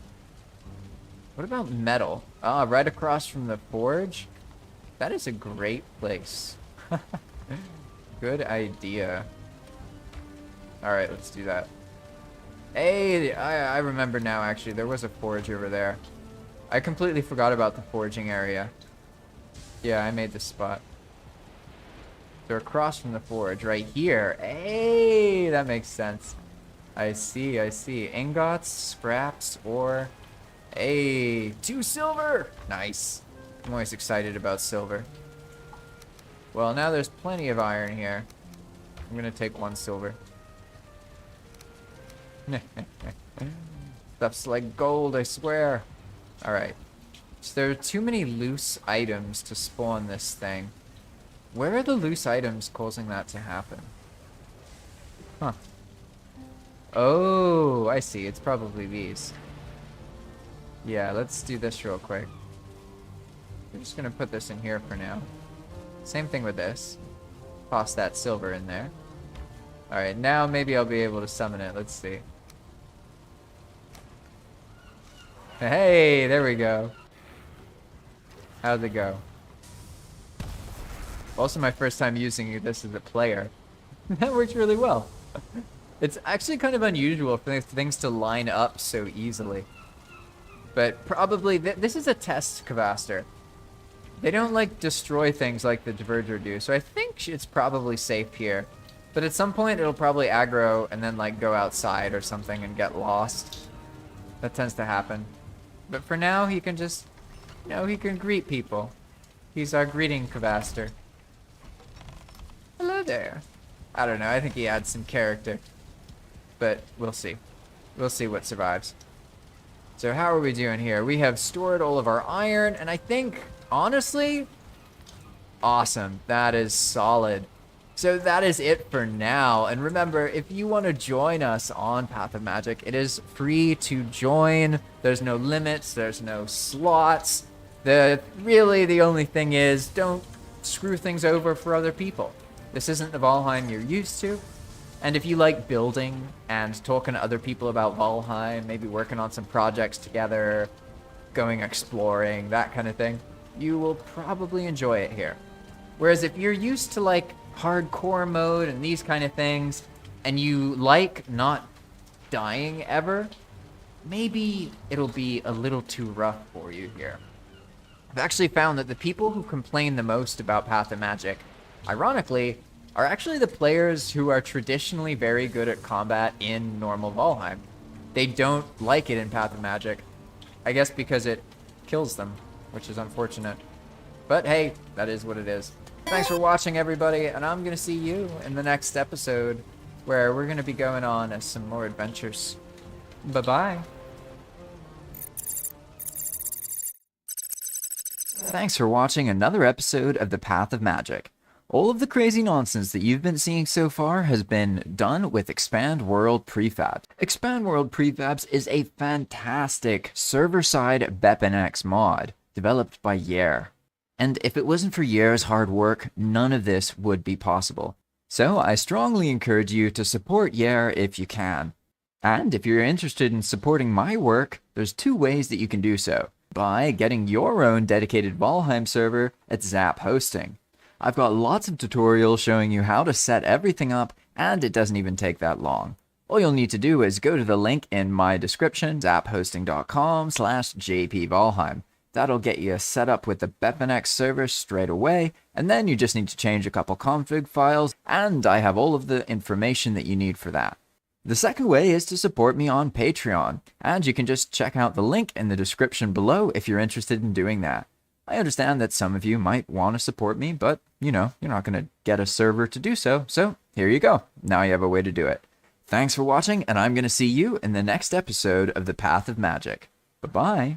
What about metal? Right across from the forge? That is a great place. Good idea. Alright, let's do that. Hey, I remember now, actually. There was a forge over there. I completely forgot about the forging area. Yeah, I made this spot. They're across from the forge, right here. Hey, that makes sense. I see, I see. Ingots, scraps, ore. Hey, 2 silver! Nice. I'm always excited about silver. Well, now there's plenty of iron here. I'm gonna take 1 silver. Stuff's like gold, I swear. Alright. So there are too many loose items to spawn this thing. Where are the loose items causing that to happen? Huh. Oh, I see. It's probably these. Yeah, let's do this real quick. We're just gonna put this in here for now. Same thing with this. Toss that silver in there. Alright, now maybe I'll be able to summon it. Let's see. Hey, there we go. How'd it go? Also my first time using this as a player. That works really well. It's actually kind of unusual for things to line up so easily. But probably, this is a test Cavaster. They don't like destroy things like the Diverger do, so I think it's probably safe here. But at some point it'll probably aggro and then like go outside or something and get lost. That tends to happen. But for now he can just, you know, he can greet people. He's our greeting Cavaster. Hello there. I don't know, I think he adds some character. But we'll see. We'll see what survives. So how are we doing here? We have stored all of our iron, and I think, honestly, awesome. That is solid. So that is it for now. And remember, if you want to join us on Path of Magic, it is free to join. There's no limits. There's no slots. Really, the only thing is, don't screw things over for other people. This isn't the Valheim you're used to. And if you like building and talking to other people about Valheim, maybe working on some projects together, going exploring, that kind of thing, you will probably enjoy it here. Whereas if you're used to like hardcore mode and these kind of things, and you like not dying ever, maybe it'll be a little too rough for you here. I've actually found that the people who complain the most about Path of Magic, ironically, are actually the players who are traditionally very good at combat in normal Valheim. They don't like it in Path of Magic. I guess because it kills them, which is unfortunate. But hey, that is what it is. Thanks for watching, everybody, and I'm going to see you in the next episode, where we're going to be going on some more adventures. Bye-bye. Thanks for watching another episode of The Path of Magic. All of the crazy nonsense that you've been seeing so far has been done with Expand World Prefabs. Expand World Prefabs is a fantastic server-side BepInEx mod developed by Yer. And if it wasn't for Yer's hard work, none of this would be possible. So I strongly encourage you to support Yer if you can. And if you're interested in supporting my work, there's 2 ways that you can do so. By getting your own dedicated Valheim server at Zap Hosting. I've got lots of tutorials showing you how to set everything up, and it doesn't even take that long. All you'll need to do is go to the link in my description, zaphosting.com/jpvalheim. That'll get you set up with the BepInEx server straight away, and then you just need to change a couple config files, and I have all of the information that you need for that. The second way is to support me on Patreon, and you can just check out the link in the description below if you're interested in doing that. I understand that some of you might want to support me, but, you know, you're not going to get a server to do so, so here you go. Now you have a way to do it. Thanks for watching, and I'm going to see you in the next episode of The Path of Magic. Bye-bye.